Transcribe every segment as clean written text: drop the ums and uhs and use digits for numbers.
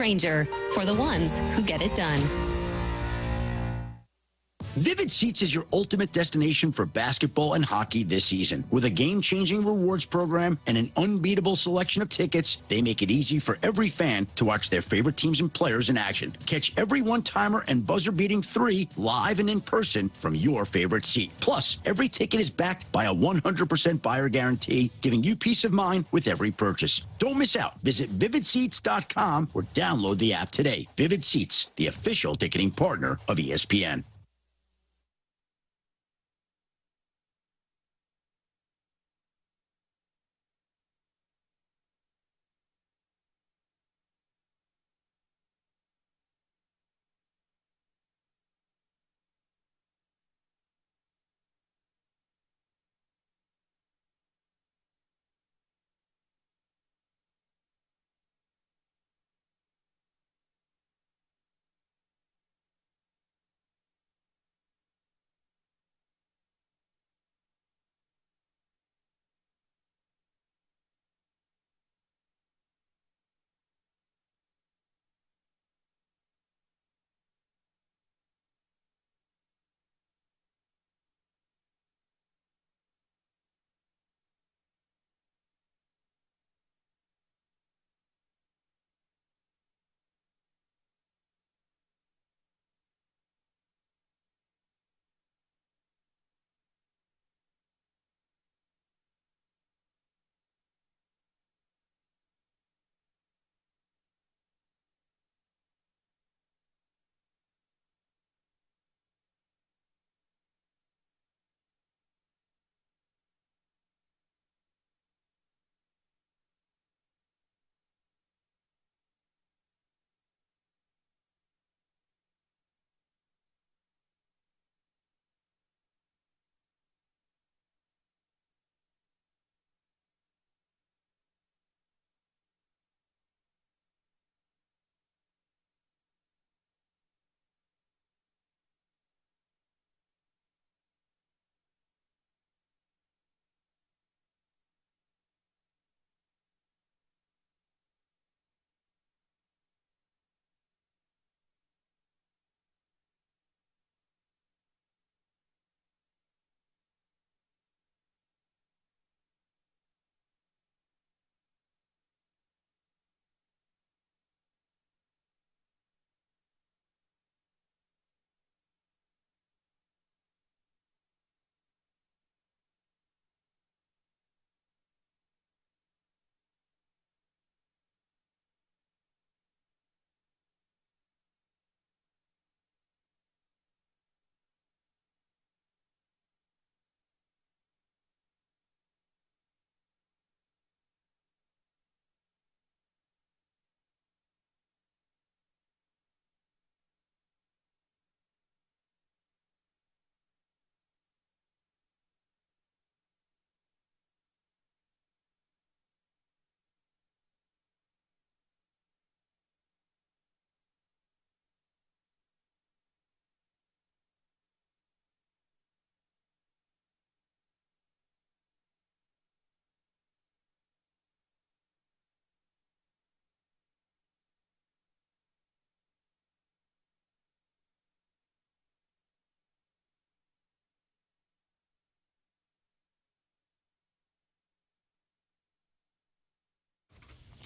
Ranger, for the ones who get it done. Vivid Seats is your ultimate destination for basketball and hockey this season. With a game-changing rewards program and an unbeatable selection of tickets, they make it easy for every fan to watch their favorite teams and players in action. Catch every one-timer and buzzer-beating 3 live and in person from your favorite seat. Plus, every ticket is backed by a 100% buyer guarantee, giving you peace of mind with every purchase. Don't miss out. Visit vividseats.com or download the app today. Vivid Seats, the official ticketing partner of ESPN.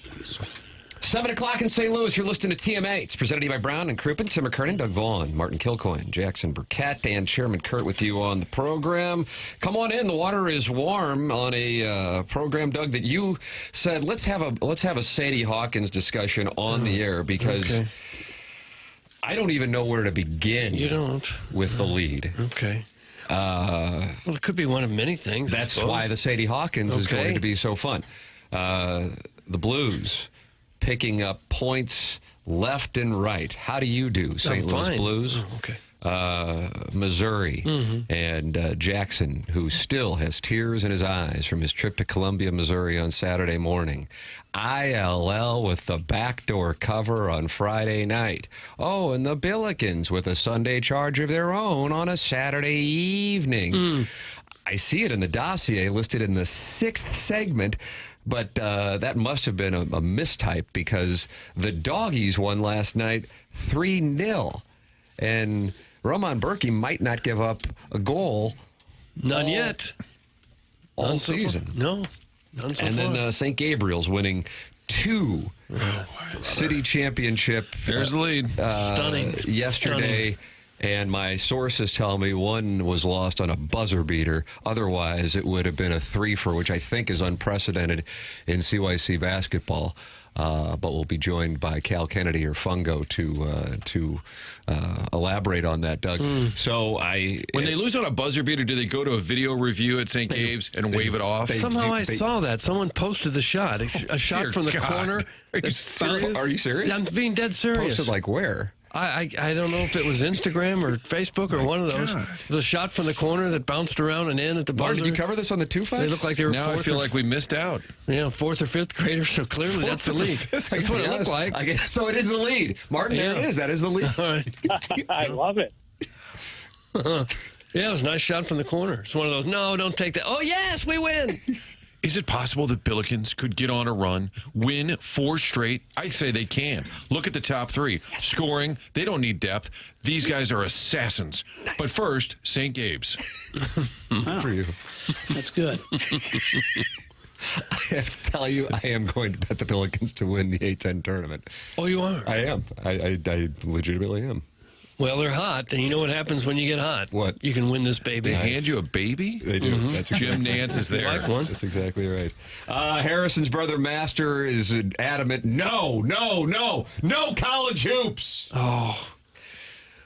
Jeez. 7 o'clock in St. Louis, you're listening to TMA. It's presented to you by Brown and Crouppen, Tim McKernan, Doug Vaughn, Martin Kilcoyne, Jackson Burkett, and Chairman Kurt with you on the program. Come on in. The water is warm on a program, Doug, that you said, let's have a Sadie Hawkins discussion on the air because I don't even know where to begin. You don't. With the lead. Okay. Well, it could be one of many things. That's why the Sadie Hawkins is going to be so fun. The Blues picking up points left and right. How do you do, St. Louis Blues? Oh, okay. Missouri and Jackson, who still has tears in his eyes from his trip to Columbia, Missouri on Saturday morning. ILL with the backdoor cover on Friday night. Oh, and the Billikens with a Sunday charge of their own on a Saturday evening. I see it in the dossier listed in the 6th segment. But that must have been a mistype because the Doggies won last night 3-0. And Roman Burkett might not give up a goal. None yet. All season. No. None so and far. then St. Gabriel's winning 2 city championship. There's the lead. Stunning. Yesterday. Stunning. And my sources tell me one was lost on a buzzer beater. Otherwise, it would have been a 3-for, which I think is unprecedented in CYC basketball. But we'll be joined by Cal Kennedy or Fungo to elaborate on that, Doug. So when they lose on a buzzer beater, do they go to a video review at St. Gabe's and wave it off? Somehow I saw that. Someone posted the shot. A shot from the corner. Are you serious? Are you serious? I'm being dead serious. Posted like where? I don't know if it was Instagram or Facebook or one of those. The shot from the corner that bounced around and in at the buzzer. Did you cover this on the 2-5? They look like they were Now I feel like we missed out. Yeah, 4th or 5th graders, so clearly that's the lead. That's what it looked like. I guess, so it is the lead. Martin, there it is. That is the lead. All right. I love it. Yeah, it was a nice shot from the corner. It's one of those, no, don't take that. Oh, yes, we win. Is it possible that Billikens could get on a run, win 4 straight? I say they can. Look at the top 3. Scoring, they don't need depth. These guys are assassins. But first, St. Gabe's. For you. That's good. I have to tell you, I am going to bet the Billikens to win the A-10 tournament. Oh, you are? I am. I legitimately am. Well, they're hot, and you know what happens when you get hot. What? You can win this baby. They hand you a baby? They do. That's Jim Nance is there. Like one. That's exactly right. Harrison's brother Master is adamant. No college hoops. Oh.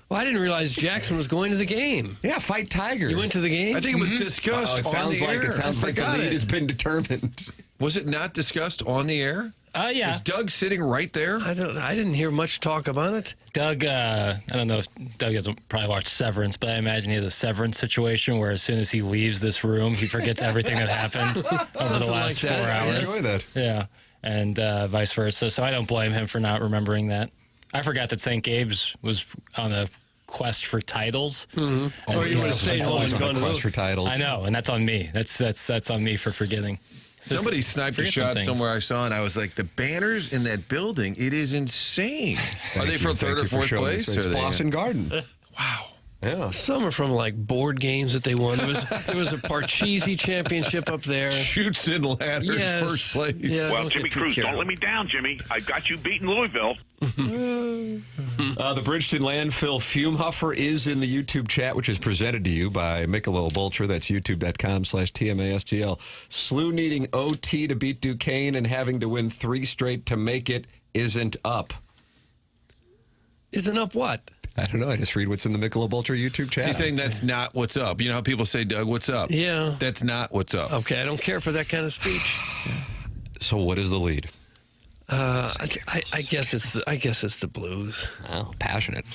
Well, I didn't realize Jackson was going to the game. Yeah, fight Tiger. You went to the game? I think it was discussed it on sounds the like air. it sounds like the lead has been determined. Was it not discussed on the air? Yeah. Was Doug sitting right there? I didn't hear much talk about it. Doug, I don't know if Doug hasn't probably watched Severance, but I imagine he has a Severance situation where as soon as he leaves this room, he forgets everything that happened over the last 4 like that. hours. I enjoy that. Yeah, and vice versa. So I don't blame him for not remembering that. I forgot that St. Gabe's was on a quest for titles. Mm-hmm. Or you would have stayed home and gone to quest those. for titles. I know, and that's on me. That's on me for forgetting. Somebody sniped a forget some shot things. somewhere I saw, and I was like, the banners in that building, it is insane. Are they from 3rd or 4th place? It's or are they- Boston Garden. Wow. Yeah. Some are from like board games that they won. There was a Parcheesi championship up there. Shoots and ladders, Yes. first place. Yeah. Well, Look Jimmy at Cruz, Tim don't Carroll. let me down, Jimmy. I got you beating Louisville. The Bridgeton landfill fume huffer is in the YouTube chat, which is presented to you by Michelob Ultra. That's youtube.com/TMASTL. SLU needing OT to beat Duquesne and having to win 3 straight to make it isn't up. Isn't up what? I don't know. I just read what's in the Michelob Ultra YouTube chat. He's saying that's not what's up. You know how people say, Doug, what's up? Yeah. That's not what's up. Okay, I don't care for that kind of speech. So what is the lead? I guess it's the Blues. Oh, passionate.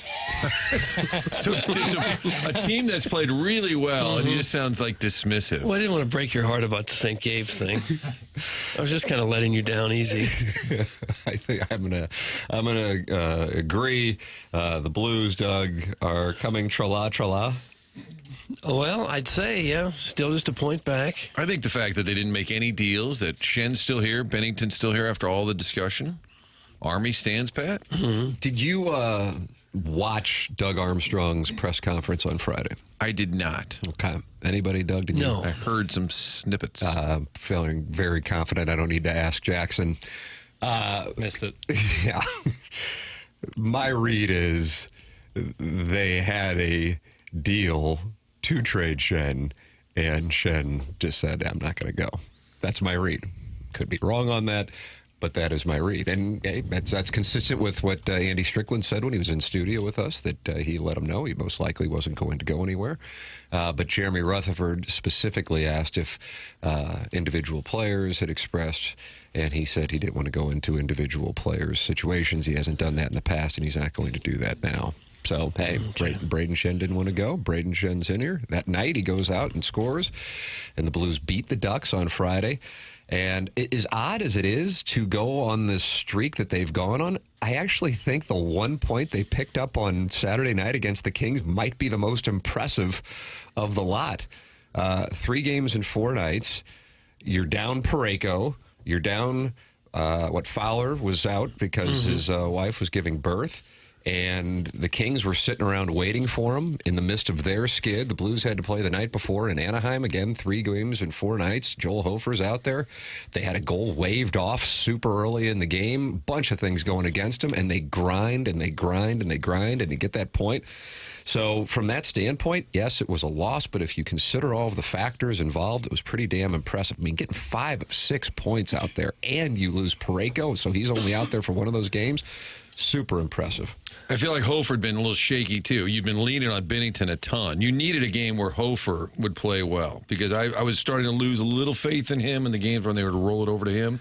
So a team that's played really well, and he just sounds like dismissive. Well, I didn't want to break your heart about the St. Gabe's thing. I was just kind of letting you down easy. I think I'm gonna agree. The Blues, Doug, are coming tra-la. Well, I'd say, yeah, still just a point back. I think the fact that they didn't make any deals, that Shen's still here, Bennington's still here after all the discussion, Army stands pat. Mm-hmm. Did you watch Doug Armstrong's press conference on Friday? I did not. Okay. Anybody, Doug? Did No. I heard some snippets. you? Feeling very confident. I don't need to ask Jackson. Missed it. Yeah. My read is they had a deal to trade Shen, and Shen just said, I'm not going to go. That's my read. Could be wrong on that, but that is my read. And hey, that's consistent with what Andy Strickland said when he was in studio with us, that he let him know he most likely wasn't going to go anywhere. But Jeremy Rutherford specifically asked if individual players had expressed, and he said he didn't want to go into individual players' situations. He hasn't done that in the past, and he's not going to do that now. So, hey, Braden Shen didn't want to go. Braden Shen's in here. That night, he goes out and scores, and the Blues beat the Ducks on Friday. And as odd as it is to go on this streak that they've gone on, I actually think the 1 point they picked up on Saturday night against the Kings might be the most impressive of the lot. 3 games in 4 nights. You're down Parayko. You're down. Fowler was out because his wife was giving birth. And the Kings were sitting around waiting for him in the midst of their skid. The Blues had to play the night before in Anaheim. Again, 3 games in 4 nights. Joel Hofer's out there. They had a goal waved off super early in the game. Bunch of things going against them. And they grind and they grind and they grind and you get that point. So from that standpoint, yes, it was a loss. But if you consider all of the factors involved, it was pretty damn impressive. I mean, getting 5 of 6 points out there and you lose Parayko. So he's only out there for one of those games. Super impressive. I feel like Hofer had been a little shaky, too. You've been leaning on Binnington a ton. You needed a game where Hofer would play well because I was starting to lose a little faith in him in the games when they would roll it over to him.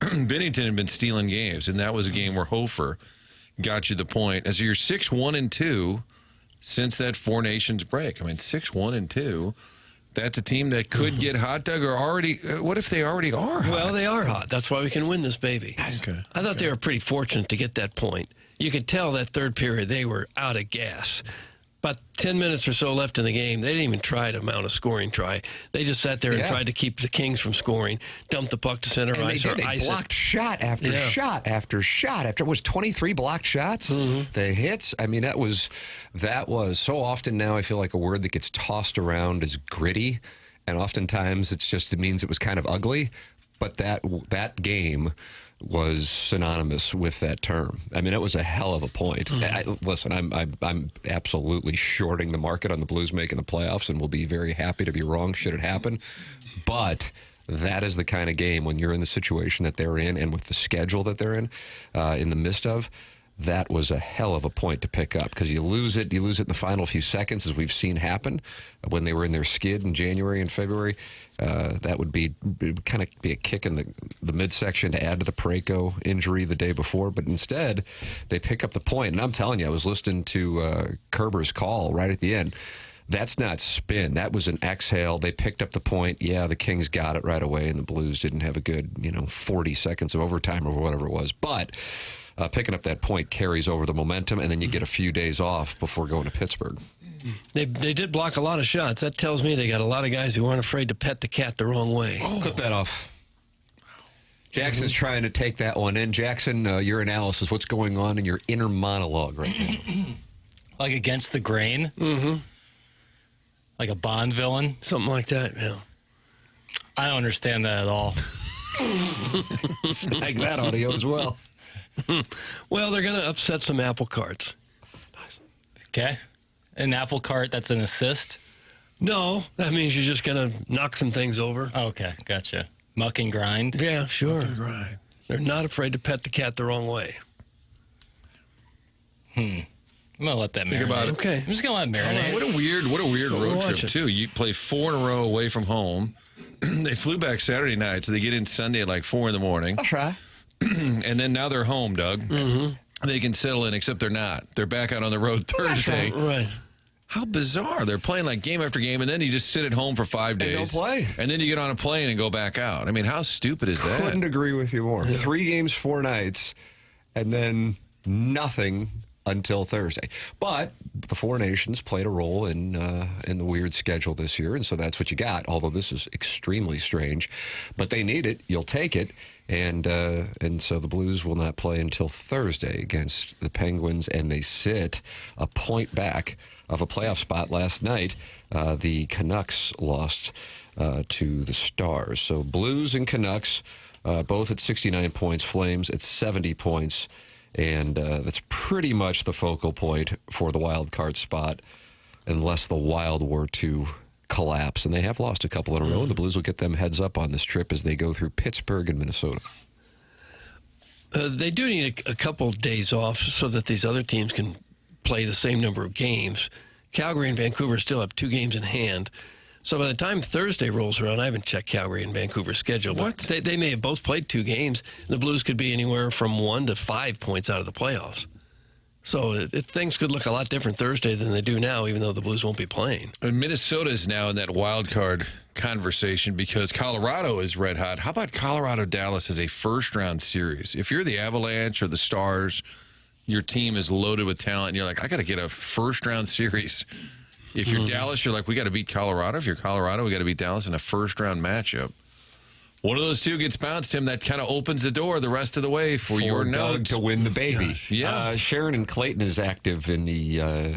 Binnington had been stealing games, and that was a game where Hofer got you the point. As you're 6-1-2 since that Four Nations break. I mean, 6-1-2. That's a team that could get hot, Doug, or already. What if they already are hot? Well, they are hot. That's why we can win this baby. Okay. I thought they were pretty fortunate to get that point. You could tell that third period they were out of gas. About 10 minutes or so left in the game. They didn't even try to mount a scoring try. They just sat there and tried to keep the Kings from scoring, dumped the puck to center ice or ice it. They blocked shot after shot after shot. After it was 23 blocked shots. The hits. I mean, that was so often now I feel like a word that gets tossed around is gritty, and oftentimes it means it was kind of ugly. But that game was synonymous with that term. I mean, it was a hell of a point. Listen, I'm absolutely shorting the market on the Blues making the playoffs, and will be very happy to be wrong should it happen. But that is the kind of game when you're in the situation that they're in, and with the schedule that they're in the midst of. That was a hell of a point to pick up because you lose it in the final few seconds, as we've seen happen when they were in their skid in January and February. That would be kind of be a kick in the midsection to add to the Parayko injury the day before. But instead, they pick up the point. And I'm telling you, I was listening to Kerber's call right at the end. That's not spin. That was an exhale. They picked up the point. Yeah, the Kings got it right away, and the Blues didn't have a good 40 seconds of overtime or whatever it was. But picking up that point carries over the momentum, and then you get a few days off before going to Pittsburgh. They did block a lot of shots. That tells me they got a lot of guys who aren't afraid to pet the cat the wrong way. Clip that off. Jackson's trying to take that one in. Jackson, your analysis, what's going on in your inner monologue right now? Like against the grain? Like a Bond villain? Something like that, yeah. I don't understand that at all. Snag that audio as well. Well, they're going to upset some apple carts. Nice. Okay. An apple cart, that's an assist? No, that means you're just going to knock some things over. Oh, okay, gotcha. Muck and grind? Yeah, sure. Muck and grind. They're not afraid to pet the cat the wrong way. I'm going to let that Think marinate. about it. Okay. I'm just going to let it marinate. What a weird road trip, too. You play 4 in a row away from home. They flew back Saturday night, so they get in Sunday at like 4 in the morning. I'll try. And then now they're home, Doug. They can settle in, except they're not. They're back out on the road Thursday. Right. How bizarre. They're playing like game after game, and then you just sit at home for 5 days. And don't play. And then you get on a plane and go back out. I mean, how stupid is that? Couldn't agree with you more. 3 games, 4 nights, and then nothing until Thursday. But the Four Nations played a role in the weird schedule this year, and so that's what you got, although this is extremely strange. But they need it. You'll take it. And so the Blues will not play until Thursday against the Penguins, and they sit a point back of a playoff spot. Last night, the Canucks lost to the Stars. So Blues and Canucks, both at 69 points, Flames at 70 points, and that's pretty much the focal point for the wild card spot, unless the Wild were to collapse, and they have lost a couple in a row. The Blues will get them heads up on this trip as they go through Pittsburgh and Minnesota. They do need a couple days off so that these other teams can play the same number of games. Calgary and Vancouver still have 2 games in hand. So by the time Thursday rolls around, I haven't checked Calgary and Vancouver's schedule. But they may have both played 2 games. The Blues could be anywhere from 1 to 5 points out of the playoffs. So things could look a lot different Thursday than they do now, even though the Blues won't be playing. And Minnesota is now in that wild card conversation because Colorado is red hot. How about Colorado-Dallas as a first-round series? If you're the Avalanche or the Stars, your team is loaded with talent, and you're like, I got to get a first-round series. If you're Dallas, you're like, we got to beat Colorado. If you're Colorado, we got to beat Dallas in a first-round matchup. one of those two gets bounced, Tim, that kind of opens the door the rest of the way for your Doug note to win the baby. Yes. Sharon in Clayton is active in the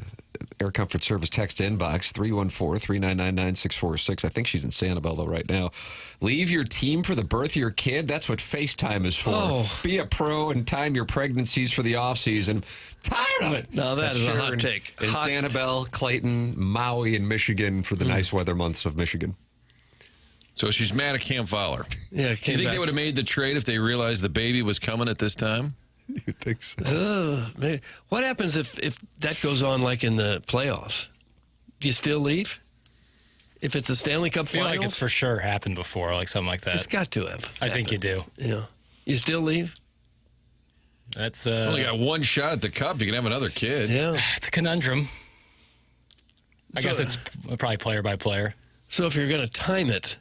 Air Comfort Service text inbox, 314-399-9646. I think she's in Sanibel, though, right now. Leave your team for the birth of your kid? That's what FaceTime is for. Oh. Be a pro and time your pregnancies for the offseason. Tired of it. No, that's a Sharon hot take. In Sanibel, Clayton, Maui, and Michigan for the nice weather months of Michigan. So she's mad at Cam Fowler. Yeah, Do you think they would have made the trade if they realized the baby was coming at this time? You think so? What happens if that goes on like in the playoffs? Do you still leave? If it's a Stanley Cup I feel final? like it's for sure happened before, like something like that. It's got to have. I think you do. Yeah. You still leave? That's Only got one shot at the cup. You can have another kid. Yeah. it's a conundrum. I guess it's probably player by player. So if you're going to time it,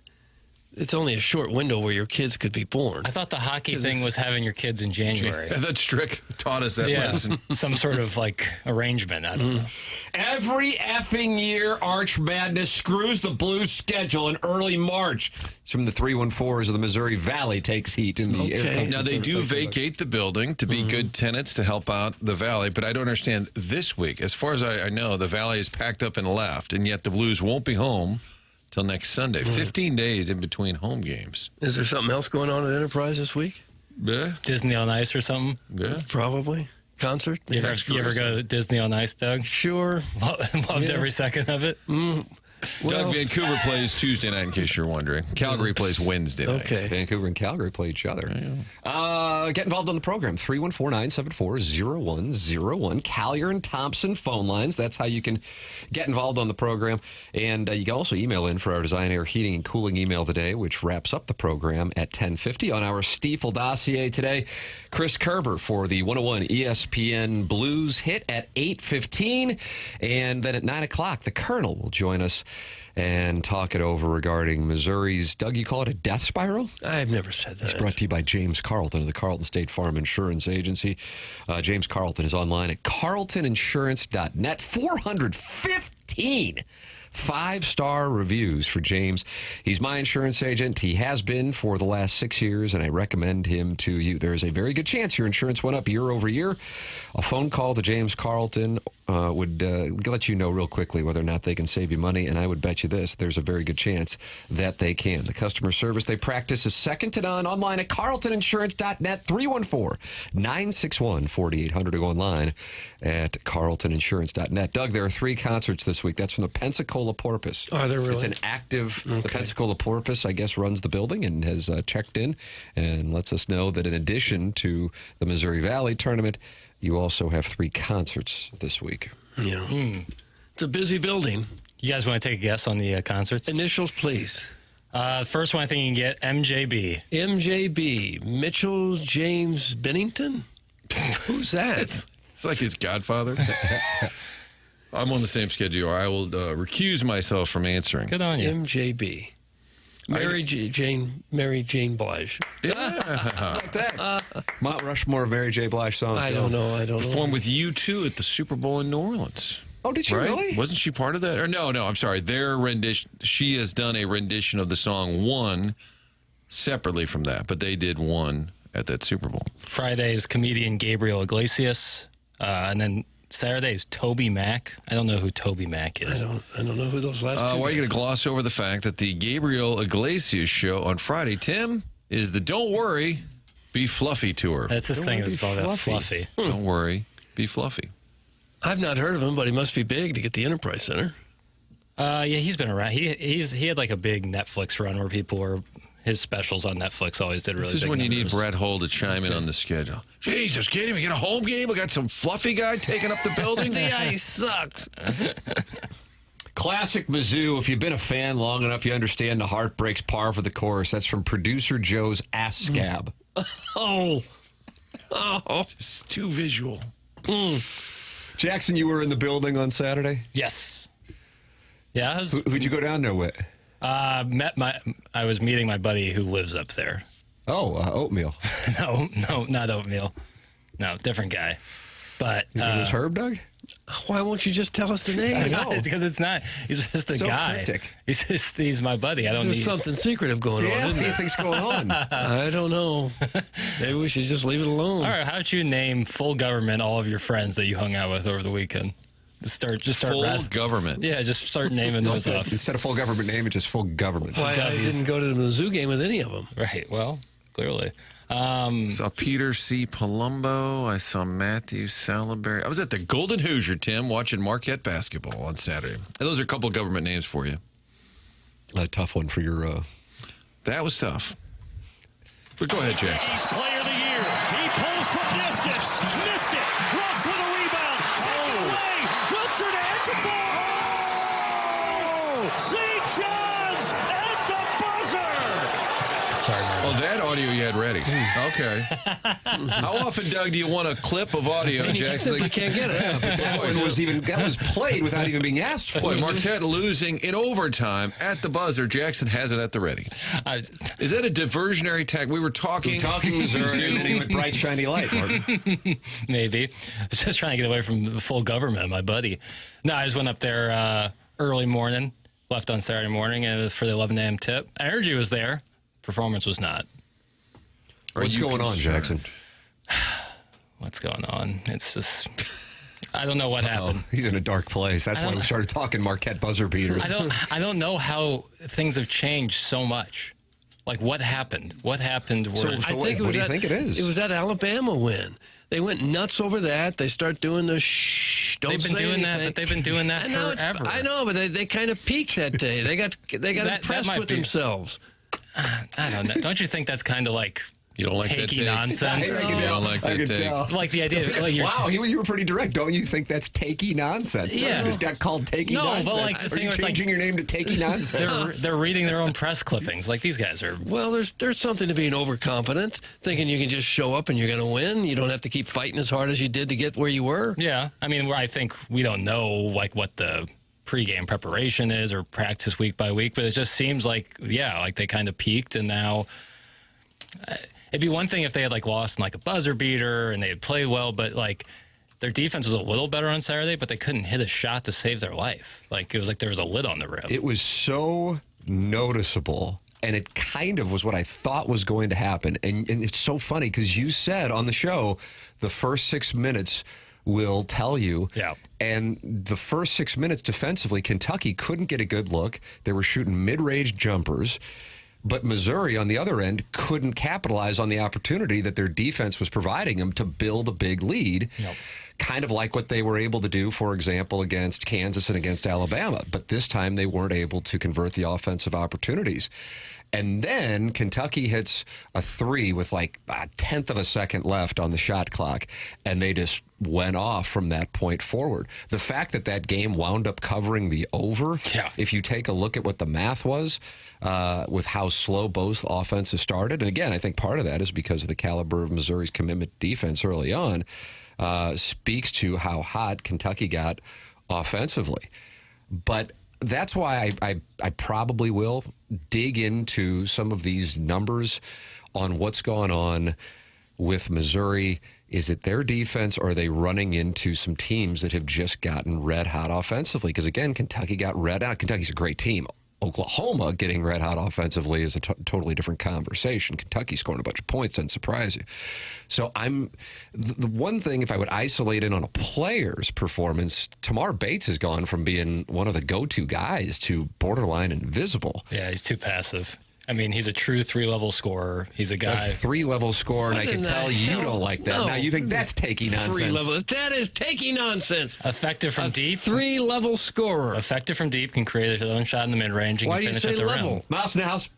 it's only a short window where your kids could be born. I thought the hockey thing was having your kids in January. I thought Strick taught us that lesson. Some sort of like arrangement. I don't know. Every effing year, Arch Madness screws the Blues schedule in early March. It's from the 314s of the Missouri Valley takes heat in the air. Now, they do vacate the building to be good tenants to help out the Valley, but I don't understand this week. As far as I know, the Valley is packed up and left, and yet the Blues won't be home till next Sunday. 15 days in between home games. Is there something else going on at Enterprise this week? Yeah. Disney on Ice or something? Yeah. Probably. Concert? You ever go to Disney on Ice, Doug? Sure. Loved every second of it. Doug, Vancouver plays Tuesday night, in case you're wondering. Calgary plays Wednesday night. Okay. Vancouver and Calgary play each other. Get involved on the program. 314-974-0101. Collier and Thompson phone lines. That's how you can get involved on the program. And you can also email in for our Design Air Heating and Cooling email today, which wraps up the program at 10:50 on our Stiefel dossier today. Chris Kerber for the 101 ESPN Blues hit at 8:15. And then at 9 o'clock, the Colonel will join us and talk it over regarding Missouri's, Doug, you call it a death spiral? I've never said that. It's brought to you by James Carlton of the Carlton State Farm Insurance Agency. James Carlton is online at carltoninsurance.net. 415 5-star reviews for James. He's my insurance agent. He has been for the last 6 years, and I recommend him to you. There is a very good chance your insurance went up year over year. A phone call to James Carlton would let you know real quickly whether or not they can save you money, and I would bet you this, there's a very good chance that they can. The customer service they practice is second to none. Online at carltoninsurance.net, 314-961-4800 to go online at carltoninsurance.net. Doug, there are 3 concerts this week. That's from the Pensacola Porpoise. Are there really? It's an active, the Pensacola Porpoise, I guess, runs the building and has checked in and lets us know that in addition to the Missouri Valley tournament, you also have 3 concerts this week. Yeah. It's a busy building. You guys want to take a guess on the concerts? Initials, please. First one I think you can get, MJB. MJB. Mitchell James Bennington? Who's that? It's like his godfather. I'm on the same schedule. I will recuse myself from answering. Good on you. MJB. Mary Jane Blige. Yeah. Like that. Mount Rushmore of Mary J. Blige songs. I don't know. Performed with U2 at the Super Bowl in New Orleans. Oh, did she Right? really? Wasn't she part of that? Or no, I'm sorry. Their rendition. She has done a rendition of the song One separately from that, but they did one at that Super Bowl. Friday is comedian Gabriel Iglesias. And then Saturday is Toby Mac. I don't know who Toby Mac is. I don't know who those last 2 Why are you guys going to gloss over the fact that the Gabriel Iglesias show on Friday, Tim, is the Don't Worry, Be Fluffy tour. That's his thing. It's called Fluffy. Don't worry, be fluffy. I've not heard of him, but he must be big to get the Enterprise Center. Yeah, he's been around. He had like a big Netflix run where people were, his specials on Netflix always did really big This is when you need numbers. Brett Hull to chime in on the schedule. Jesus, kidding. We got a home game. We got some fluffy guy taking up the building. The ice sucks. Classic Mizzou. If you've been a fan long enough, you understand the heart breaks par for the course. That's from producer Joe's ass scab. Oh. It's too visual. Jackson, you were in the building on Saturday? Yes. Yeah. I was, Who'd you go down there with? I was meeting my buddy who lives up there. Oh, oatmeal. No, not oatmeal. No, different guy. But It was Herb, Doug? Why won't you just tell us the name? Because it's not. He's just a So guy. cryptic. He's my buddy. I don't There's need something secretive going on, Yeah, isn't there? anything's going on. I don't know. Maybe we should just leave it alone. All right, how about you name full government all of your friends that you hung out with over the weekend? Just start Full government. Yeah, just start naming those off. Instead of full government name, it's just full government. Why I didn't go to the Mizzou game with any of them. Right. Well, clearly. Saw Peter C. Palumbo. I saw Matthew Salaberry. I was at the Golden Hoosier, Tim, watching Marquette basketball on Saturday. And those are a couple of government names for you. A tough one for your... That was tough. But go ahead, Jackson. He's player of the year. He pulls from distance. Missed it. Russ with a rebound. Taken away. Wiltshire to Edgefor. St. John's at the buzzer. Sorry, Mark. Oh, that audio you had ready. Okay. How often, Doug, do you want a clip of audio, You Jackson? simply can't get it. That one was played without even being asked for. Boy, Marquette losing in overtime at the buzzer. Jackson has it at the ready. Is that a diversionary tag? We were talking Missouri, and then he went bright, shiny light, Martin. Maybe. I was just trying to get away from the full government, my buddy. No, I just went up there early morning, left on Saturday morning, and it was for the 11 a.m. tip. Energy was there. Performance was not. What's going on, Jackson? What's going on? It's just, I don't know what happened. He's in a dark place. That's why we started talking Marquette buzzer beaters. I don't know how things have changed so much. Like, what happened? What happened? Where, So what do you think it is? It was that Alabama win. They went nuts over that. They start doing the shh. Don't they've been say doing anything. that, but they've been doing that forever. I know, but they kind of peaked that day. They got impressed might with be- themselves. I don't know. Don't you think that's kind of like You don't like that takey take? nonsense? I can You tell. don't like I that can take. tell. Like the idea, like you're Wow, you were pretty direct. Don't you think that's takey nonsense? Yeah. You just got called takey No, but nonsense. like the Are thing you where it's like- changing your name to takey nonsense? they're reading their own press clippings. Like these guys are. Well, there's something to being overconfident, thinking you can just show up and you're going to win. You don't have to keep fighting as hard as you did to get where you were. Yeah, I mean, where I think we don't know like what the pregame preparation is or practice week by week, but it just seems like like they kind of peaked, and now it'd be one thing if they had like lost in like a buzzer beater and they had played well, but like their defense was a little better on Saturday, but they couldn't hit a shot to save their life. Like it was like there was a lid on the rim. It was so noticeable, and it kind of was what I thought was going to happen. And it's so funny because you said on the show the first 6 minutes will tell you. Yeah. And the first 6 minutes defensively, Kentucky couldn't get a good look. They were shooting mid-range jumpers. But Missouri, on the other end, couldn't capitalize on the opportunity that their defense was providing them to build a big lead, kind of like what they were able to do, for example, against Kansas and against Alabama. But this time they weren't able to convert the offensive opportunities. And then Kentucky hits a three with like a tenth of a second left on the shot clock, and they just went off from that point forward. The fact that that game wound up covering the over, if you take a look at what the math was, with how slow both offenses started, and again, I think part of that is because of the caliber of Missouri's commitment defense early on, speaks to how hot Kentucky got offensively. But that's why I probably will dig into some of these numbers on what's going on with Missouri. Is it their defense, or are they running into some teams that have just gotten red hot offensively? Because, again, Kentucky got red hot. Kentucky's a great team. Oklahoma getting red hot offensively is a totally different conversation. Kentucky scoring a bunch of points doesn't surprise you. So the one thing, if I would isolate in on a player's performance, Tamar Bates has gone from being one of the go-to guys to borderline invisible. Yeah, he's too passive. I mean, he's a true three-level scorer. He's a guy. A three-level scorer, and I can tell you don't like that. No. Now, you think that's takey nonsense. Three-level. That is takey nonsense. Effective from deep. Three-level scorer. Effective from deep, can create his own shot in the mid-range and Why can do you finish say at the level? rim. Mouse in the house.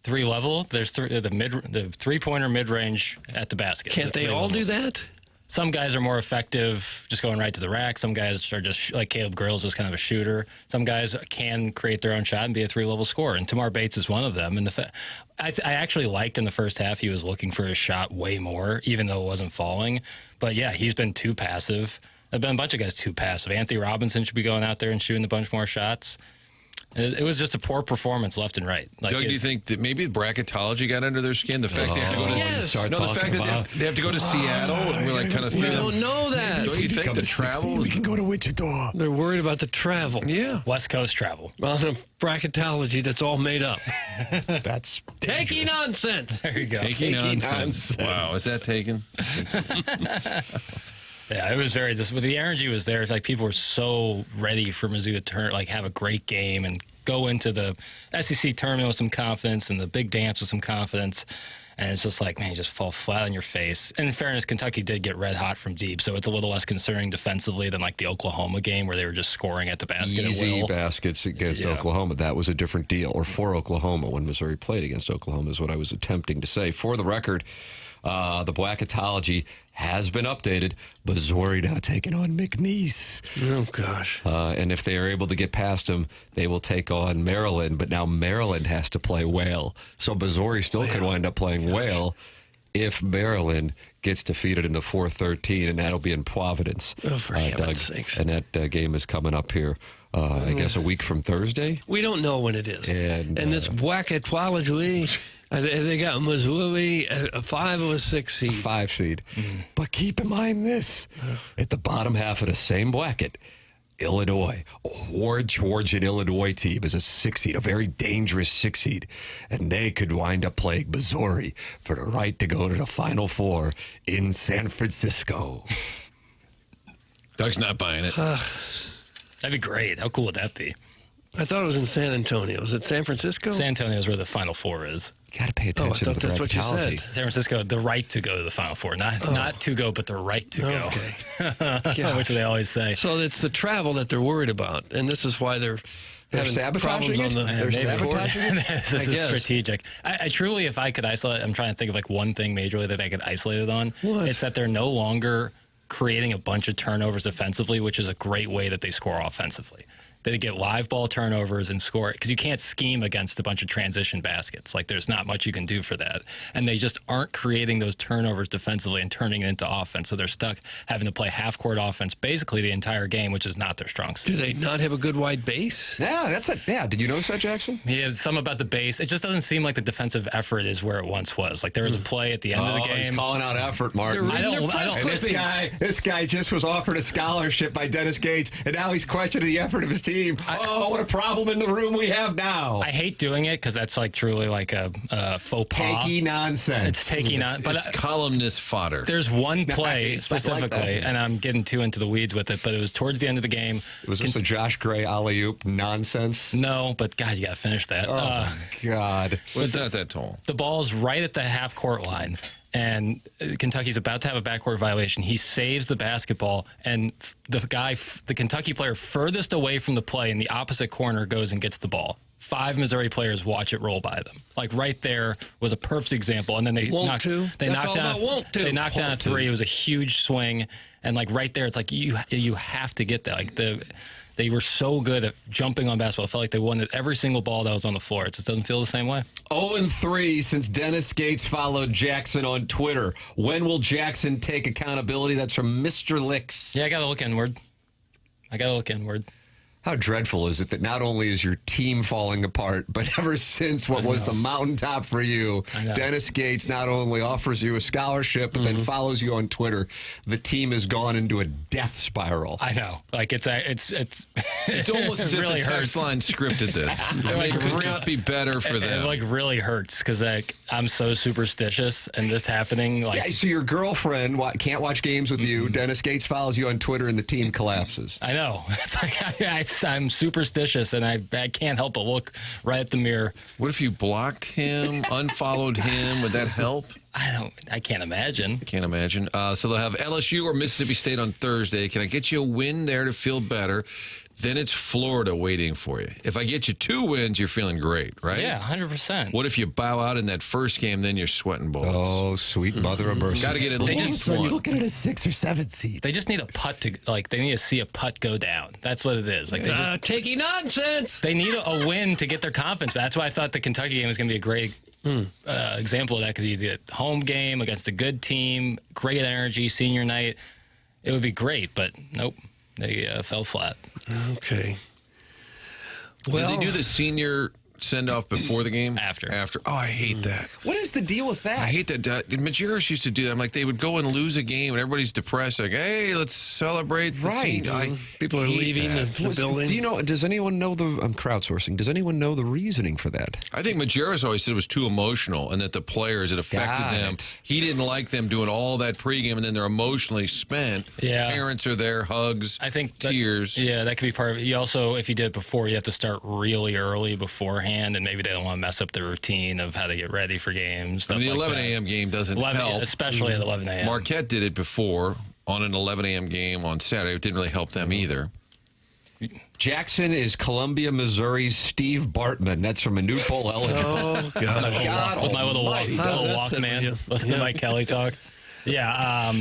Three-level. There's the three-pointer mid-range at the basket. Can't The they three all do levels. that? Some guys are more effective just going right to the rack. Some guys are just like Caleb Grills is kind of a shooter. Some guys can create their own shot and be a three-level scorer. And Tamar Bates is one of them. And I actually liked in the first half he was looking for his shot way more, even though it wasn't falling. But yeah, he's been too passive. There've been a bunch of guys too passive. Anthony Robinson should be going out there and shooting a bunch more shots. It was just a poor performance left and right. Like, Doug, do you think that maybe bracketology got under their skin? The fact they have to go to the fact that they have to go to Seattle and we're like kind of We don't know that. Don't you think the travel? We can go to Wichita. They're worried about the travel. Yeah. West Coast travel. Well, the bracketology that's all made up. That's Taking nonsense. There you go. Taking nonsense. Wow, is that taken? Yeah, it was very. The energy was there. Like people were so ready for Mizzou to have a great game and go into the SEC tournament with some confidence and the big dance with some confidence. And it's just like, man, you just fall flat on your face. And in fairness, Kentucky did get red hot from deep, so it's a little less concerning defensively than like the Oklahoma game where they were just scoring at the basket easy at will. baskets against Oklahoma. That was a different deal. Or for Oklahoma when Missouri played against Oklahoma is what I was attempting to say. For the record, the bracketology has been updated. Missouri now taking on McNeese. Oh, gosh. And if they are able to get past them, they will take on Maryland. But now Maryland has to play Whale. So Missouri still could wind up playing Whale if Maryland gets defeated in the 4-13, and that'll be in Providence. Oh, for heaven's sakes. And that game is coming up here, I guess, a week from Thursday. We don't know when it is. And this bracketology, they got Missouri a 5 or a 6 seed. 5 seed. But keep in mind this. At the bottom half of the same bracket, Illinois, a Georgian Illinois team is a 6 seed, a very dangerous 6 seed. And they could wind up playing Missouri for the right to go to the Final Four in San Francisco. Doug's not buying it. That'd be great. How cool would that be? I thought it was in San Antonio. Is it San Francisco? San Antonio is where the Final Four is. You got to pay attention I thought to the that's what you bracketology. said. San Francisco, the right to go to the Final Four. Not to go, but the right to go. Okay. Which they always say. So it's the travel that they're worried about, and this is why they're having sabotaging problems on the. They're sabotaging This is guess. strategic. I truly, if I could isolate, I'm trying to think of like one thing majorly that I could isolate it on. What? It's that they're no longer creating a bunch of turnovers defensively, which is a great way that they score offensively. They get live ball turnovers and score because you can't scheme against a bunch of transition baskets. Like there's not much you can do for that. And they just aren't creating those turnovers defensively and turning it into offense. So they're stuck having to play half-court offense basically the entire game, which is not their strong suit. Do they not have a good wide base? Yeah, did you notice that, Jackson? Yeah, some about the base. It just doesn't seem like the defensive effort is where it once was. Like there was a play at the end of the game. He's calling out effort, Martin. I don't. And this guy just was offered a scholarship by Dennis Gates, and now he's questioning the effort of his team. What a problem in the room we have now. I hate doing it because that's like truly like a faux pas. Takey nonsense. It's taking on, but It's columnist fodder. there's one play Nice. I like specifically, that. and I'm getting too into the weeds with it, but it was towards the end of the game. Was this a Josh Gray alley-oop nonsense? No, but God, you got to finish that. Oh, my God. Well, it's not that tall. The ball's right at the half-court line, and Kentucky's about to have a backcourt violation. He saves the basketball, and the Kentucky player furthest away from the play in the opposite corner goes and gets the ball. 5 Missouri players watch it roll by them. Like right there was a perfect example. And then they knocked down a 3. It was a huge swing, and like right there, it's like you have to get that. Like they were so good at jumping on basketball. It felt like they won every single ball that was on the floor. It just doesn't feel the same way. 0-3 since Dennis Gates followed Jackson on Twitter. When will Jackson take accountability? That's from Mr. Licks. Yeah, I got to look inward. How dreadful is it that not only is your team falling apart, but ever since what was the mountaintop for you, Dennis Gates not only offers you a scholarship, but then follows you on Twitter. The team has gone into a death spiral. I know. Like it's almost as if really the text hurts. line scripted this. It could not be better for them. It like really hurts because like I'm so superstitious, and this happening like Yeah, so your girlfriend can't watch games with you. Dennis Gates follows you on Twitter, and the team collapses. I know. It's like I'm superstitious, and I can't help but look right at the mirror. What if you blocked him, unfollowed him? Would that help? I can't imagine. Can't imagine. So they'll have LSU or Mississippi State on Thursday. Can I get you a win there to feel better? Then it's Florida waiting for you. If I get you 2 wins, you're feeling great, right? Yeah, 100%. What if you bow out in that first game, then you're sweating bullets? Oh, sweet mother of mercy. Got to get at least So one. you're looking at a 6 or 7 seed. They just need a putt they need to see a putt go down. That's what it is. Like Taking nonsense. they need a win to get their confidence. That's why I thought the Kentucky game was going to be a great example of that, because you get a home game against a good team, great energy, senior night. It would be great, but nope, they fell flat. Okay. Did they do the senior send-off before the game? After. Oh, I hate that. What is the deal with that? I hate that. Majerus used to do that. I'm like, they would go and lose a game, and everybody's depressed. Like, hey, let's celebrate. Right. People are leaving the building. Do you know? Does anyone know I'm crowdsourcing. Does anyone know the reasoning for that? I think Majerus always said it was too emotional, and that the players, it affected them. He didn't like them doing all that pregame, and then they're emotionally spent. Yeah. Parents are there, hugs, I think tears. That could be part of it. You also, if you did it before, you have to start really early beforehand, and maybe they don't want to mess up the routine of how they get ready for games. I mean, the like 11 a.m. game doesn't 11, help. especially at 11 a.m. Marquette did it before on an 11 a.m. game on Saturday. It didn't really help them either. Jackson is Columbia, Missouri's Steve Bartman. That's from a new poll. Oh, gosh. God with my little Walkman, listen to Mike Kelly talk. Yeah,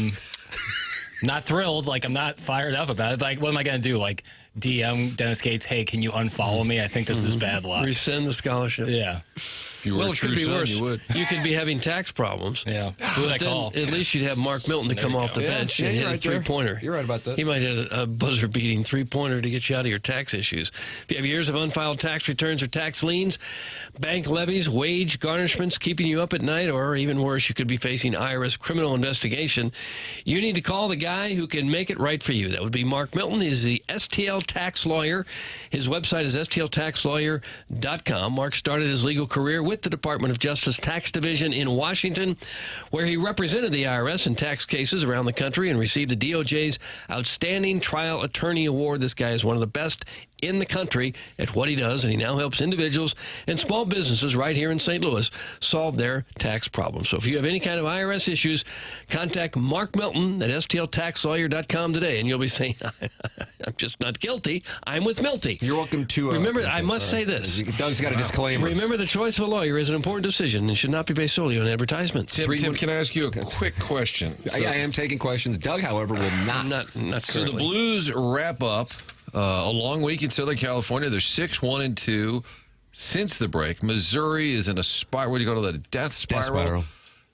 not thrilled. Like, I'm not fired up about it. Like, what am I going to do? Like, DM Dennis Gates, hey, can you unfollow me? I think this is bad luck. Rescind the scholarship. Yeah. If you were Well, a it true could be son, worse. you would. You could be having tax problems. Yeah. Who would I Then call? at least you'd have Mark Milton to come off the bench and hit a three-pointer. You're right about that. He might hit a buzzer-beating three-pointer to get you out of your tax issues. If you have years of unfiled tax returns or tax liens, bank levies, wage garnishments keeping you up at night, or even worse, you could be facing IRS criminal investigation, you need to call the guy who can make it right for you. That would be Mark Milton. He's the STL tax lawyer. His website is stltaxlawyer.com. Mark started his legal career with the Department of Justice Tax Division in Washington, where he represented the IRS in tax cases around the country and received the DOJ's Outstanding Trial Attorney Award. This guy is one of the best in the country at what he does, and he now helps individuals and small businesses right here in St. Louis solve their tax problems. So if you have any kind of IRS issues, contact Mark Milton at stltaxlawyer.com today, and you'll be saying, I'm just not guilty. I'm with Milty. You're welcome to... Remember, I must say this. Doug's got a disclaimer. Remember, the choice of a lawyer is an important decision and should not be based solely on advertisements. Tim, can I ask you a quick question? I am taking questions. Doug, however, will not. Not So the currently. Blues wrap up a long week in Southern California. They're 6-1-2 since the break. Missouri is in a spiral. What do you call it? A death spiral.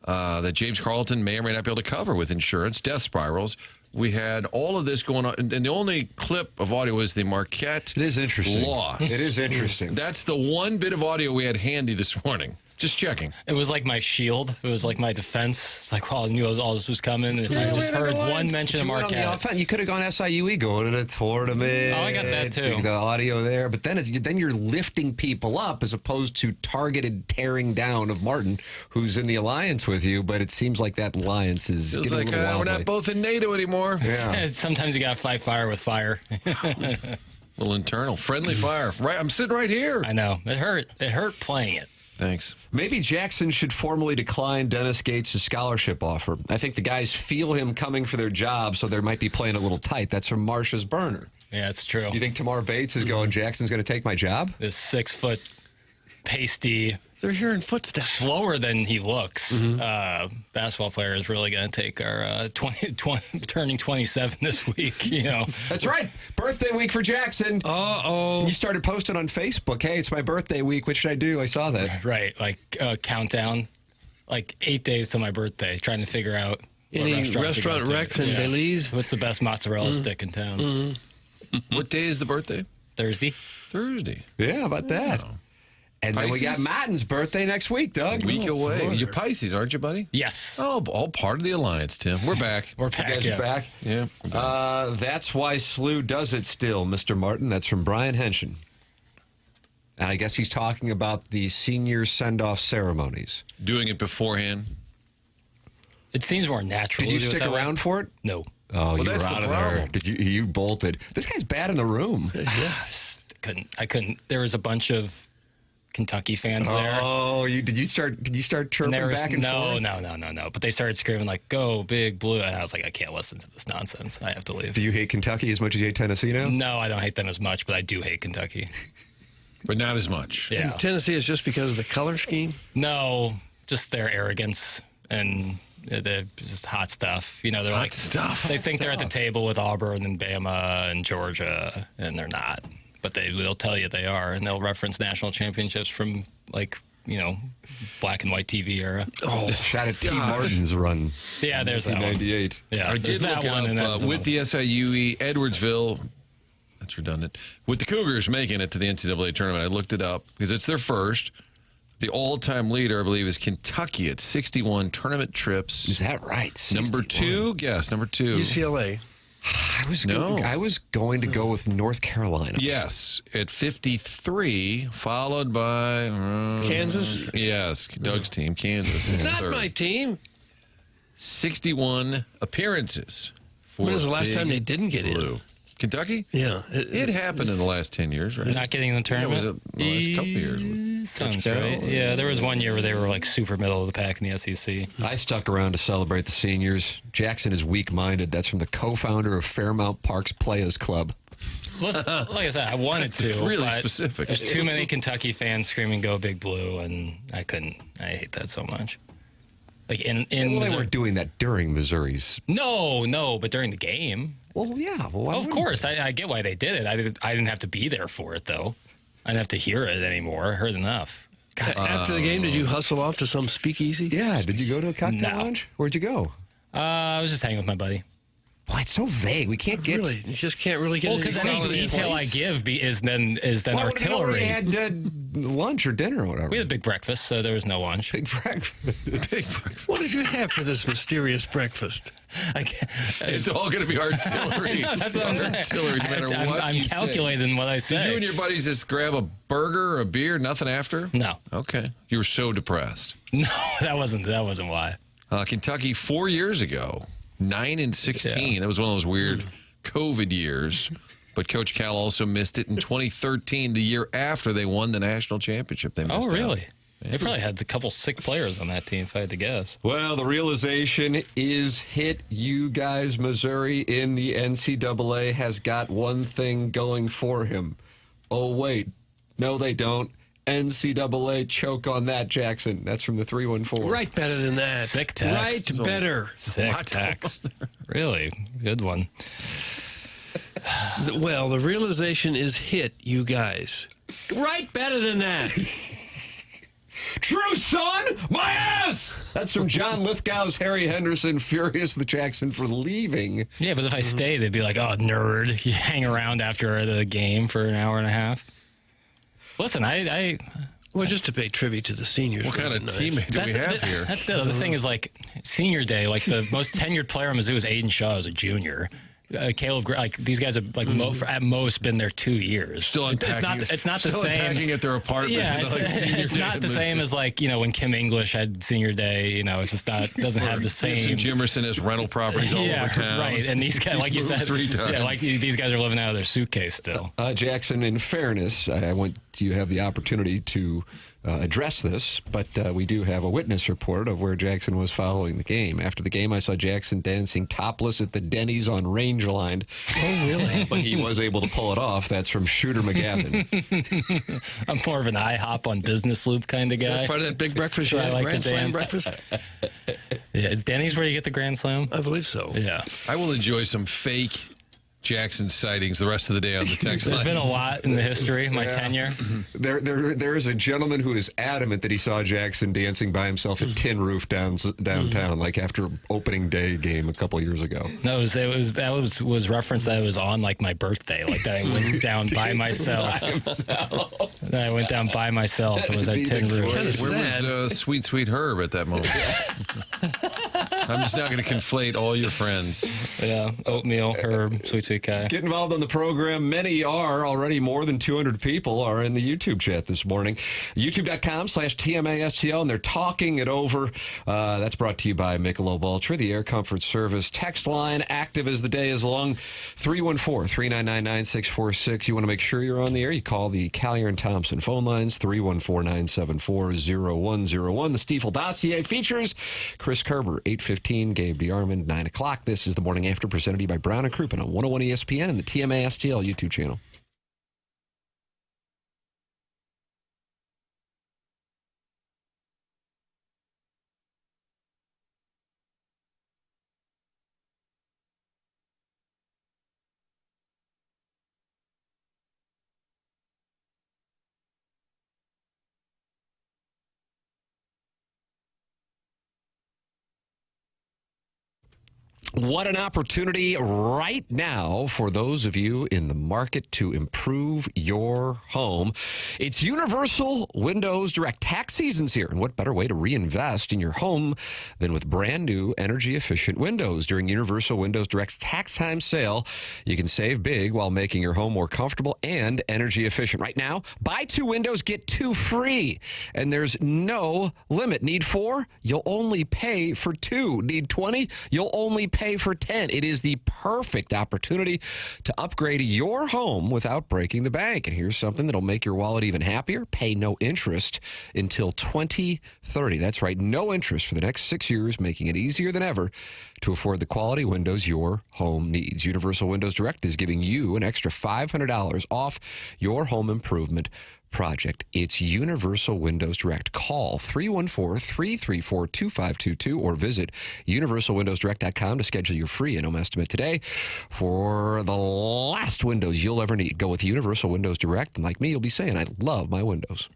That James Carlton may or may not be able to cover with insurance. Death spirals. We had all of this going on, and the only clip of audio was the Marquette It is interesting. loss. It is interesting. That's the one bit of audio we had handy this morning. Just checking. It was like my shield. It was like my defense. It's like, well, I knew all this was coming. If I just heard one mention of Marquette. You could have gone SIUE, go to the tournament. Oh, I got that too. The audio there, but then then you're lifting people up as opposed to targeted tearing down of Martin, who's in the alliance with you. But it seems like that alliance is Feels getting like a little we're wobbly. not both in NATO anymore. Yeah. Sometimes you got to fight fire with fire. Little internal. Friendly fire. Right, I'm sitting right here. I know. It hurt. It hurt playing it. Thanks. Maybe Jackson should formally decline Dennis Gates' scholarship offer. I think the guys feel him coming for their job, so they might be playing a little tight. That's from Marcia's burner. Yeah, it's true. You think Tamar Bates is going, Jackson's going to take my job? This 6 foot, pasty, They're hearing footsteps. slower than he looks. Basketball player is really going to take our 20, turning 27 this week. You know, That's right. Birthday week for Jackson. Uh-oh. You started posting on Facebook, hey, it's my birthday week. What should I do? I saw that. right? Like countdown, like 8 days to my birthday, trying to figure out what Any to go restaurant to. Rex and Belize? What's the best mozzarella stick in town? What day is the birthday? Thursday. Thursday. Yeah, how about that? And then we got Pisces? Matten's birthday next week, Doug. Week away. Lord. You're Pisces, aren't you, buddy? Yes, Oh, all part of the alliance, Tim. We're back. we're You back. guys Yeah. are back? Yeah. That's why SLU does it still, Mr. Martin. That's from Brian Henshin. And I guess he's talking about the senior send-off ceremonies. Doing it beforehand. It seems more natural. Did you to do it stick that way. around for it? No. Oh, you were that's the out of there. problem. Did you bolted. This guy's bad in the room. I couldn't. There was a bunch of Kentucky fans there. Oh, did you start chirping There was, back and forth? no. But they started screaming like, "Go Big Blue!" And I was like, I can't listen to this nonsense. I have to leave. Do you hate Kentucky as much as you hate Tennessee now? No, I don't hate them as much, but I do hate Kentucky. But not as much. Yeah. Tennessee is just because of the color scheme? No, just their arrogance and they're just hot stuff. You know, they're like stuff. They think they're at the table with Auburn and Bama and Georgia, and they're not. But they'll tell you they are, and they'll reference national championships from like, you know, black and white TV era. Oh, shot at T. Martin's run. Yeah, there's that one. 1998. Yeah, I there's did that look one. up And that's with the SIUE Edwardsville. That's redundant. With the Cougars making it to the NCAA tournament, I looked it up because it's their first. The all-time leader, I believe, is Kentucky at 61 tournament trips. Is that right? 61. Number 2? Guess, number 2. UCLA. I was going to go with North Carolina. Yes, at 53, followed by... Kansas? Yes, Doug's team, Kansas. It's not my team. 61 appearances. When was the last time they didn't get in? Kentucky? Yeah. It happened in the last 10 years, right? Not getting in the tournament? Yeah, it was the last couple of years. Sounds right. Yeah, there was one year where they were like super middle of the pack in the SEC. I stuck around to celebrate the seniors. Jackson is weak-minded. That's from the co-founder of Fairmount Parks Players Club. Listen, like I said, I wanted to. Really but specific. There's too many Kentucky fans screaming "Go Big Blue," and I couldn't. I hate that so much. Like in Well, they Missouri. were doing that during Missouri's. No, but during the game. Well, yeah. Well, why Of wouldn't course, I get why they did it. I didn't have to be there for it, though. I didn't have to hear it anymore. I heard enough. After the game, did you hustle off to some speakeasy? Yeah. Did you go to a cocktail No. lounge? Where'd you go? I was just hanging with my buddy. Boy, it's so vague. We can't get. Really? You just can't really get Well, any because any solid detail I advice? give is then Why would we know artillery. we had lunch or dinner or whatever? We had a big breakfast, so there was no lunch. big breakfast. What did you have for this mysterious breakfast? It's all going to be artillery. No, that's what I'm saying. Artillery, no matter what I'm you say. calculating what I say. Did you and your buddies just grab a burger or a beer, nothing after? No, Okay. You were so depressed. no, that wasn't why. Kentucky 4 years ago, 9-16. Yeah. That was one of those weird COVID years. But Coach Cal also missed it in 2013, the year after they won the national championship. They missed Oh, really? out. They probably had a couple sick players on that team, if I had to guess. Well, the realization is hit you guys. Missouri in the NCAA has got one thing going for him. Oh, wait. No, they don't. NCAA choke on that, Jackson. That's from the 314. Right better than that. Sick text. Right better. Sick text. Really? Good one. Well, the realization is hit, you guys. Right better than that. True, son! My ass! That's from John Lithgow's Harry Henderson, furious with Jackson for leaving. Yeah, but if I stayed, they'd be like, oh, nerd. You hang around after the game for an hour and a half. Listen, Well, just to pay tribute to the seniors. What kind of nice. teammate do we have here? That's the thing is like senior day, like the most tenured player on Mizzou is Aiden Shaw as a junior. Caleb, like these guys have like at most been there 2 years. Still unpacking. It's not the still same. Unpacking at their apartment. Yeah, it's not the same as like when Kim English had senior day. It's just not doesn't have the same. Jimerson has rental properties all over town. Right. And these guys, like you moved said, 3 times. yeah, like these guys are living out of their suitcase still. Jackson, in fairness, I want you to have the opportunity to address this, but we do have a witness report of where Jackson was following the game. After the game, I saw Jackson dancing topless at the Denny's on Rangeline. Oh, really? But he was able to pull it off. That's from Shooter McGavin. I'm more of an IHOP on Business Loop kind of guy. Part of that big breakfast you I had, like Grand to Slam dance. breakfast? Yeah, is Denny's where you get the Grand Slam? I believe so. Yeah. I will enjoy some fake Jackson sightings the rest of the day on the text There's line. been a lot in the history, my tenure. There is a gentleman who is adamant that he saw Jackson dancing by himself at Tin Roof downtown, like after opening day game a couple years ago. No, that was referenced that it was on like my birthday, like that I went down by myself. That I went down by myself and was at Tin Roof. Where was Sweet Sweet Herb at that moment? I'm just not going to conflate all your friends. Yeah, oatmeal, herb, sweet guy. Get involved in the program. Many are already. More than 200 people are in the YouTube chat this morning. YouTube.com/TMASTL, and they're talking it over. That's brought to you by Michelob Ultra, the Air Comfort Service text line, active as the day is long. 314-399-9646. You want to make sure you're on the air, you call the Callier and Thompson phone lines, 314-974-0101. The Stiefel Dossier features Chris Kerber, 8:15, Gabe DeArmond, 9 o'clock. This is the Morning After, presented to you by Brown and Crouppen on 101 ESPN and the TMASTL YouTube channel. What an opportunity right now for those of you in the market to improve your home. It's Universal Windows Direct. Tax season's here, and what better way to reinvest in your home than with brand new energy-efficient windows? During Universal Windows Direct's tax time sale, you can save big while making your home more comfortable and energy efficient. Right now, buy 2 windows, get 2 free, and there's no limit. Need 4? You'll only pay for 2. Need 20? You'll only pay for 10. It is the perfect opportunity to upgrade your home without breaking the bank. And here's something that'll make your wallet even happier. Pay no interest until 2030. That's right, no interest for the next 6 years, making it easier than ever to afford the quality windows your home needs. Universal Windows Direct is giving you an extra $500 off your home improvement project. It's Universal Windows Direct. Call 314-334-2522 or visit universalwindowsdirect.com to schedule your free in-home estimate today for the last windows you'll ever need. Go with Universal Windows Direct, and like me, you'll be saying, I love my windows.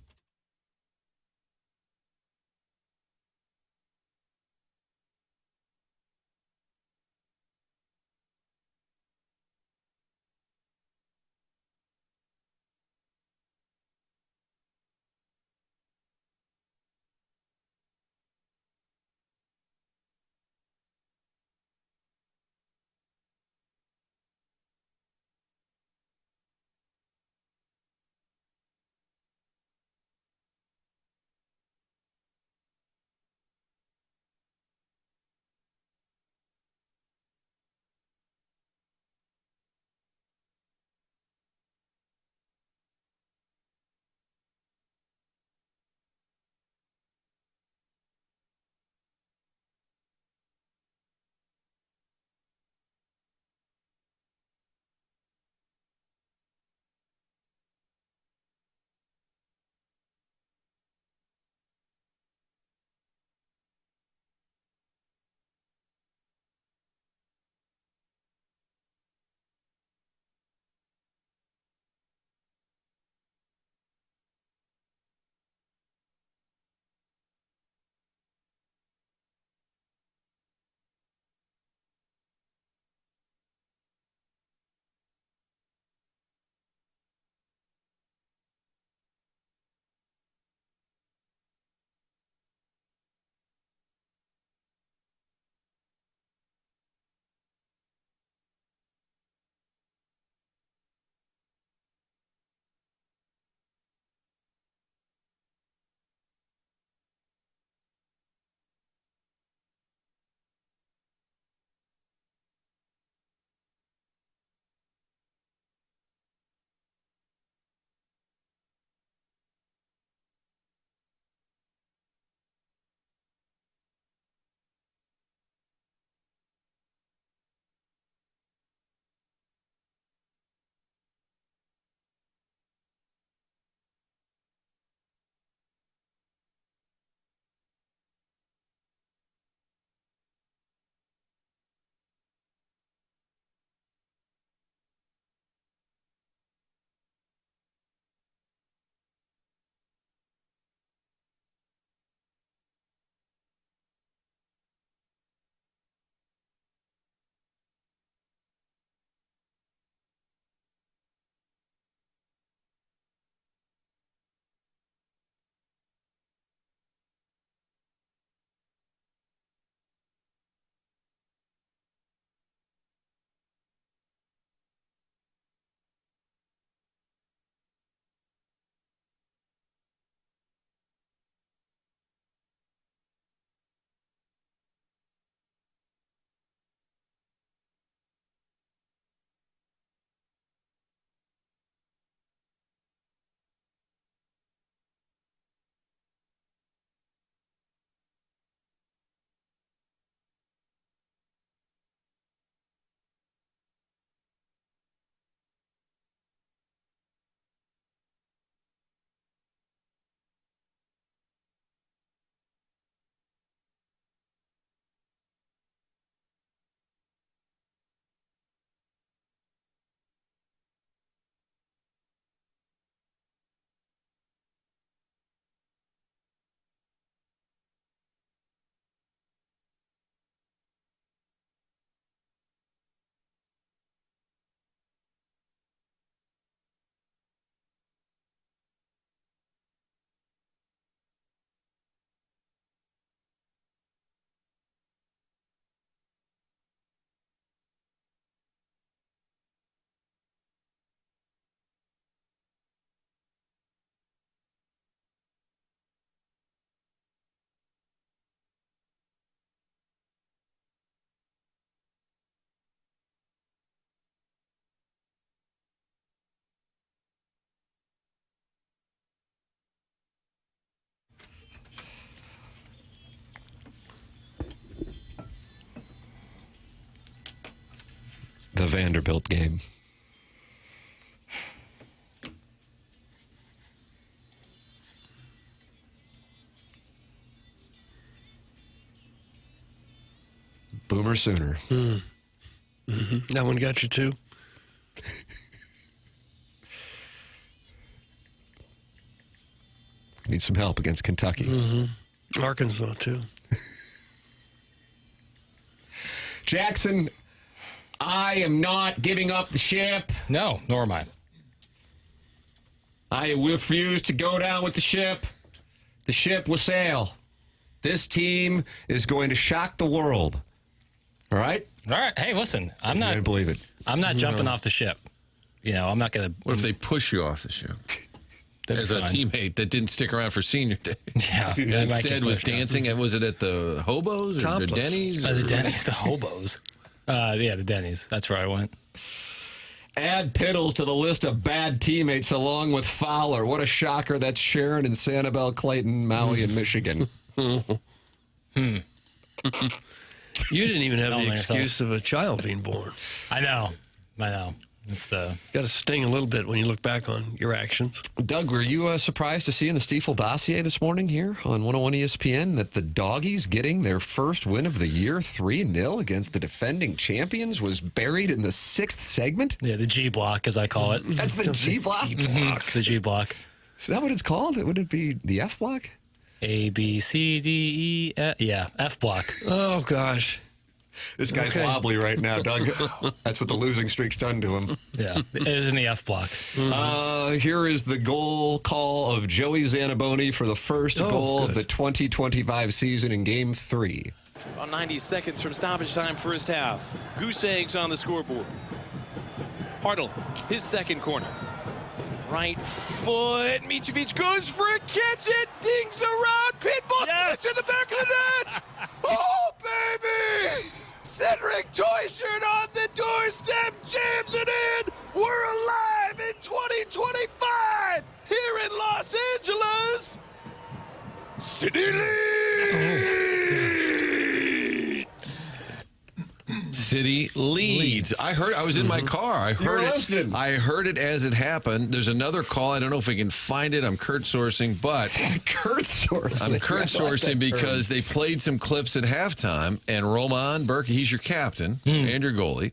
the Vanderbilt game. Boomer Sooner. Mm-hmm. That one got you too? Need some help against Kentucky. Mm-hmm. Arkansas too. Jackson, I am not giving up the ship. No, nor am I. I refuse to go down with the ship. The ship will sail. This team is going to shock the world. All right? All right. Hey, listen, I'm I not can't believe it. I'm not jumping off the ship. You know, I'm not going to. What if they push you off the ship? That'd As be a fine. teamate that didn't stick around for senior day. Yeah. that might Instead get was pushed out. dancing. Was it at the Hobos or Topless. the Denny's? The Denny's, the hobos. Yeah, the Denny's. That's where I went. Add Piddles to the list of bad teammates along with Fowler. What a shocker. That's Sharon and Sanibel, Clayton, Maui, and Michigan. You didn't even have Don't the think so. excuse of a child being born. I know. It's the. Got to sting a little bit when you look back on your actions. Doug, were you surprised to see in the Stiefel dossier this morning here on 101 ESPN that the Doggies getting their first win of the year 3-0 against the defending champions was buried in the 6th segment? Yeah, the G block, as I call it. That's the G block? The G block. Is that what it's called? Would it be the F block? A, B, C, D, E, F. Yeah, F block. Oh, gosh. This guy's Okay. wobbly right now, Doug. That's what the losing streak's done to him. Yeah, it is in the F block. Here is the goal call of Joey Zanaboni for the first goal of good. the 2025 season in Game 3. About 90 seconds from stoppage time, first half. Goose eggs on the scoreboard. Hartle, his second corner. Right foot. Mitrovic goes for a catch. It dings around. Pitbull Yes. in the back of the net. Oh, baby. Cedric Toyshirt on the doorstep. Jams it in. We're alive in 2025 here in Los Angeles. City leads. City leads. I was in my car. I heard were it. listening. I heard it as it happened. There's another call. I don't know if we can find it. I'm Kurt sourcing, but Kurt sourcing. I'm Kurt I like sourcing that term. because they played some clips at halftime, and Roman Burkett, he's your captain and your goalie,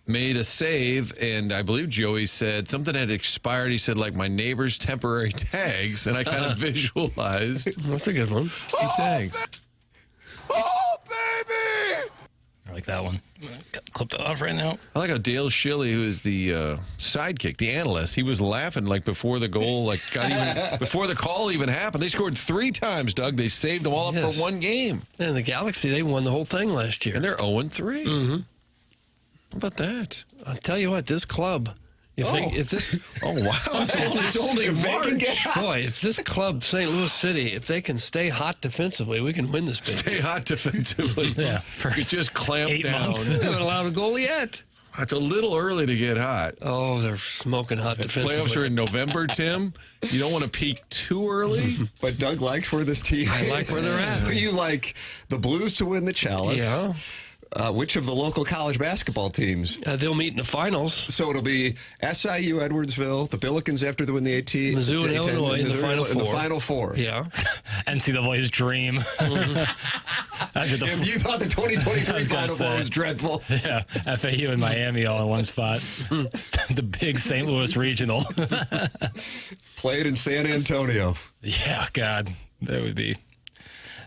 made a save, and I believe Joey said something had expired. He said, like, my neighbor's temporary tags, and I kind of visualized That's a good one. the tags. Oh, baby. I like that one. Clip that off right now. I like how Dale Shilley, who is the sidekick, the analyst, he was laughing like before the goal, like got even before the call even happened. They scored 3 times, Doug. They saved them all up Yes. for one game, And the Galaxy, they won the whole thing last year. and they're 0-3. Mm-hmm. How about that? I'll tell you what, this club, if this Oh wow! It's only March. boy, if this club, St. Louis City, if they can stay hot defensively, we can win this Stay baby. hot defensively. Yeah, You just clamp 8 down. months. They haven't allowed a goal yet. It's a little early to get hot. Oh, they're smoking hot defensively. Playoffs are in November, Tim. You don't want to peak too early. But Doug likes where this team I like where they're at. You like the Blues to win the Chalice. Yeah. Which of the local college basketball teams? They'll meet in the finals. So it'll be SIU, Edwardsville, the Billikens after they win the AT. Mizzou and A10, Illinois in the Missouri Final in the Four. Final Four. Yeah. NCAA's dream. After the, If you thought the I 2023 was gonna Final Four say. was dreadful. yeah, FAU and Miami all in one spot. The big St. Louis regional. Played in San Antonio. Yeah, God, that would be.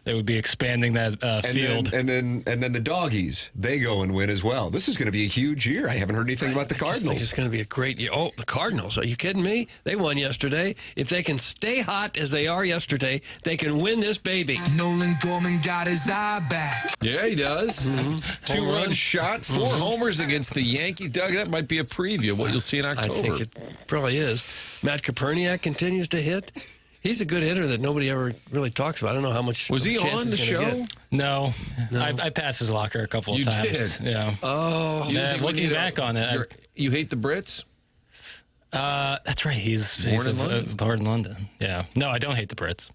They would be expanding that And field. then the Doggies, they go and win as well. This is going to be a huge year. I haven't heard anything about the I just think Cardinals. it's going to be a great year. Oh, the Cardinals. Are you kidding me? They won yesterday. If they can stay hot as they are yesterday, they can win this baby. Nolan Gorman got his eye back. Yeah, he does. Home 2-run run. shot, 4 homers against the Yankees. Doug, that might be a preview of what you'll see in I October. think it probably is. Matt Koperniak continues to hit. He's a good hitter that nobody ever really talks about. I don't know how much Was he chance on he's the gonna show? get. No. I passed his locker a couple of You times. did? Yeah. Oh, You think we looking need back on it, you hate the Brits? that's right. He's Born in London? born in London. Yeah. No, I don't hate the Brits.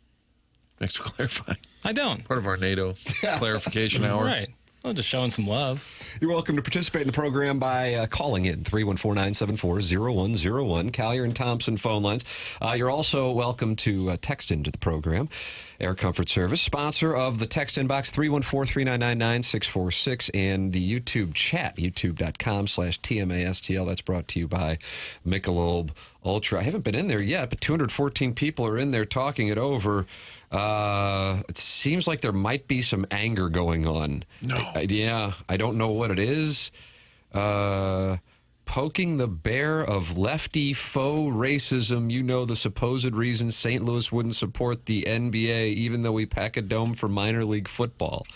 Thanks for clarifying. I don't. Part of our NATO clarification hour. Right. Well, just showing some love. You're welcome to participate in the program by calling in 314-974-0101, Collier and Thompson phone lines. You're also welcome to text into the program. Air Comfort Service, sponsor of the text inbox 314-399-9646 and the YouTube chat, youtube.com/TMASTL. That's brought to you by Michelob Ultra. I haven't been in there yet, but 214 people are in there talking it over. It seems like there might be some anger going on. No. I don't know what it is. Poking the bear of lefty faux racism. You know the supposed reason St. Louis wouldn't support the NBA even though we pack a dome for minor league football.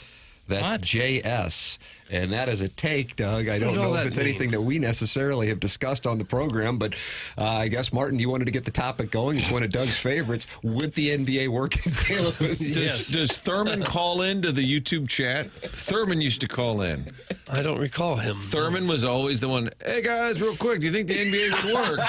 That's What? JS. And that is a take, Doug. I don't know if it's anything that we necessarily have discussed on the program, but I guess, Martin, you wanted to get the topic going. It's one of Doug's favorites. Would the NBA work in St. Louis? Does Thurman call into the YouTube chat? Thurman used to call in. I don't recall him. Thurman was always the one, hey, guys, real quick, do you think the NBA would work?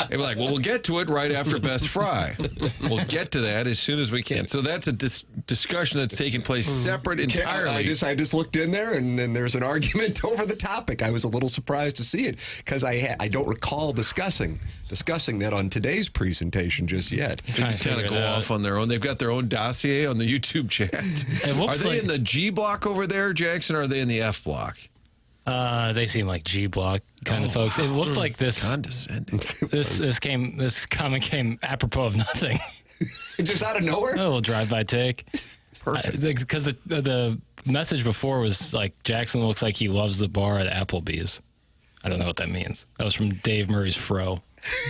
They'd be like, well, we'll get to it right after Best Fry. We'll get to that as soon as we can. So that's a discussion that's taking place separate entirely. I just looked in there, and then there's an argument over the topic. I was a little surprised to see it because I don't recall discussing that on today's presentation just yet. They just kind of go off on their own. They've got their own dossier on the YouTube chat. Are they in the G block over there, Jackson, or are they in the F block? They seem like G block kind of folks. It looked like this. Condescending. This comment came apropos of nothing. Just out of nowhere? A little drive-by take. Perfect. Because the message before was like, Jackson looks like he loves the bar at Applebee's. I don't know what that means. That was from Dave Murray's fro.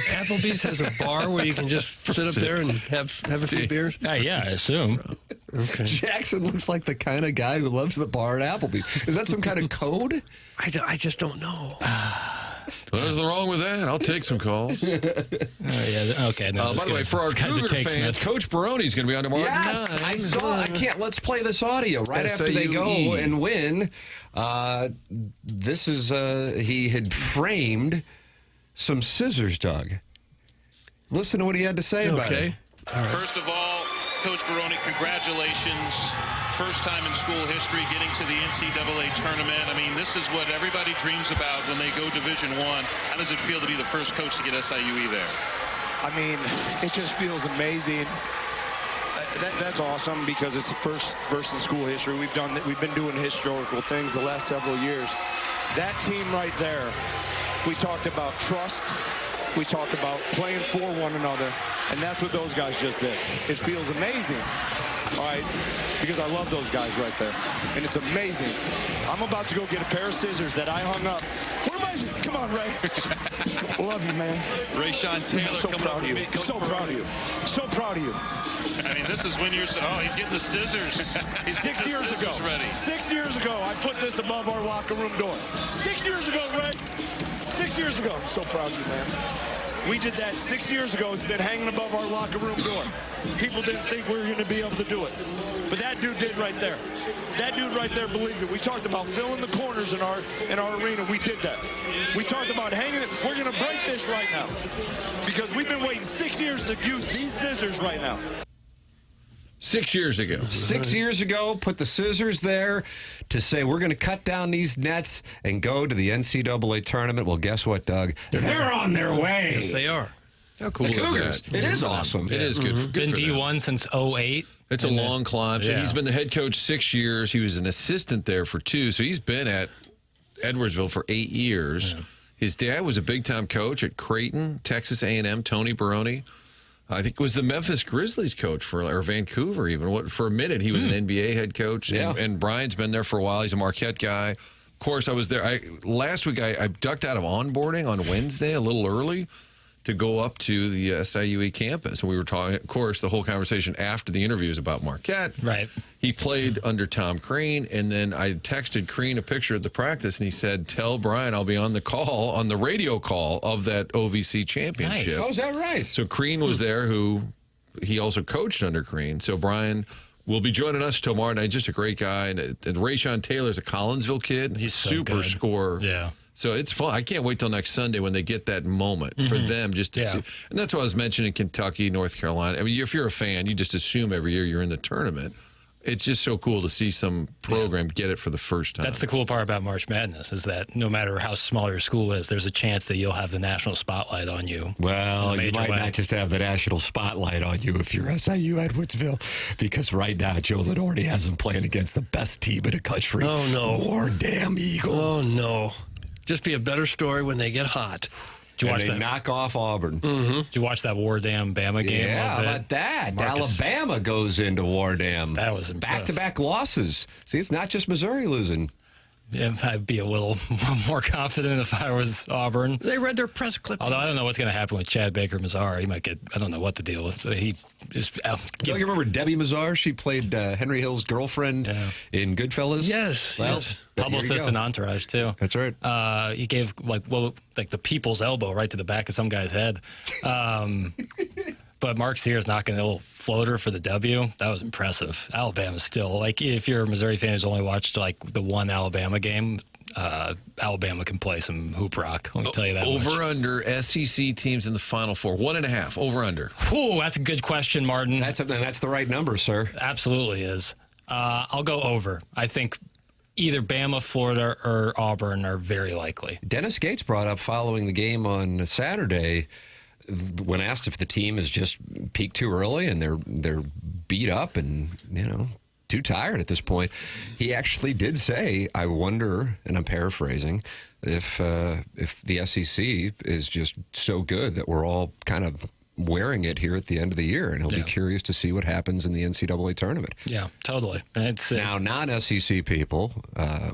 Applebee's has a bar where you can just sit up there and have a few beers? Yeah, I assume. Okay. Jackson looks like the kind of guy who loves the bar at Applebee's. Is that some kind of code? I just don't know. What's wrong with that? I'll take some calls. Yeah, okay. No, By the way, for our Cougar fans, Coach Barone's going to be on tomorrow. Yes, I saw. Let's play this audio right after they go and win. This is he had framed some scissors, Doug. Listen to what he had to say about it. Right. First of all, Coach Barone, congratulations. First time in school history getting to the NCAA tournament. I mean, this is what everybody dreams about when they go Division I. How does it feel to be the first coach to get SIUE there? I mean, it just feels amazing. That's awesome because it's the first in school history. We've been doing historical things the last several years. That team right there, we talked about trust. We talked about playing for one another, and that's what those guys just did. It feels amazing, all right, because I love those guys right there, and it's amazing. I'm about to go get a pair of scissors that I hung up. Where am I? Come on, Ray. Love you, man. Rayshawn Taylor so coming proud up of you. So proud of you. So proud of you. I mean, this is when you're. Oh, he's getting the scissors. He's 6 years ago. Ready. 6 years ago, I put this above our locker room door. 6 years ago, Ray. 6 years ago. I'm so proud of you, man. We did that 6 years ago. It's been hanging above our locker room door. People didn't think we were going to be able to do it. But that dude did right there. That dude right there believed it. We talked about filling the corners in our arena. We did that. We talked about hanging it. We're going to break this right now. Because we've been waiting 6 years to use these scissors right now. 6 years ago. 6 years ago, put the scissors there to say we're going to cut down these nets and go to the NCAA tournament. Well, guess what, Doug? They're on their way. Yes, they are. How cool is that? It is awesome. It is good. Been D1 since 2008. It's a long climb. So yeah. he's been the head coach 6 years. He was an assistant there for 2. So he's been at Edwardsville for 8 years. Yeah. His dad was a big-time coach at Creighton, Texas A&M, Tony Barone. I think it was the Memphis Grizzlies coach or Vancouver even. For a minute, he was an NBA head coach. Yeah. And Brian's been there for a while. He's a Marquette guy. Of course, I was there. Last week, I ducked out of onboarding on Wednesday a little early to go up to the SIUE campus. And we were talking, of course, the whole conversation after the interview is about Marquette. Right. He played under Tom Crean, and then I texted Crean a picture of the practice, and he said, tell Brian I'll be on the radio call of that OVC championship. Nice. Oh, is that right? So Crean was there, who he also coached under Crean. So Brian will be joining us tomorrow night. Just a great guy. And Rayshawn Taylor's a Collinsville kid. He's so super good. scorer. Yeah. So it's fun. I can't wait till next Sunday when they get that moment for them just to see. And that's what I was mentioning, Kentucky, North Carolina. I mean, if you're a fan, you just assume every year you're in the tournament. It's just so cool to see some program get it for the first time. That's the cool part about March Madness is that no matter how small your school is, there's a chance that you'll have the national spotlight on you. Well, you might not just have the national spotlight on you if you're SIU Edwardsville, because right now Joe Lenore has them playing against the best team in the country. Oh, no. War damn Eagle. Oh, no. Just be a better story when they get hot. Did you watch that? Knock off Auburn. Mm-hmm. Did you watch that War Dam Bama game? Yeah, how about that? Alabama goes into War Dam. That was impressive. Back-to-back losses. See, it's not just Missouri losing. Yeah, I'd be a little more confident if I was Auburn. They read their press clip. Although I don't know what's going to happen with Chad Baker Mazar. He might get, I don't know what the deal with. He just. You remember Debbie Mazar? She played Henry Hill's girlfriend in Goodfellas. Yes. Well, yes. Publicist and Entourage, too. That's right. He gave, like the people's elbow right to the back of some guy's head. But Mark Sears knocking a little floater for the W, that was impressive. Alabama still, like, if you're a Missouri fan who's only watched, like, the one Alabama game, Alabama can play some hoop rock. Let me tell you that much. Over-under SEC teams in the Final Four. 1.5, over-under. Whew, that's a good question, Martin. That's the right number, sir. Absolutely is. I'll go over. I think either Bama, Florida, or Auburn are very likely. Dennis Gates brought up following the game on Saturday, when asked if the team is just peaked too early and they're beat up and, too tired at this point, he actually did say, I wonder, and I'm paraphrasing, if the SEC is just so good that we're all kind of wearing it here at the end of the year, and he'll be curious to see what happens in the NCAA tournament. Yeah, totally. Now, non-SEC people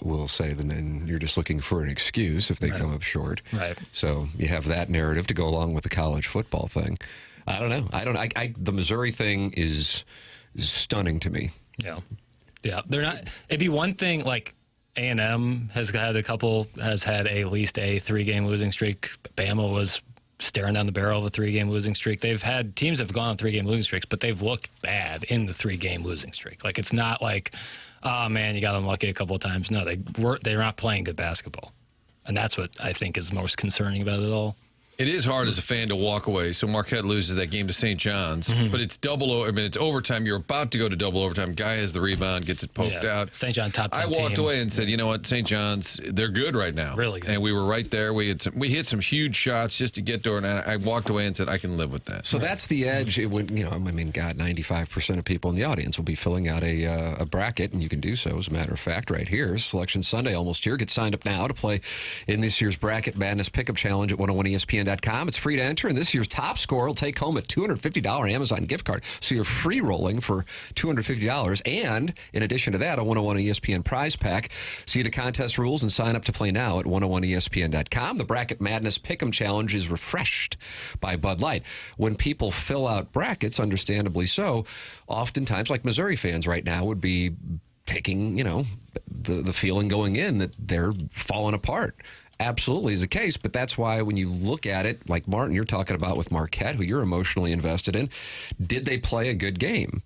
will say that then you're just looking for an excuse if they come up short. Right. So you have that narrative to go along with the college football thing. I don't know. The Missouri thing is stunning to me. Yeah. They're not. It'd be one thing like A&M has had at least a 3-game losing streak. Bama was staring down the barrel of a 3-game losing streak. They've had teams that have gone on 3-game losing streaks, but they've looked bad in the 3-game losing streak. Like, it's not like, oh man, you got unlucky a couple of times. No, they're not playing good basketball, and that's what I think is most concerning about it all. It is hard as a fan to walk away. So Marquette loses that game to St. John's, but it's it's overtime. You're about to go to double overtime. Guy has the rebound, gets it poked out. St. John top 10 I walked team. away and said, you know what, St. John's, they're good right now. Really good. And we were right there. We hit some huge shots just to get to it, and I walked away and said, I can live with that. So that's the edge. It would, God, 95% of people in the audience will be filling out a bracket, and you can do so, as a matter of fact, right here. Selection Sunday almost here. Get signed up now to play in this year's Bracket Madness Pickup Challenge at 101ESPN.com. It's free to enter, and this year's top scorer will take home a $250 Amazon gift card. So you're free rolling for $250, and in addition to that, a 101 ESPN prize pack. See the contest rules and sign up to play now at 101ESPN.com. The Bracket Madness Pick'em Challenge is refreshed by Bud Light. When people fill out brackets, understandably so, oftentimes, like Missouri fans right now would be taking, the feeling going in that they're falling apart. Absolutely is the case, but that's why when you look at it, like Martin, you're talking about with Marquette, who you're emotionally invested in, did they play a good game?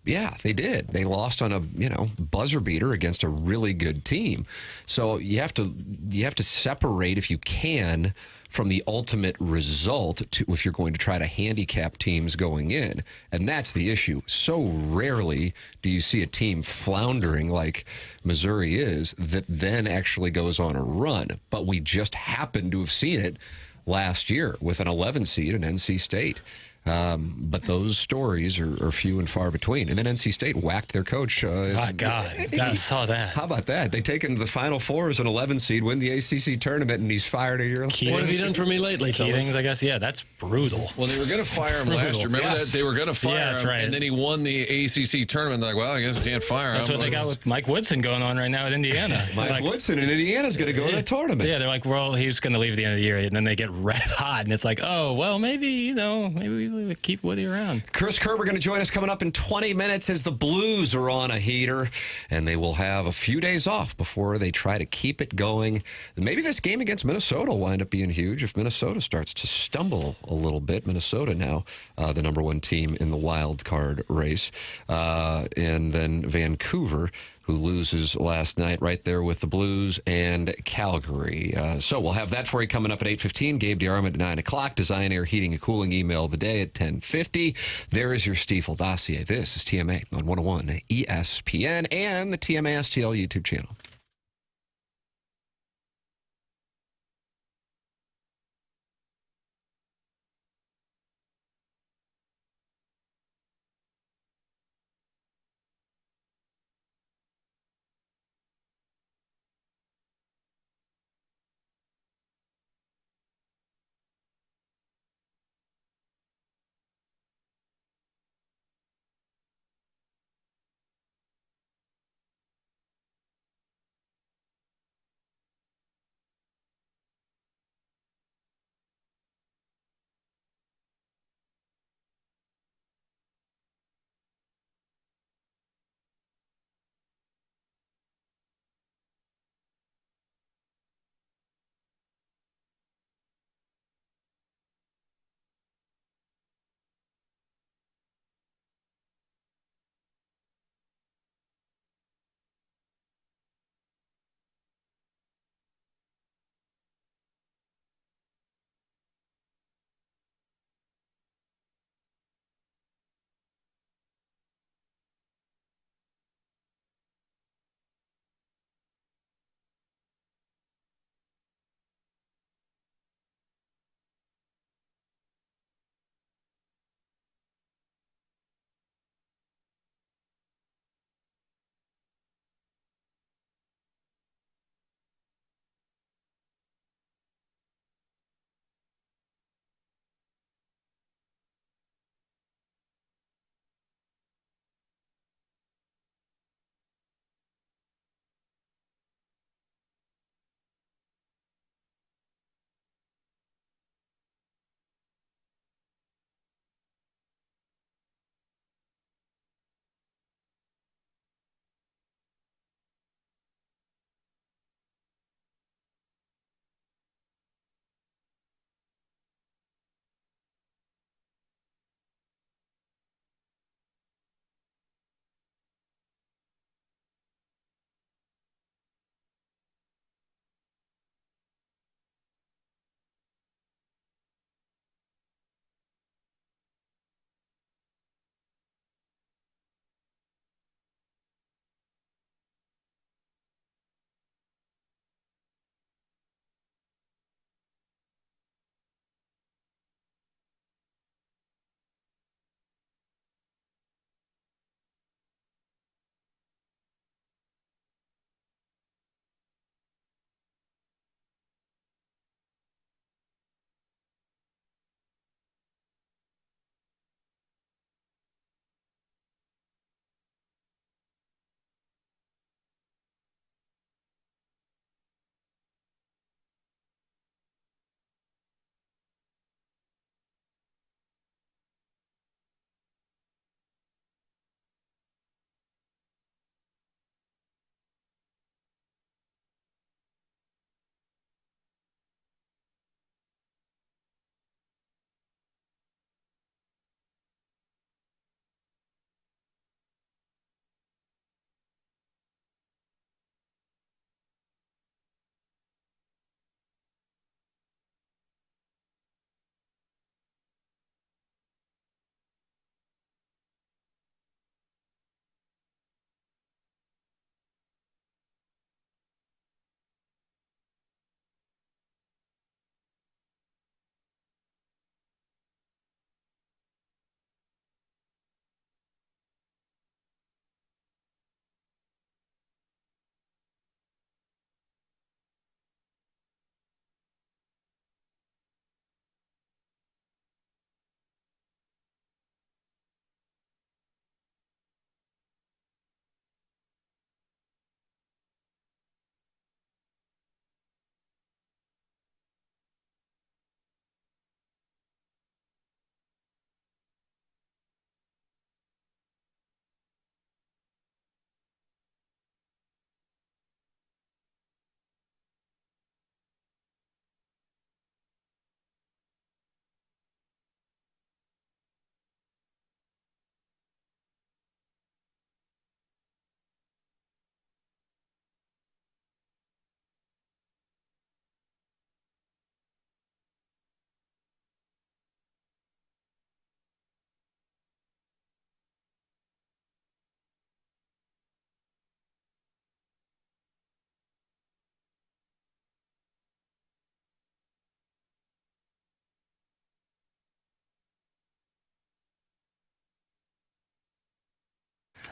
Yeah, they did. They lost on a buzzer beater against a really good team. So you have to separate, if you can, from the ultimate result if you're going to try to handicap teams going in. And that's the issue. So rarely do you see a team floundering like Missouri is that then actually goes on a run. But we just happened to have seen it last year with an 11 seed in NC State. But those stories are few and far between. And then NC State whacked their coach. My God, I saw that. How about that? They take him to the Final Four as an 11 seed, win the ACC tournament, and he's fired a year later. What have you done for me lately, Keatings, I guess. Yeah, that's brutal. Well, they were going to fire him last year. Remember that? They were going to fire him, right. and then he won the ACC tournament. They're like, well, I guess we can't fire him. That's what they got with Mike Woodson going on right now at Indiana. Mike Woodson in Indiana's going to go to the tournament. Yeah, they're like, well, he's going to leave at the end of the year, and then they get red hot, and it's like, oh, well, maybe we keep Woody around. Chris Kerber going to join us coming up in 20 minutes as the Blues are on a heater, and they will have a few days off before they try to keep it going. Maybe this game against Minnesota will wind up being huge if Minnesota starts to stumble a little bit. Minnesota now the number one team in the wild card race. And then Vancouver who loses last night right there with the Blues and Calgary. So we'll have that for you coming up at 8:15. Gabe DeArmond at 9 o'clock. Design, Air, Heating, and Cooling email of the day at 10:50. There is your Stiefel dossier. This is TMA on 101 ESPN and the TMA STL YouTube channel.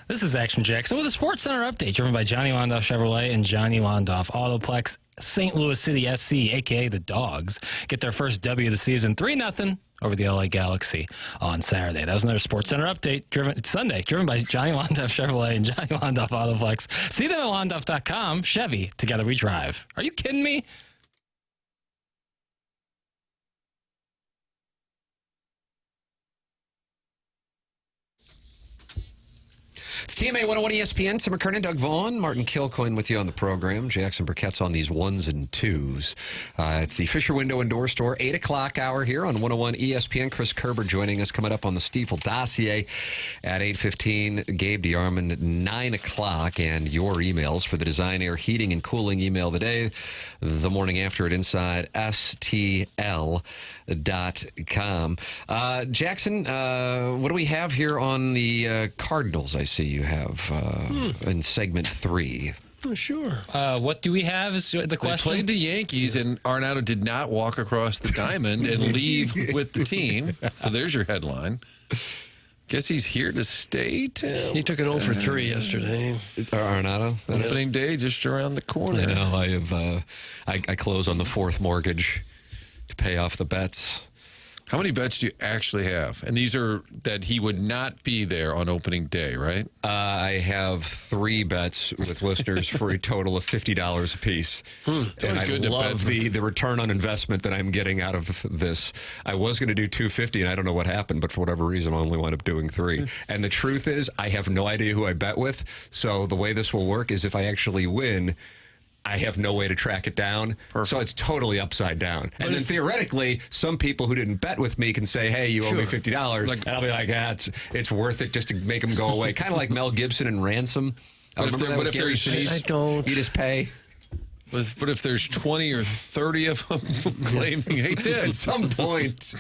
This is Action Jackson with a Sports Center update driven by Johnny Londoff Chevrolet and Johnny Londoff Autoplex. St. Louis City SC, a.k.a. the Dogs, get their first W of the season, 3-0 over the LA Galaxy on Saturday. That was another Sports Center update Sunday, driven by Johnny Londoff Chevrolet and Johnny Londoff Autoplex. See them at londoff.com. Chevy, together we drive. Are you kidding me? It's TMA 101 ESPN. Tim McKernan, Doug Vaughn, Martin Kilcoyne with you on the program. Jackson Burkett's on these ones and twos. It's the Fisher Window and Door Store, 8 o'clock hour here on 101 ESPN. Chris Kerber joining us, coming up on the Stiefel dossier at 8:15. Gabe, DeArmond at 9 o'clock. And your emails for the Design, Air, Heating, and Cooling email of the day, the morning after at InsideSTL.com. Jackson, what do we have here on the Cardinals? I see you have in segment 3. Oh, sure. What do we have is the question. They played the Yankees, and Arenado did not walk across the diamond and leave with the team. So there's your headline. Guess he's here to stay, Tim. He took an 0 for 3 yesterday. Arenado? Opening day just around the corner. I know. I have. I close on the 4th mortgage to pay off the bets. How many bets do you actually have? And these are that he would not be there on opening day, right? I have 3 bets with listeners for a total of $50 apiece. It's And always I good to love bet. the return on investment that I'm getting out of this. I was going to do $250, and I don't know what happened, but for whatever reason, I only wound up doing 3. And the truth is, I have no idea who I bet with. So the way this will work is if I actually win, I have no way to track it down. Perfect. So it's totally upside down. And then theoretically, some people who didn't bet with me can say, hey, you owe me $50. And I'll be like, it's worth it just to make them go away. Kind of like Mel Gibson and Ransom. But if there's I don't. You just pay. But if there's 20 or 30 of them claiming, hey, Ted, At some point,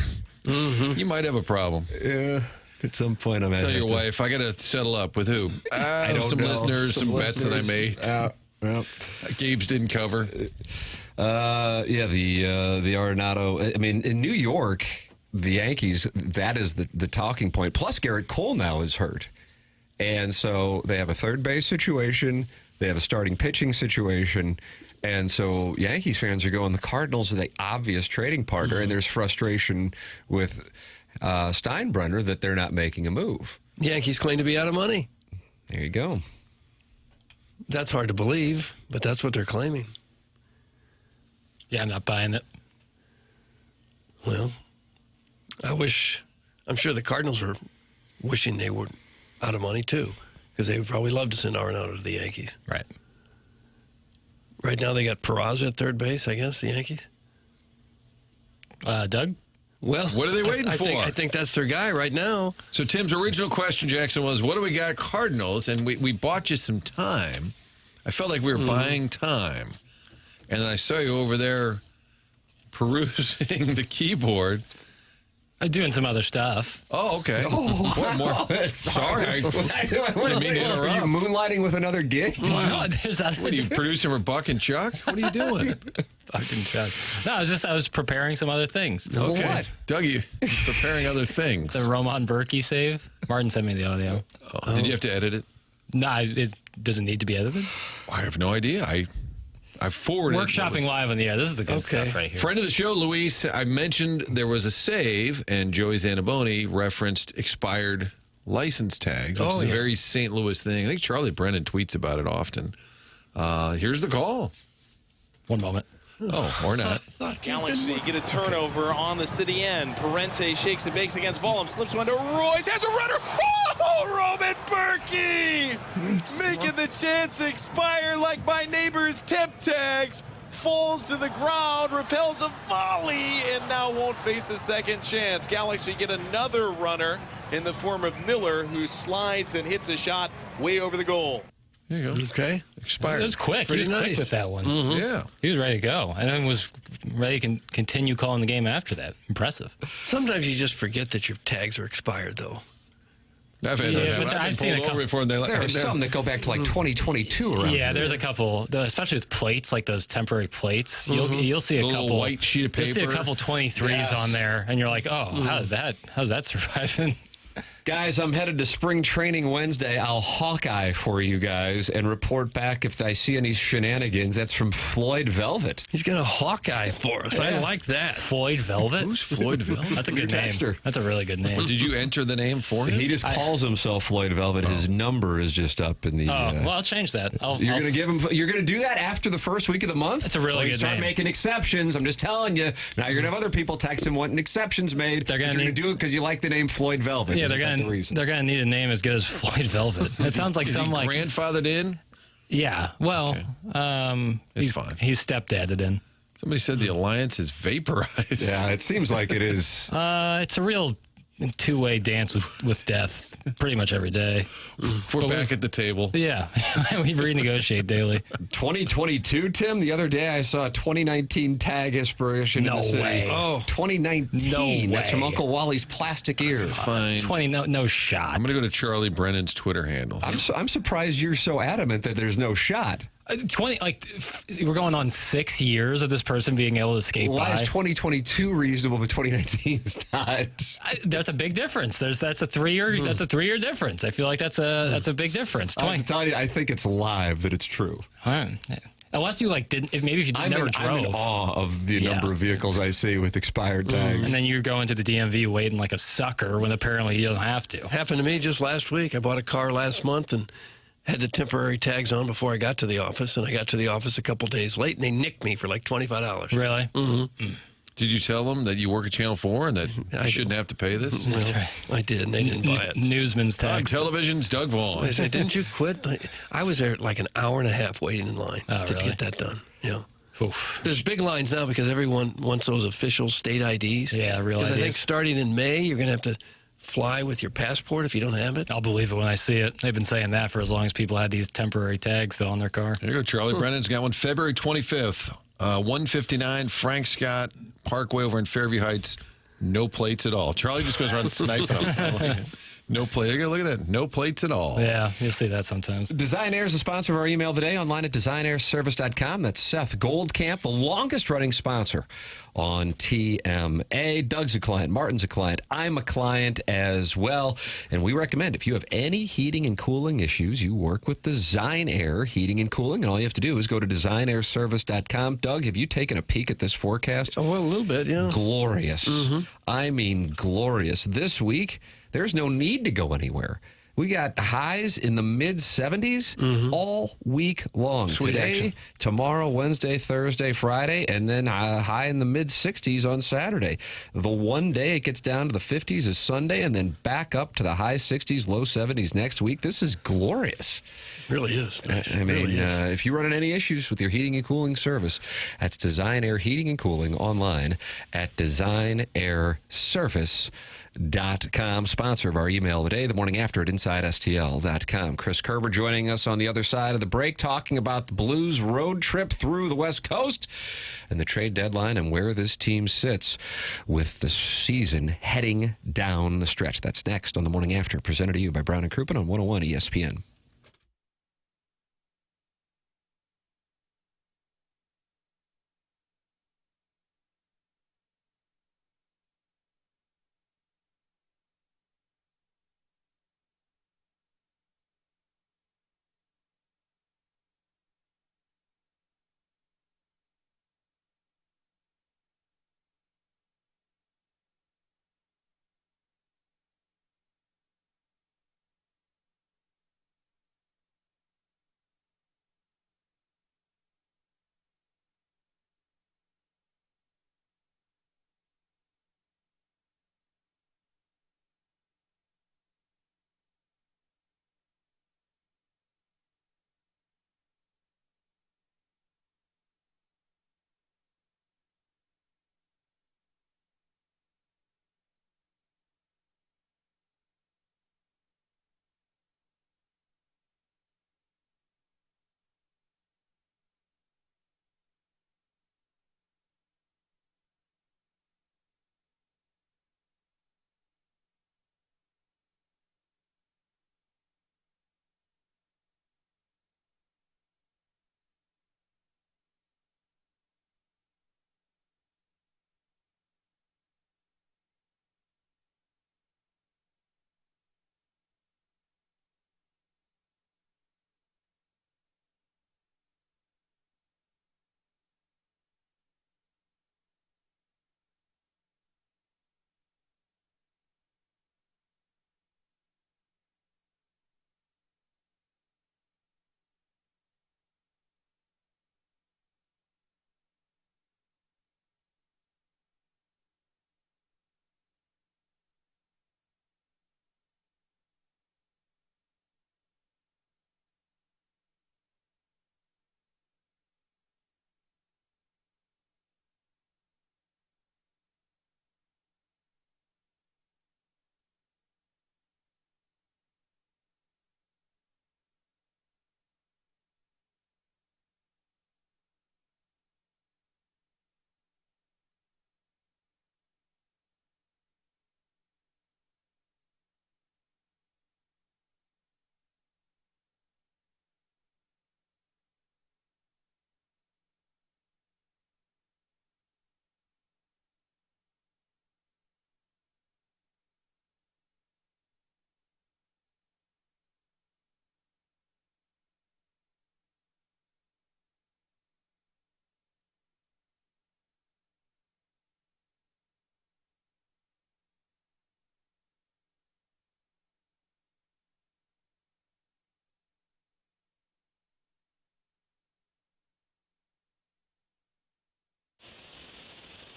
you might have a problem. Yeah. At some point, I'm Tell your wife, I got to settle up with who? I don't know. Listeners, some bets that I made. Well, Gabe's didn't cover. The Arenado. I mean, in New York, the Yankees, that is the talking point. Plus, Garrett Cole now is hurt. And so they have a third base situation. They have a starting pitching situation. And so Yankees fans are going, the Cardinals are the obvious trading partner. And there's frustration with Steinbrenner that they're not making a move. Yankees claim to be out of money. There you go. That's hard to believe, but that's what they're claiming. Yeah, I'm not buying it. Well, I'm sure the Cardinals were wishing they were out of money too, because they would probably love to send Arenado to the Yankees. Right. Right now they got Peraza at third base, I guess, the Yankees. Doug? Well, what are they waiting for? I think that's their guy right now. So Tim's original question, Jackson, was, what do we got, Cardinals? And we bought you some time. I felt like we were buying time. And then I saw you over there perusing the keyboard. I'm doing some other stuff. Oh, okay. What more? Sorry. I didn't mean to interrupt. Are you moonlighting with another gig? Wow, there's other What are you producing for Buck and Chuck? What are you doing? Buck and Chuck. No, I was preparing some other things. Okay. What? Doug, you preparing other things. The Roman Berkey save. Martin sent me the audio. Oh, did you have to edit it? No, it doesn't need to be edited. I have no idea. I forwarded Workshopping live on the air. This is the good stuff right here. Friend of the show, Luis, I mentioned there was a save, and Joey Zanaboni referenced expired license tags, which is a very St. Louis thing. I think Charlie Brennan tweets about it often. Here's the call. One moment. Oh, or not. Galaxy get a turnover on the city end. Parente shakes and bakes against Vaughn, slips one to Royce, has a runner. Oh, Roman Berkey! Making the chance expire like my neighbor's temp tags. Falls to the ground, repels a volley, and now won't face a second chance. Galaxy get another runner in the form of Miller, who slides and hits a shot way over the goal. There you go. Okay. Expired. It was quick. Pretty He was quick nice. with that one. Mm-hmm. Yeah. He was ready to go. And then was ready to continue calling the game after that. Impressive. Sometimes you just forget that your tags are expired, though. I've had Yeah, that. but I've seen a couple before. There are some that go back to like 2022 around. Yeah, there's a couple, especially with plates, like those temporary plates. You'll see a little couple white sheet of You'll see a paper. couple 23s on there, and you're like, oh, how's that surviving? Guys, I'm headed to spring training Wednesday. I'll Hawkeye for you guys and report back if I see any shenanigans. That's from Floyd Velvet. He's got a Hawkeye for us. I like that. Floyd Velvet? Who's Floyd Velvet? That's a good name. That's a really good name. Did you enter the name for him? He just calls himself Floyd Velvet. His number is just up in the. Well, I'll change that. You're going to give him. You're going to do that after the first week of the month. That's a really good start name. making exceptions. I'm just telling you. Now you're going to have other people text him wanting exceptions made. You're going to do it because you like the name Floyd Velvet. Yeah, they're going to need a name as good as Floyd Velvet. It sounds like some like grandfathered in. Yeah. Well, it's fine. He's stepdadded in. Somebody said the alliance is vaporized. Yeah, it seems like it is. It's a real two-way dance with death pretty much every day. We're back at the table. Yeah. We renegotiate daily. 2022, Tim. The other day I saw a 2019 tag inspiration in the city. Way. Oh, 2019. No That's from way. Uncle Wally's plastic ear. Fine. 20. No shot. I'm going to go to Charlie Brennan's Twitter handle. I'm surprised you're so adamant that there's no shot. 20, we're going on 6 years of this person being able to skate Why by. is 2022 reasonable, but 2019 is not? That's a big difference. That's a 3 year. That's a 3 year difference. I feel like that's a big difference. I'm telling you, I think it's live that it's true. Unless you didn't. Maybe if you never drove. I'm in awe of the number of vehicles I see with expired tags. And then you go into the DMV waiting like a sucker when apparently you don't have to. Happened to me just last week. I bought a car last month and had the temporary tags on before I got to the office, and I got to the office a couple days late, and they nicked me for like $25. Really? Mm-hmm. Did you tell them that you work at Channel 4 and that you shouldn't have to pay this? That's right. I did, and they didn't buy it. Newsman's On tax. television's Doug Vaughn. They said, didn't you quit? I was there like an hour and a half waiting in line to really? get that done. Yeah. Oof. There's big lines now because everyone wants those official state IDs. Yeah, real Because I IDs. think starting in May, you're going to have to fly with your passport if you don't have it. I'll believe it when I see it. They've been saying that for as long as people had these temporary tags still on their car. There you go. Charlie Brennan's got one February 25th, 159 Frank Scott Parkway over in Fairview Heights. No plates at all. Charlie just goes around sniping them. No plate. Look at that. No plates at all. Yeah, you'll see that sometimes. Design Air is the sponsor of our email today, online at designairservice.com. That's Seth Goldcamp, the longest-running sponsor on TMA. Doug's a client. Martin's a client. I'm a client as well. And we recommend if you have any heating and cooling issues, you work with Design Air Heating and Cooling. And all you have to do is go to designairservice.com. Doug, have you taken a peek at this forecast? Oh, well, a little bit, yeah. Glorious. I mean, glorious. This week, there's no need to go anywhere. We got highs in the mid-70s all week long. Sweet Today, action. tomorrow, Wednesday, Thursday, Friday, and then high in the mid-60s on Saturday. The one day it gets down to the 50s is Sunday, and then back up to the high 60s, low 70s next week. This is glorious. Really is. Nice. I mean, really is. if you run into any issues with your heating and cooling service, that's Design Air Heating and Cooling online at designairservice.com. Sponsor of our email today, the morning after at InsideSTL.com. Chris Kerber joining us on the other side of the break, talking about the Blues road trip through the West Coast and the trade deadline and where this team sits with the season heading down the stretch. That's next on the morning after, presented to you by Brown and Crouppen on 101 ESPN.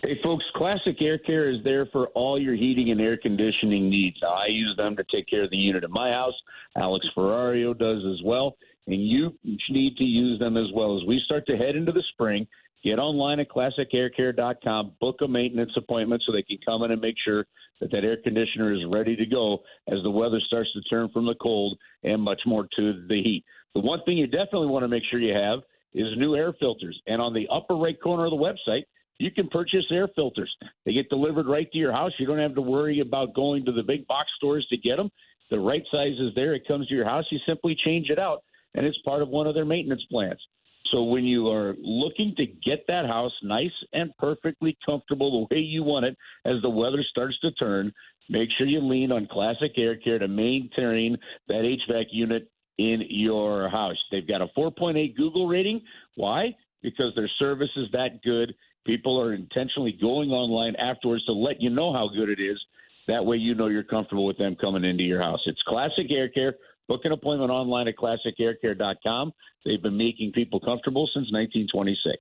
Hey, folks, Classic Air Care is there for all your heating and air conditioning needs. I use them to take care of the unit in my house. Alex Ferrario does as well. And you need to use them as well. As we start to head into the spring, get online at classicaircare.com, book a maintenance appointment so they can come in and make sure that air conditioner is ready to go as the weather starts to turn from the cold and much more to the heat. The one thing you definitely want to make sure you have is new air filters. And on the upper right corner of the website, you can purchase air filters. They get delivered right to your house. You don't have to worry about going to the big box stores to get them. The right size is there. It comes to your house. You simply change it out, and it's part of one of their maintenance plans. So when you are looking to get that house nice and perfectly comfortable the way you want it as the weather starts to turn, make sure you lean on Classic Air Care to maintain that HVAC unit in your house. They've got a 4.8 Google rating. Why? Because their service is that good. People are intentionally going online afterwards to let you know how good it is. That way you know you're comfortable with them coming into your house. It's Classic Air Care. Book an appointment online at classicaircare.com. They've been making people comfortable since 1926.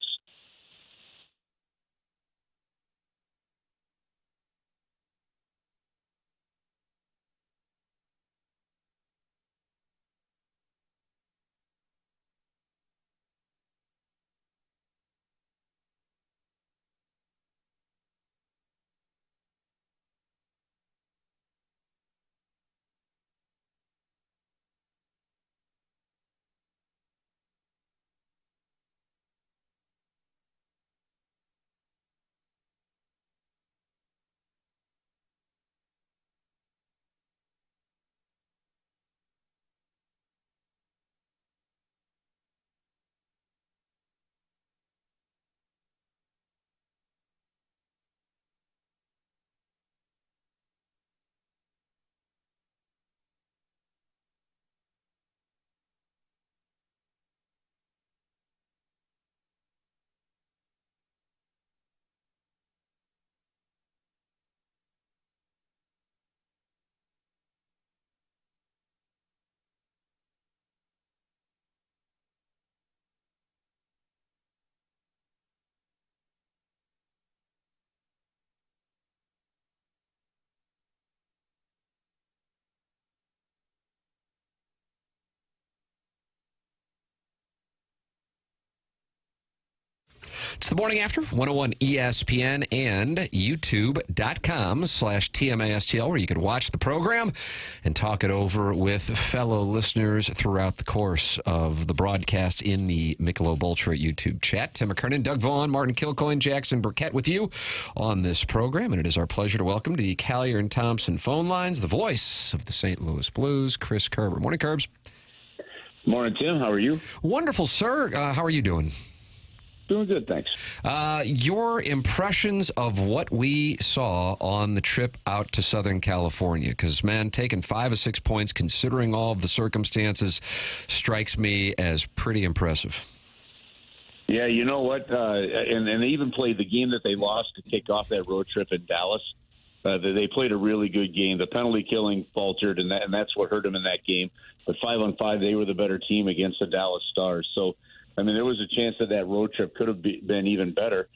It's the morning after 101 ESPN and youtube.com/TMASTL, where you can watch the program and talk it over with fellow listeners throughout the course of the broadcast in the Michelob Ultra YouTube chat. Tim McKernan, Doug Vaughn, Martin Kilcoyne, Jackson Burkett with you on this program. And it is our pleasure to welcome to the Collier and Thompson phone lines the voice of the St. Louis Blues, Chris Kerber. Morning, Kerbs. Morning, Tim. How are you? Wonderful, sir. How are you doing? Doing good, thanks. Your impressions of what we saw on the trip out to Southern California, because, man, taking 5 or 6 points, considering all of the circumstances, strikes me as pretty impressive. Yeah, you know what? And they even played the game that they lost to kick off that road trip in Dallas. They played a really good game. The penalty killing faltered, and that's what hurt them in that game. But 5-on-5, they were the better team against the Dallas Stars. So, I mean, there was a chance that road trip could have been even better.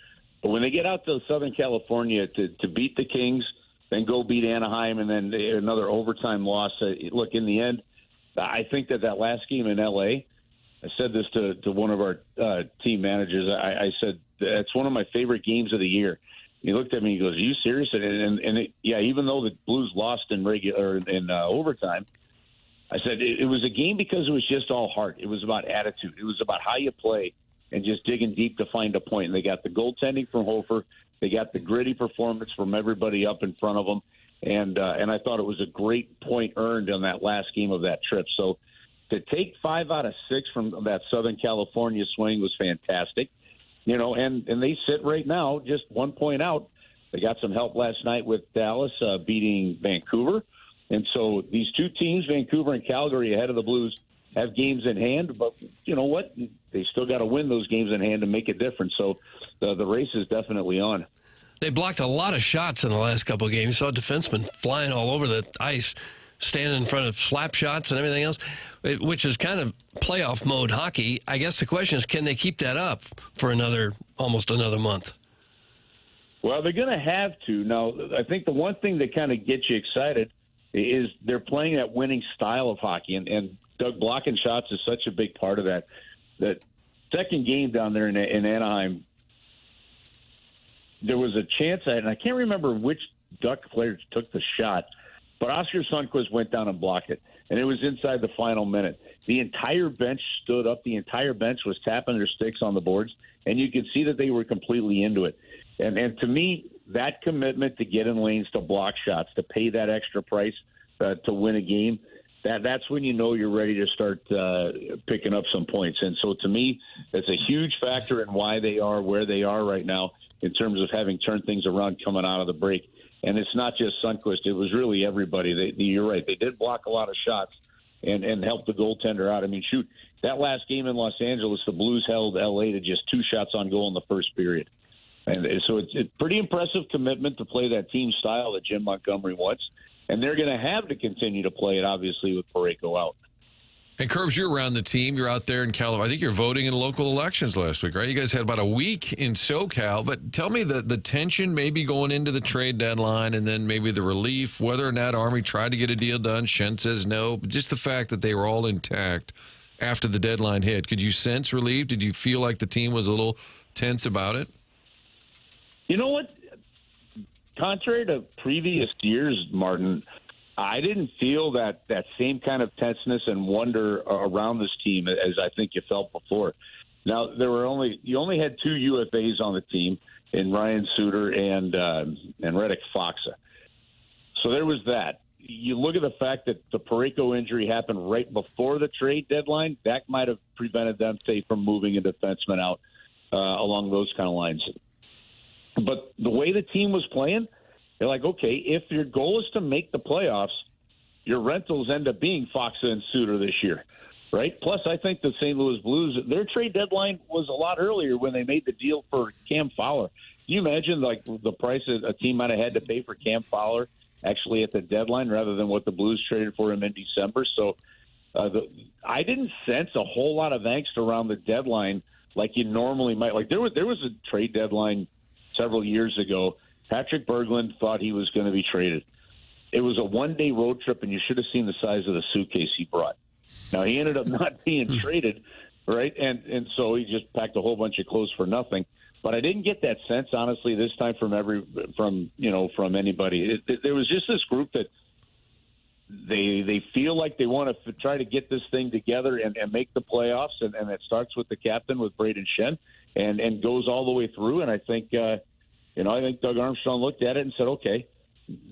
But when they get out to Southern California to beat the Kings, then go beat Anaheim, and then another overtime loss, look, in the end, I think that last game in L.A., I said this to one of our team managers. I said, that's one of my favorite games of the year. He looked at me and he goes, are you serious? And even though the Blues lost in overtime, I said it was a game because it was just all heart. It was about attitude. It was about how you play and just digging deep to find a point. And they got the goaltending from Hofer. They got the gritty performance from everybody up in front of them. And I thought it was a great point earned on that last game of that trip. So to take 5 out of 6 from that Southern California swing was fantastic. You know, and they sit right now just 1 point out. They got some help last night with Dallas beating Vancouver. And so these two teams, Vancouver and Calgary, ahead of the Blues, have games in hand. But you know what? They still got to win those games in hand to make a difference. So the race is definitely on. They blocked a lot of shots in the last couple of games. You saw defensemen flying all over the ice, standing in front of slap shots and everything else, which is kind of playoff mode hockey. I guess the question is, can they keep that up for almost another month? Well, they're going to have to. Now, I think the one thing that kind of gets you excited is they're playing that winning style of hockey, and Doug blocking shots is such a big part of that. That second game down there in Anaheim, there was a chance, and I can't remember which Duck player took the shot, but Oscar Sundqvist went down and blocked it, and it was inside the final minute. The entire bench stood up. The entire bench was tapping their sticks on the boards, and you could see that they were completely into it. And to me, that commitment to get in lanes, to block shots, to pay that extra price to win a game, that's when you know you're ready to start picking up some points. And so to me, that's a huge factor in why they are where they are right now in terms of having turned things around coming out of the break. And it's not just Sundqvist. It was really everybody. You're right. They did block a lot of shots and help the goaltender out. I mean, shoot, that last game in Los Angeles, the Blues held L.A. to just 2 shots on goal in the first period. And so it's a pretty impressive commitment to play that team style that Jim Montgomery wants. And they're going to have to continue to play it, obviously, with Parayko out. And Kerbs, you're around the team. You're out there in California. I think you're voting in local elections last week, right? You guys had about a week in SoCal. But tell me the tension maybe going into the trade deadline and then maybe the relief, whether or not Army tried to get a deal done. Shen says no. But just the fact that they were all intact after the deadline hit. Could you sense relief? Did you feel like the team was a little tense about it? You know what? Contrary to previous years, Martin, I didn't feel that same kind of tenseness and wonder around this team as I think you felt before. Now, you only had 2 UFAs on the team in Ryan Suter and Radek Faksa. So there was that. You look at the fact that the Parayko injury happened right before the trade deadline. That might have prevented them, say, from moving a defenseman out along those kind of lines. But the way the team was playing, they're like, okay, if your goal is to make the playoffs, your rentals end up being Faksa and Suter this year, right? Plus, I think the St. Louis Blues, their trade deadline was a lot earlier when they made the deal for Cam Fowler. Can you imagine like the price a team might have had to pay for Cam Fowler actually at the deadline rather than what the Blues traded for him in December? So I didn't sense a whole lot of angst around the deadline like you normally might. Like there was a trade deadline several years ago. Patrick Berglund thought he was going to be traded. It was a one-day road trip, and you should have seen the size of the suitcase he brought. Now, he ended up not being traded, right? And so he just packed a whole bunch of clothes for nothing. But I didn't get that sense, honestly, this time from anybody. There was just this group that they feel like they want to try to get this thing together and make the playoffs, and it starts with the captain, with Braden Shen, and goes all the way through. And I think I think Doug Armstrong looked at it and said, okay,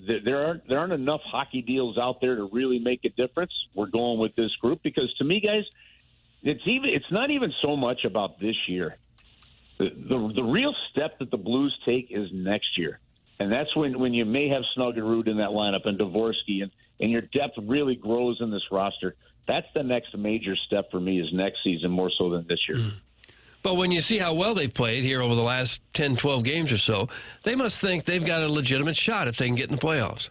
there aren't enough hockey deals out there to really make a difference. We're going with this group because, to me, guys, it's not even so much about this year. The real step that the Blues take is next year, and that's when you may have Snuggerud in that lineup and Dvorsky, and your depth really grows in this roster. That's the next major step for me is next season more so than this year. But when you see how well they've played here over the last 10, 12 games or so, they must think they've got a legitimate shot if they can get in the playoffs.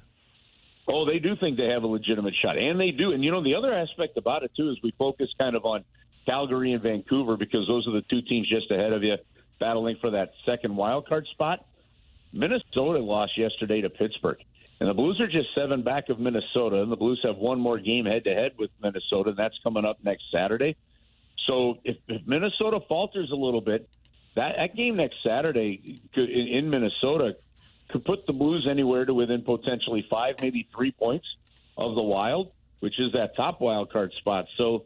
Oh, they do think they have a legitimate shot, and they do. And, the other aspect about it, too, is we focus kind of on Calgary and Vancouver because those are the 2 teams just ahead of you battling for that second wild card spot. Minnesota lost yesterday to Pittsburgh, and the Blues are just 7 back of Minnesota, and the Blues have one more game head-to-head with Minnesota, and that's coming up next Saturday. So if Minnesota falters a little bit, that game next Saturday in Minnesota could put the Blues anywhere to within potentially 5, maybe 3 points of the Wild, which is that top wild card spot. So,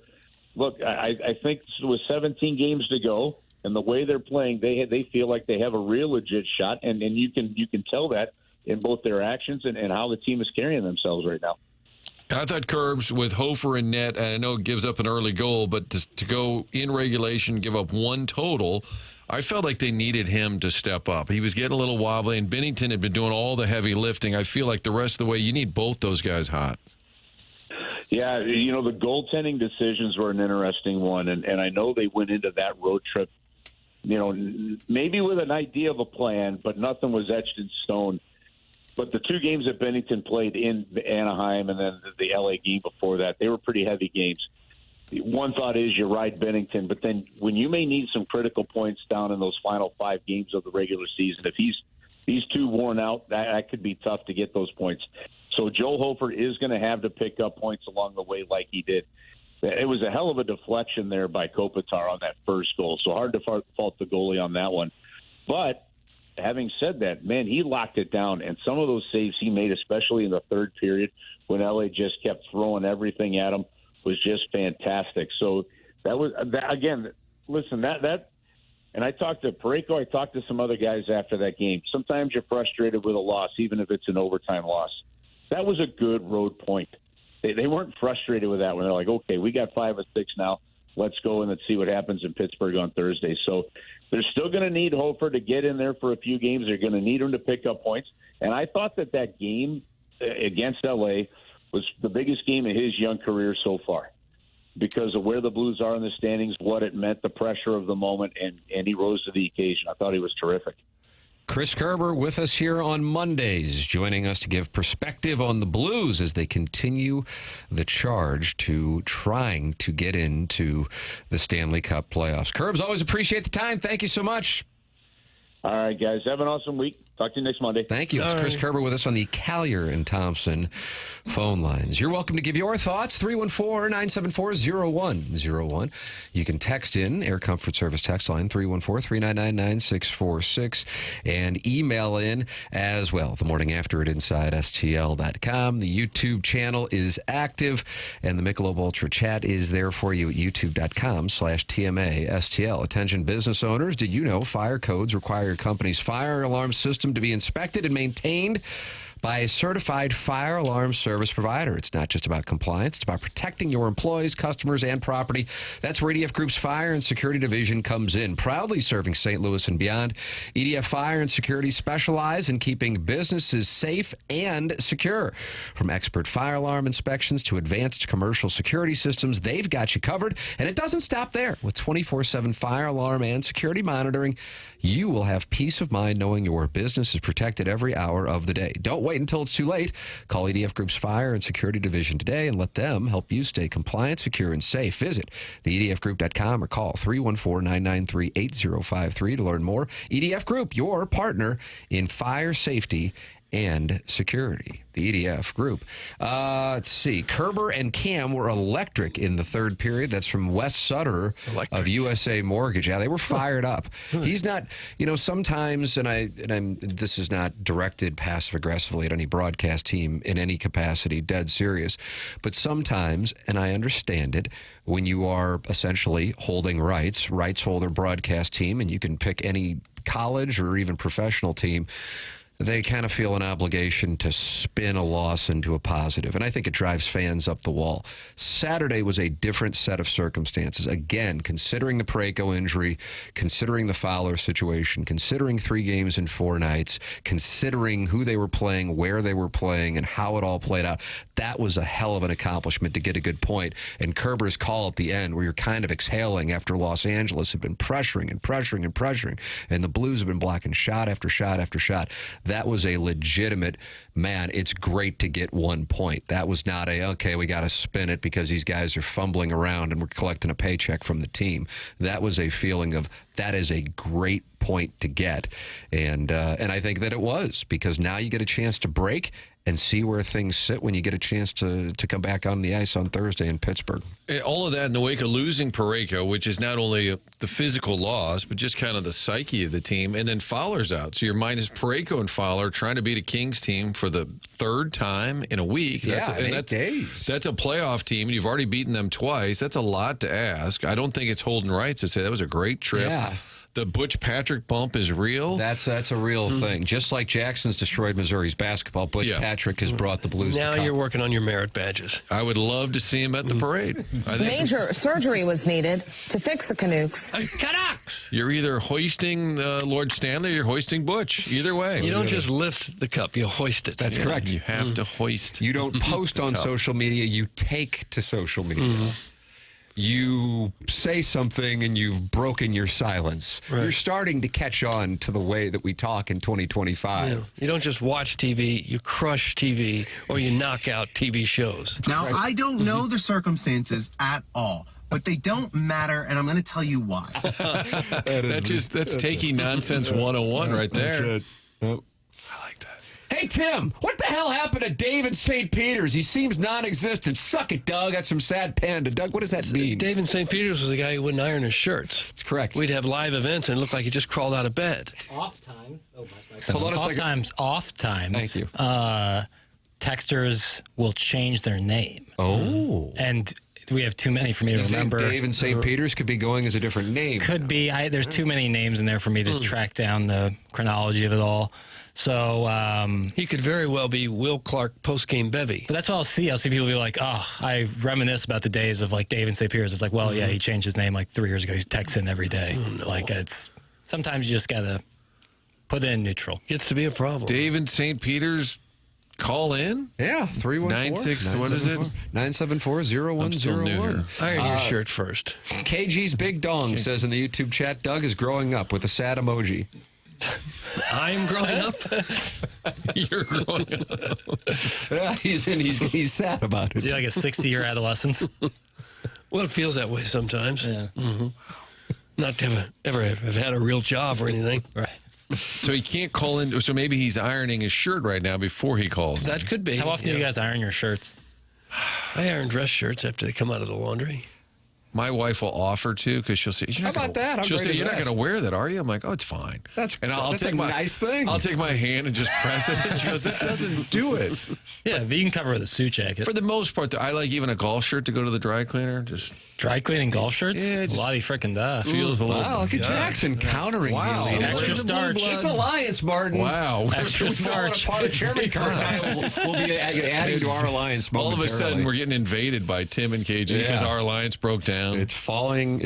look, I think with 17 games to go and the way they're playing, they feel like they have a real legit shot, and you can tell that in both their actions and how the team is carrying themselves right now. I thought Kerbs with Hofer and net, and I know it gives up an early goal, but to go in regulation, give up 1 total, I felt like they needed him to step up. He was getting a little wobbly, and Binnington had been doing all the heavy lifting. I feel like the rest of the way, you need both those guys hot. Yeah, the goaltending decisions were an interesting one, and I know they went into that road trip, maybe with an idea of a plan, but nothing was etched in stone. But the 2 games that Binnington played in Anaheim and then the L.A. game before that, they were pretty heavy games. One thought is you ride Binnington, but then when you may need some critical points down in those final 5 games of the regular season, if he's he's too worn out. That could be tough to get those points. So Joe Hofer is going to have to pick up points along the way like he did. It was a hell of a deflection there by Kopitar on that first goal, so hard to fault the goalie on that one. But having said that, man, he locked it down, and some of those saves he made, especially in the third period when LA just kept throwing everything at him, was just fantastic. So that was, again, listen, that and I talked to Parayko, I talked to some other guys after that game. Sometimes you're frustrated with a loss, even if it's an overtime loss. That was a good road point. They weren't frustrated with that when they're like, okay, we got 5 of 6 now. Let's go and let's see what happens in Pittsburgh on Thursday. So they're still going to need Hofer to get in there for a few games. They're going to need him to pick up points. And I thought that game against L.A. was the biggest game of his young career so far because of where the Blues are in the standings, what it meant, the pressure of the moment, and he rose to the occasion. I thought he was terrific. Chris Kerber with us here on Mondays, joining us to give perspective on the Blues as they continue the charge to trying to get into the Stanley Cup playoffs. Kerbs, always appreciate the time. Thank you so much. All right, guys. Have an awesome week. Talk to you next Monday. Thank you. It's Chris Kerber with us on the Callier and Thompson phone lines. You're welcome to give your thoughts, 314-974-0101. You can text in, Air Comfort Service text line, 314-399-9646, and email in as well, the morning after at InsideSTL.com. The YouTube channel is active, and the Michelob Ultra chat is there for you at youtube.com/TMASTL. Attention business owners, did you know fire codes require your company's fire alarm system to be inspected and maintained by a certified fire alarm service provider? It's not just about compliance. It's about protecting your employees, customers, and property. That's where EDF Group's Fire and Security Division comes in. Proudly serving St. Louis and beyond, EDF Fire and Security specialize in keeping businesses safe and secure. From expert fire alarm inspections to advanced commercial security systems, they've got you covered. And it doesn't stop there. With 24/7 fire alarm and security monitoring, you will have peace of mind knowing your business is protected every hour of the day. Don't wait until it's too late. Call EDF Group's Fire and Security Division today and let them help you stay compliant, secure, and safe. Visit theedfgroup.com or call 314-993-8053 to learn more. EDF Group, your partner in fire safety and security. The EDF Group. Let's see. Kerber and Cam were electric in the third period. That's from Wes Sutter of USA Mortgage. Yeah, they were fired up. He's not, sometimes, this is not directed passive aggressively at any broadcast team in any capacity, dead serious, but sometimes, and I understand it, when you are essentially holding rights holder broadcast team, and you can pick any college or even professional team, they kind of feel an obligation to spin a loss into a positive. And I think it drives fans up the wall. Saturday was a different set of circumstances. Again, considering the Parayko injury, considering the Fowler situation, considering 3 games in 4 nights, considering who they were playing, where they were playing, and how it all played out, that was a hell of an accomplishment to get a good point. And Kerber's call at the end, where you're kind of exhaling after Los Angeles had been pressuring and pressuring and pressuring, and the Blues have been blocking shot after shot after shot. That was a legitimate, man, it's great to get 1 point. That was not okay, we got to spin it because these guys are fumbling around and we're collecting a paycheck from the team. That was a feeling of, that is a great point to get. And I think that it was, because now you get a chance to break and see where things sit when you get a chance to come back on the ice on Thursday in Pittsburgh. All of that in the wake of losing Parayko, which is not only the physical loss, but just kind of the psyche of the team. And then Fowler's out. So you're minus Parayko and Fowler trying to beat a Kings team for the 3rd time in a week. That's 8 days. That's a playoff team, and you've already beaten them twice. That's a lot to ask. I don't think it's holding rights to say that was a great trip. Yeah. The Butch Patrick bump is real. That's a real thing. Just like Jackson's destroyed Missouri's basketball, Butch Patrick has brought the Blues. Now you're working on your merit badges. I would love to see him at the parade. Major surgery was needed to fix the Canucks. Canucks! You're either hoisting Lord Stanley or you're hoisting Butch. Either way. You don't just lift the cup, you hoist it. That's correct. You have to hoist. You don't post on social media, you take to social media. You say something and you've broken your silence. Right. You're starting to catch on to the way that we talk in 2025. Yeah. You don't just watch TV, you crush TV, or you knock out TV shows. Now, I don't know the circumstances at all, but they don't matter, and I'm going to tell you why. That's taking nonsense 101 right there. Hey, Tim, what the hell happened to Dave in St. Peter's? He seems non-existent. Suck it, Doug. That's some sad panda. Doug, what does that mean? Dave in St. Peter's was the guy who wouldn't iron his shirts. That's correct. We'd have live events, and it looked like he just crawled out of bed. Off time. Oh, Hold on a second. Off times. Thank you. Texters will change their name. Oh. And we have too many for me to remember. Dave in St. Peter's could be going as a different name. Could be. There's too many names in there for me to track down the chronology of it all. So he could very well be Will Clark post-game bevy. But that's what I'll see. I'll see people be like, oh, I reminisce about the days of like Dave in St. Peter's. It's like, well, yeah, he changed his name like 3 years ago. He's texting every day. Like it's sometimes you just gotta put it in neutral. Gets to be a problem. Dave in St. Peter's, call in. Yeah, 314. What is it? 974-0101. Iron your shirt first. KG's Big Dong says in the YouTube chat, Doug is growing up with a sad emoji. I'm growing up. You're growing up. He's sad about it. You're like a 60-year adolescence. Well, it feels that way sometimes. Yeah. Not to ever have had a real job or anything. Right. So he can't call in. So maybe he's ironing his shirt right now before he calls. That could be. How often do you guys iron your shirts? I iron dress shirts after they come out of the laundry. My wife will offer to because she'll say, "How about that?" She'll say, "You're not going to wear that, are you?" I'm like, "Oh, it's fine." That's take a nice thing. I'll take my hand and just press it. And she goes, "That doesn't do it." Yeah, but you can cover with a suit jacket. For the most part, I like even a golf shirt to go to the dry cleaner. Just dry cleaning golf shirts. Yeah, Lottie frickin' duh. Feels a little. Wow, look at Jackson countering. Wow, you. Extra starch. This alliance, Martin. Wow, extra starch. Chairman Kurt and I will be adding to our alliance. All of a sudden, we're getting invaded by Tim and KG because our alliance broke down. It's falling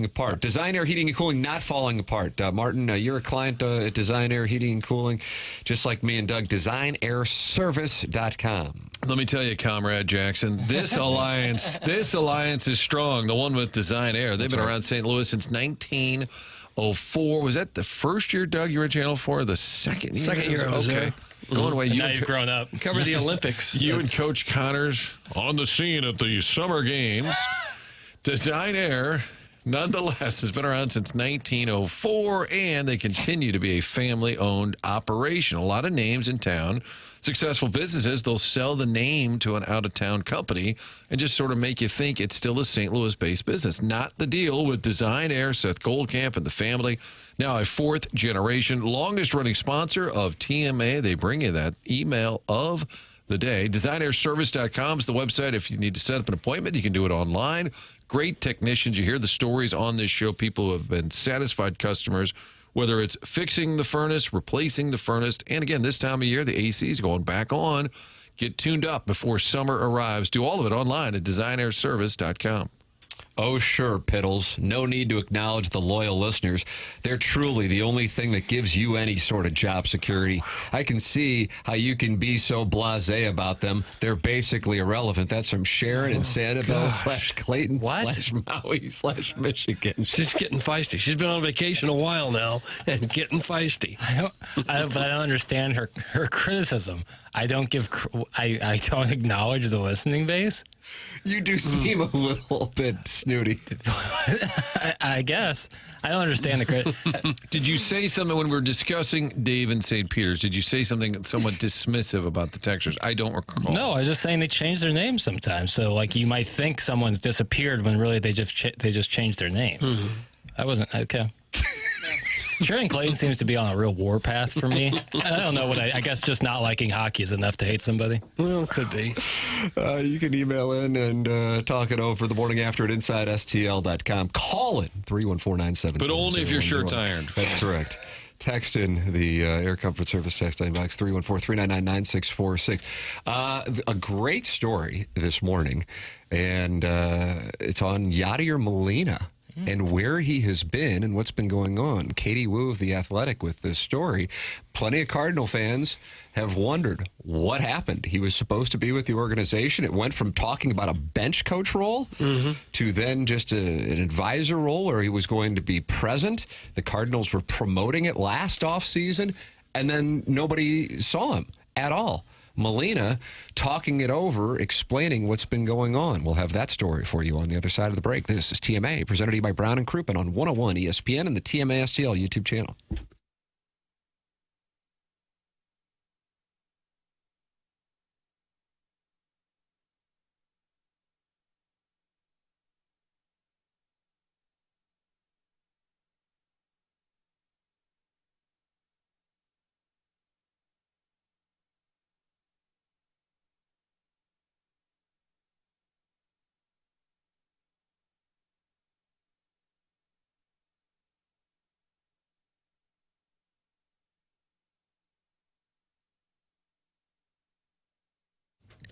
apart. Design Air Heating and Cooling not falling apart. Martin, you're a client at Design Air Heating and Cooling, just like me and Doug. DesignAirService.com. Let me tell you, Comrade Jackson, this alliance is strong. The one with Design Air. They've been around St. Louis since 1904. Was that the first year, Doug, you were at Channel 4? The second year? Second year I was there. Going away. Now you've grown up. Cover the Olympics. You and Coach Connors on the scene at the Summer Games. Design Air, nonetheless, has been around since 1904, and they continue to be a family-owned operation. A lot of names in town. Successful businesses, they'll sell the name to an out-of-town company and just sort of make you think it's still a St. Louis-based business. Not the deal with Design Air, Seth Goldcamp and the family. Now a fourth-generation, longest-running sponsor of TMA. They bring you that email of the day. DesignAirService.com is the website. If you need to set up an appointment, you can do it online. Great technicians. You hear the stories on this show. People who have been satisfied customers, whether it's fixing the furnace, replacing the furnace. And again, this time of year, the AC is going back on. Get tuned up before summer arrives. Do all of it online at DesignAirService.com. Oh, sure, Piddles. No need to acknowledge the loyal listeners. They're truly the only thing that gives you any sort of job security. I can see how you can be so blasé about them. They're basically irrelevant. That's from Sharon in Sanibel / Clayton / Maui / Michigan. She's getting feisty. She's been on vacation a while now and getting feisty. But I don't understand her criticism. I don't acknowledge the listening base. You do seem a little bit snooty. I guess. I don't understand the credit. Did you say something when we were discussing Dave and St. Peter's? Did you say something somewhat dismissive about the Texans? I don't recall. No, I was just saying they change their name sometimes. So, like, you might think someone's disappeared when really they just changed their name. Mm-hmm. I wasn't okay. Sharon Clayton seems to be on a real war path for me. I don't know what I guess just not liking hockey is enough to hate somebody. Well, it could be. You can email in and talk it over the morning after at InsideSTL.com. Call it 314-97. But only if your shirt's ironed. That's correct. Text in the Air Comfort Service text line box 314-399-9646. A great story this morning, and it's on Yadier Molina and where he has been and what's been going on. Katie Wu of The Athletic with this story. Plenty of Cardinal fans have wondered what happened. He was supposed to be with the organization. It went from talking about a bench coach role to then just an advisor role where he was going to be present. The Cardinals were promoting it last offseason, and then nobody saw him at all. Molina talking it over, explaining what's been going on. We'll have that story for you on the other side of the break. This is TMA, presented to you by Brown and Crouppen on 101 ESPN and the TMA STL YouTube channel.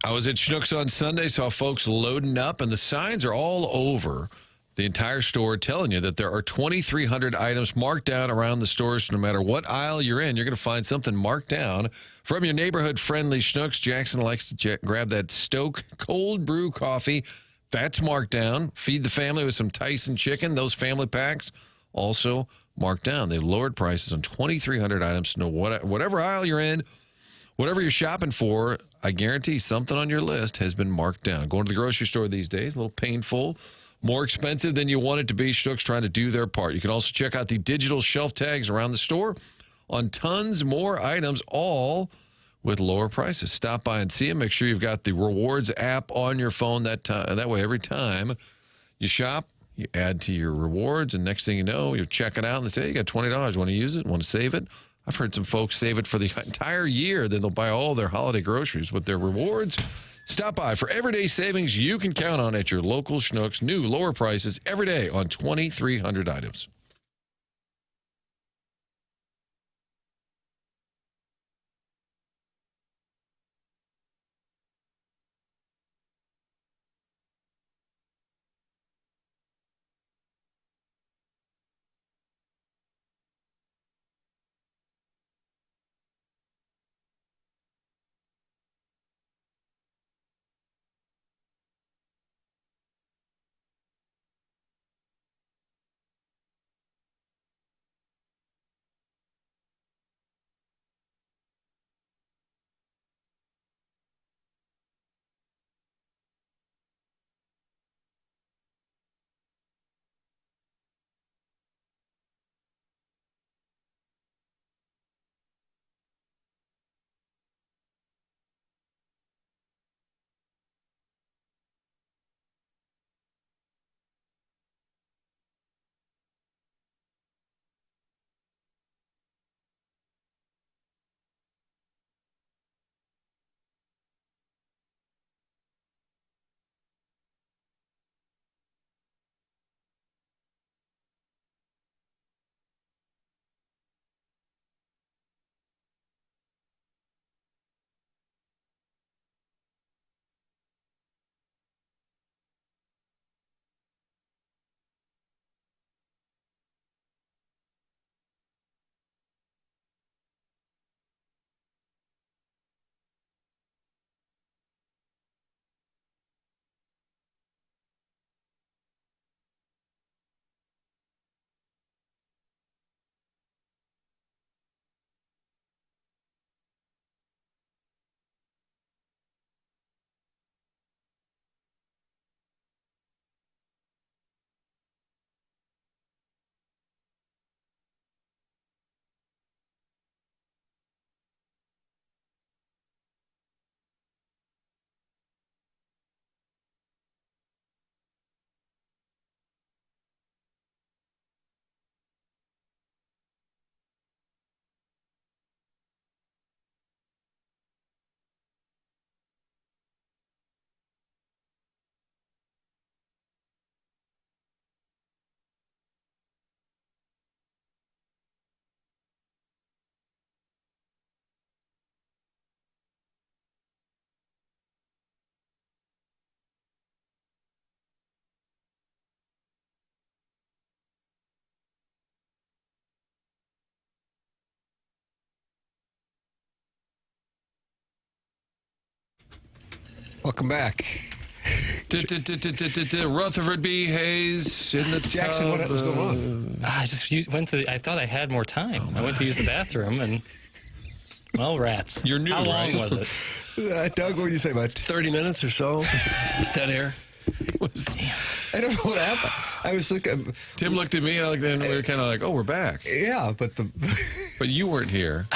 I was at Schnucks on Sunday, saw folks loading up, and the signs are all over the entire store telling you that there are 2,300 items marked down around the store. So no matter what aisle you're in, you're going to find something marked down from your neighborhood-friendly Schnucks. Jackson likes to grab that Stoke cold brew coffee. That's marked down. Feed the family with some Tyson chicken. Those family packs also marked down. They lowered prices on 2,300 items. No, whatever aisle you're in, whatever you're shopping for, I guarantee something on your list has been marked down. Going to the grocery store these days, a little painful, more expensive than you want it to be. Schnucks trying to do their part. You can also check out the digital shelf tags around the store on tons more items, all with lower prices. Stop by and see them. Make sure you've got the Rewards app on your phone. That way, every time you shop, you add to your rewards, and next thing you know, you're checking out and they say, hey, you got $20. Want to use it? Want to save it? I've heard some folks save it for the entire year. Then they'll buy all their holiday groceries with their rewards. Stop by for everyday savings you can count on at your local Schnucks. New lower prices every day on 2,300 items. Welcome back. Rutherford B. Hayes in the Jackson, tub. what was going on? I just went to. I thought I had more time. I went to use the bathroom and. Well, rats. You're new, How long right? was it? Doug, what did you say about 30 minutes or so? Dead air. I don't know what happened. I was looking. Tim looked at me and we were kind of like, "Oh, we're back." Yeah, but but you weren't here.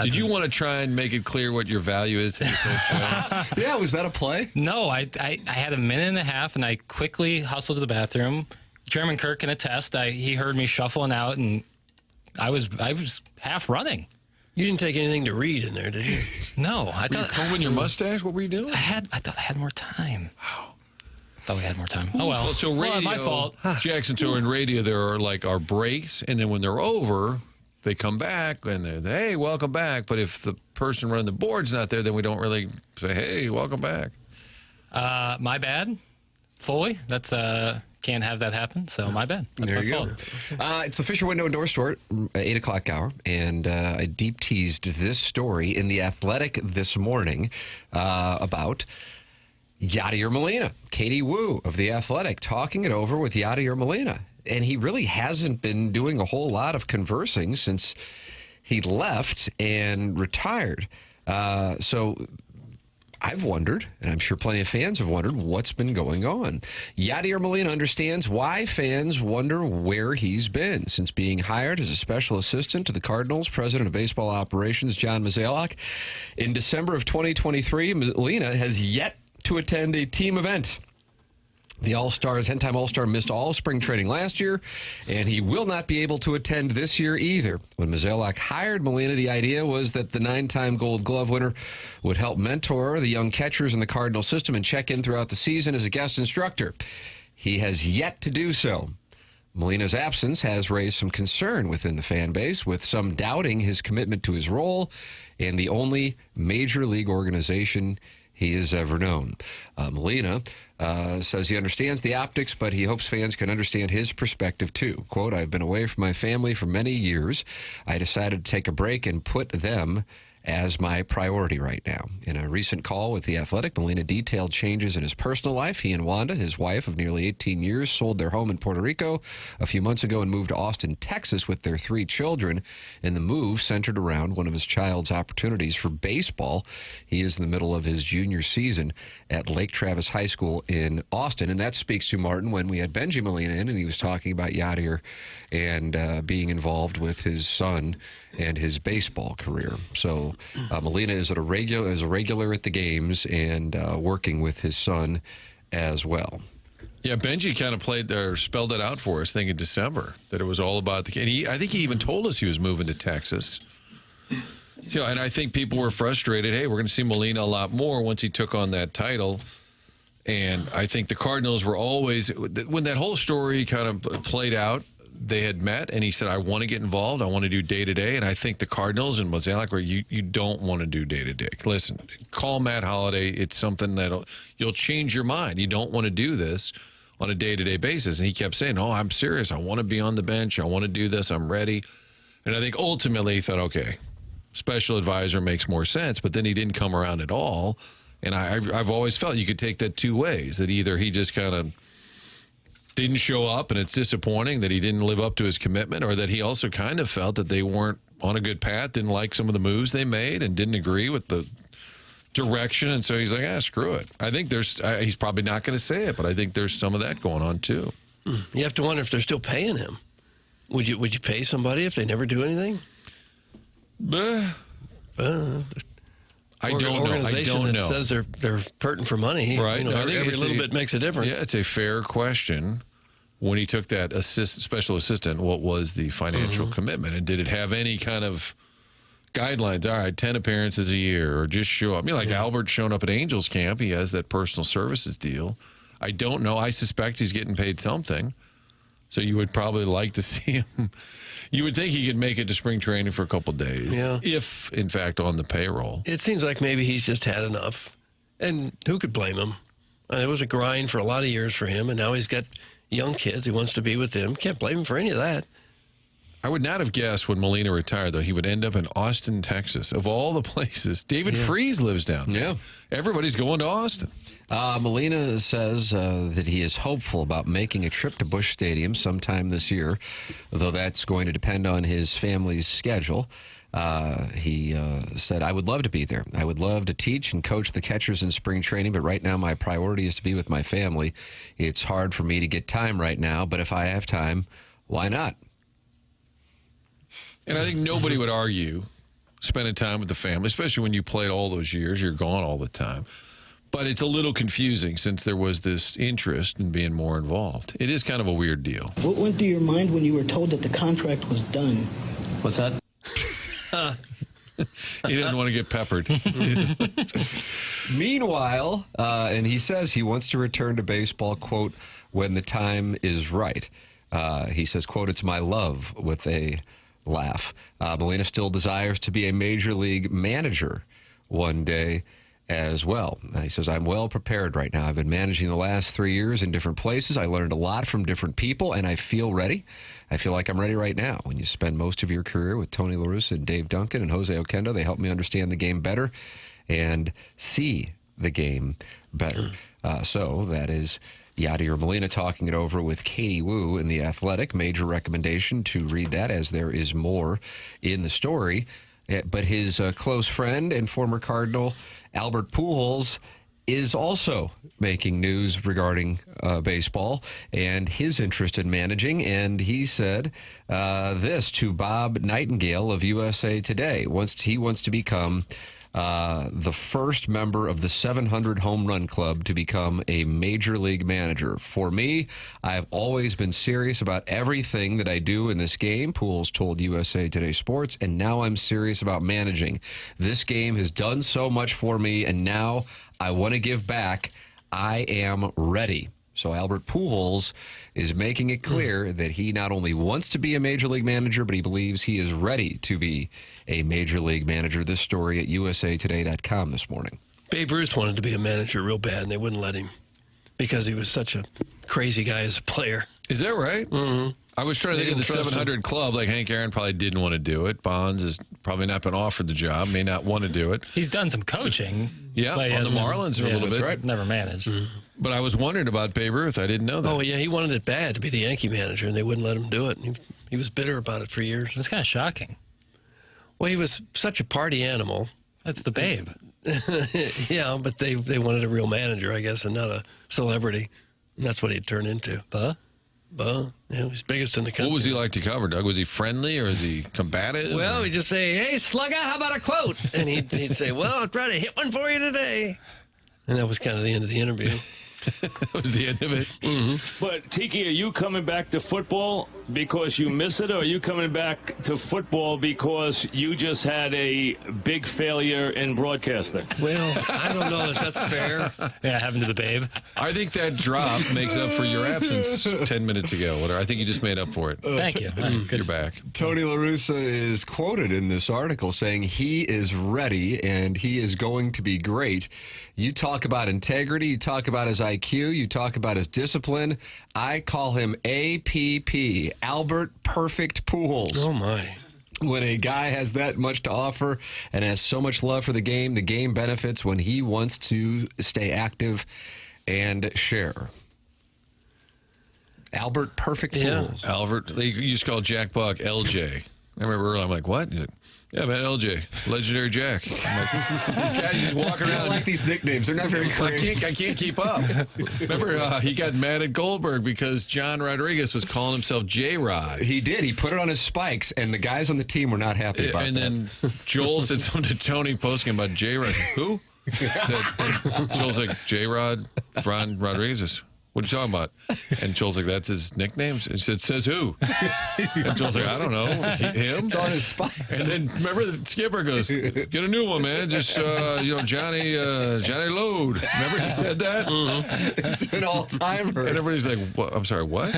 Did you want to try and make it clear what your value is to this whole show? Yeah, was that a play? No, I had a minute and a half, and I quickly hustled to the bathroom. Chairman Kirk can attest. He heard me shuffling out, and I was half running. You didn't take anything to read in there, did you? No, I Were you thought combing your mustache? What were you doing? I thought I had more time. Wow. Thought we had more time. Oh well. So radio, my fault. Jackson. So in radio, there are like our breaks, and then when they're over, They come back and they're, hey, welcome back. But if the person running the board's not there, then we don't really say, hey, welcome back. My bad. Fully. That's can't have that happen. So my bad. That's there my you fault. go. It's the Fisher Window and Door Store at 8 o'clock hour. And I deep teased this story in The Athletic this morning about Yadier Molina. Katie Wu of The Athletic talking it over with Yadier Molina. And he really hasn't been doing a whole lot of conversing since he left and retired. So I've wondered, and I'm sure plenty of fans have wondered, what's been going on. Yadier Molina understands why fans wonder where he's been since being hired as a special assistant to the Cardinals' president of baseball operations, John Mozeliak. In December of 2023, Molina has yet to attend a team event. The All-Star, 10-time All-Star, missed all spring training last year, and he will not be able to attend this year either. When Mozeliak hired Molina, the idea was that the 9-time Gold Glove winner would help mentor the young catchers in the Cardinal system and check in throughout the season as a guest instructor. He has yet to do so. Molina's absence has raised some concern within the fan base, with some doubting his commitment to his role in the only major league organization he has ever known. Molina says he understands the optics, but he hopes fans can understand his perspective too. Quote, I've been away from my family for many years. I decided to take a break and put them as my priority right now. In a recent call with The Athletic, Molina detailed changes in his personal life. He and Wanda, his wife of nearly 18 years, sold their home in Puerto Rico a few months ago and moved to Austin, Texas with their 3 children. And the move centered around one of his child's opportunities for baseball. He is in the middle of his junior season at Lake Travis High School in Austin. And that speaks to, Martin, when we had Benji Molina in and he was talking about Yadier and being involved with his son and his baseball career. So Molina is a regular at the games and working with his son as well. Yeah, Benji kind of spelled it out for us, I think, in December, that it was all about the. And I think he even told us he was moving to Texas. You know, and I think people were frustrated. Hey, we're going to see Molina a lot more once he took on that title. And I think the Cardinals were always, when that whole story kind of played out, they had met, and he said, I want to get involved. I want to do day-to-day. And I think the Cardinals and Mozeliak were, you don't want to do day-to-day. Listen, call Matt Holliday. It's something that you'll change your mind. You don't want to do this on a day-to-day basis. And he kept saying, oh, I'm serious. I want to be on the bench. I want to do this. I'm ready. And I think ultimately he thought, okay, special advisor makes more sense. But then he didn't come around at all. And I've always felt you could take that 2 ways, that either he just kind of didn't show up and it's disappointing that he didn't live up to his commitment, or that he also kind of felt that they weren't on a good path, didn't like some of the moves they made and didn't agree with the direction. And so he's like, screw it. I think he's probably not going to say it, but I think there's some of that going on too. You have to wonder if they're still paying him. Would you pay somebody if they never do anything? I don't know. Organization that says they're hurting for money, right? You know, I think every little bit makes a difference. Yeah, it's a fair question. When he took that special assistant, what was the financial commitment, and did it have any kind of guidelines? All right, 10 appearances a year, or just show up. I mean, like Albert showing up at Angels camp, he has that personal services deal. I don't know. I suspect he's getting paid something. So you would probably like to see him. You would think he could make it to spring training for a couple of days, if, in fact, on the payroll. It seems like maybe he's just had enough. And who could blame him? It was a grind for a lot of years for him, and now he's got young kids. He wants to be with them. Can't blame him for any of that. I would not have guessed when Molina retired, though, he would end up in Austin, Texas. Of all the places, David Freese lives down there. Yeah. Everybody's going to Austin. Molina says that he is hopeful about making a trip to Busch Stadium sometime this year, though that's going to depend on his family's schedule. He said, I would love to be there. I would love to teach and coach the catchers in spring training, but right now my priority is to be with my family. It's hard for me to get time right now, but if I have time, why not? And I think nobody would argue spending time with the family, especially when you played all those years. You're gone all the time. But it's a little confusing since there was this interest in being more involved. It is kind of a weird deal. What went through your mind when you were told that the contract was done? What's that? He didn't want to get peppered. Meanwhile, and he says he wants to return to baseball, quote, when the time is right. He says, quote, it's my love with a laugh. Molina still desires to be a major league manager one day as well. He says, I'm well prepared right now. I've been managing the last 3 years in different places. I learned a lot from different people, and I feel ready. I feel like I'm ready right now. When you spend most of your career with Tony La Russa and Dave Duncan and Jose Oquendo, they help me understand the game better and see the game better. So that is Yadier Molina talking it over with Katie Wu in The Athletic. Major recommendation to read that, as there is more in the story. But his close friend and former Cardinal, Albert Pujols, is also making news regarding baseball and his interest in managing. And he said this to Bob Nightingale of USA Today. He wants to become the first member of the 700 home run club to become a major league manager. For me, I've always been serious about everything that I do in this game, Pujols told USA Today Sports, and now I'm serious about managing. This game has done so much for me, and now I want to give back. I am ready. So Albert Pujols is making it clear that he not only wants to be a major league manager, but he believes he is ready to be a major league manager. This story at usatoday.com this morning. Babe Ruth wanted to be a manager real bad, and they wouldn't let him because he was such a crazy guy as a player. Is that right? Mm-hmm. I was trying to think of the 700 club. Like Hank Aaron probably didn't want to do it. Bonds has probably not been offered the job, may not want to do it. He's done some coaching. Yeah, on the Marlins for a little bit. Right. Never managed. Mm-hmm. But I was wondering about Babe Ruth. I didn't know that. Oh, yeah, he wanted it bad to be the Yankee manager, and they wouldn't let him do it. He was bitter about it for years. That's kind of shocking. Well, he was such a party animal. That's the Babe. Yeah, but they wanted a real manager, I guess, and not a celebrity. And that's what he'd turn into. Yeah, he's biggest in the country. What was he like to cover, Doug? Was he friendly or is he combative? Well, he'd just say, hey, Slugger, how about a quote? And he'd say, well, I'll try to hit one for you today. And that was kind of the end of the interview. That was the end of it. Mm-hmm. But, Tiki, are you coming back to football because you miss it, or are you coming back to football because you just had a big failure in broadcasting? Well, I don't know that that's fair. Yeah, happened to the Babe. I think that drop makes up for your absence 10 minutes ago. Whatever. I think you just made up for it. Thank you. You're back. Tony La Russa is quoted in this article saying he is ready and he is going to be great. You talk about integrity, you talk about his IQ, you talk about his discipline. I call him APP, Albert Perfect Pujols. Oh, my. When a guy has that much to offer and has so much love for the game benefits when he wants to stay active and share. Albert Perfect Pujols. Albert, they used to call Jack Buck LJ. I remember earlier, I'm like, what? He's like, yeah, man, LJ, Legendary Jack. I'm like, these guys just walk around. I like these nicknames. They're not very creative. I can't keep up. Remember, he got mad at Goldberg because John Rodriguez was calling himself J-Rod. He did. He put it on his spikes, and the guys on the team were not happy about and that. And then Joel said something to Tony posting about J-Rod. Who? And Joel's like, J-Rod, Ron Rodriguez. What are you talking about? And Joel's like, that's his nickname? He said, says who? And Joel's like, I don't know. Him? It's on his spine. And then remember the skipper goes, get a new one, man. Just, Johnny Load. Remember he said that? Mm-hmm. It's an all-timer. And everybody's like, what? I'm sorry, what?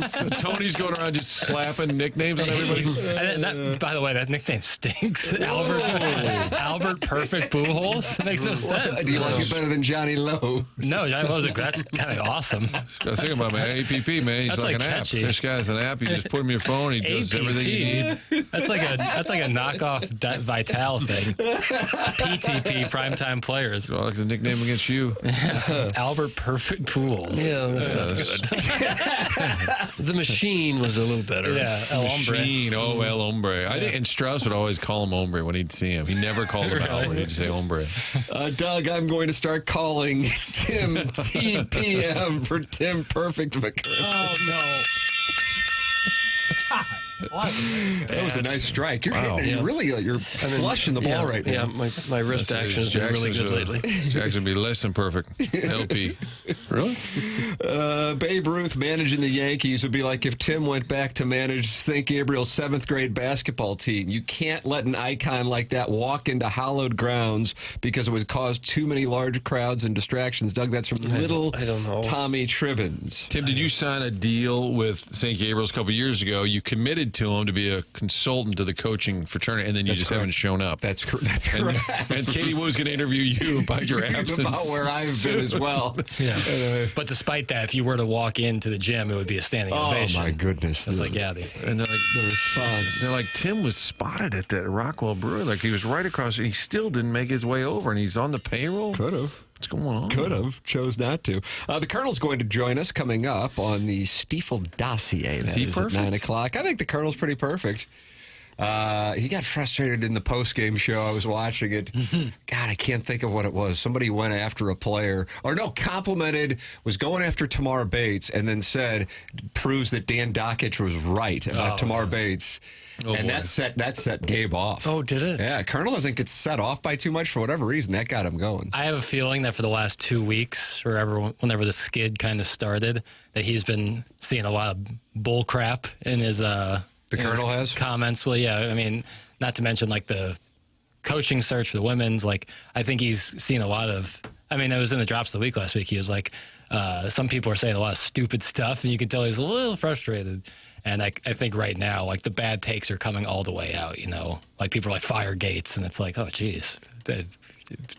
So Tony's going around just slapping nicknames on everybody. And by the way, that nickname stinks. Albert Perfect Pujols? It makes no sense. Do you like it better than Johnny Lowe? No, Johnny Lowe's that's kind of awesome. Gotta think about my APP, man. He's That's like an catchy. app. This guy's an app. You just put him in your phone. He does everything you need. That's like a knockoff Vital thing. PTP, primetime players. I like the nickname against you. Albert Perfect Pujols. Yeah, that's not good. The Machine was a little better. Yeah, El Hombre. Machine. Oh, El Hombre. I think, and Strauss would always call him Hombre when he'd see him. He never called him Albert. He'd just say Hombre. Doug, I'm going to start calling Tim TPM for Tim Perfect McKernan. Oh, no. That was a nice strike. You're you're flushing the ball right now. Yeah, my wrist action has been really good lately. Jackson be less than perfect. LP. Really? Babe Ruth managing the Yankees would be like if Tim went back to manage St. Gabriel's 7th grade basketball team. You can't let an icon like that walk into hallowed grounds because it would cause too many large crowds and distractions. Doug, that's from little Tommy Tribbins. Tim, did you sign a deal with St. Gabriel's a couple years ago? You committed to him to be a consultant to the coaching fraternity, and then you just haven't shown up. That's correct. And Katie Woo's going to interview you about your absence. About where I've been as well. Yeah. But despite that, if you were to walk into the gym, it would be a standing ovation. Oh, my goodness. It's like, and they're like, Tim was spotted at that Rockwell Brewery. Like, he was right across. He still didn't make his way over, and he's on the payroll? Could have. What's going on? Could have. Chose not to. The Colonel's going to join us coming up on the Stiefel dossier. Is he perfect? At 9 o'clock. I think the Colonel's pretty perfect. He got frustrated in the post-game show. I was watching it. God, I can't think of what it was. Somebody went after a player, complimented, was going after Tamar Bates, and then said, proves that Dan Dockich was right about Tamar Bates. And that set Gabe off. Oh, did it? Yeah, Colonel doesn't get set off by too much for whatever reason. That got him going. I have a feeling that for the last 2 weeks, or whenever the skid kind of started, that he's been seeing a lot of bull crap in his Colonel has comments. Well, yeah, I mean, not to mention like the coaching search for the women's. Like, I think he's seen a lot of. I mean, it was in the drops of the week last week. He was like, some people are saying a lot of stupid stuff, and you can tell he's a little frustrated. And I think right now, like, the bad takes are coming all the way out, Like, people are like, fire Gates. And it's like, oh, geez.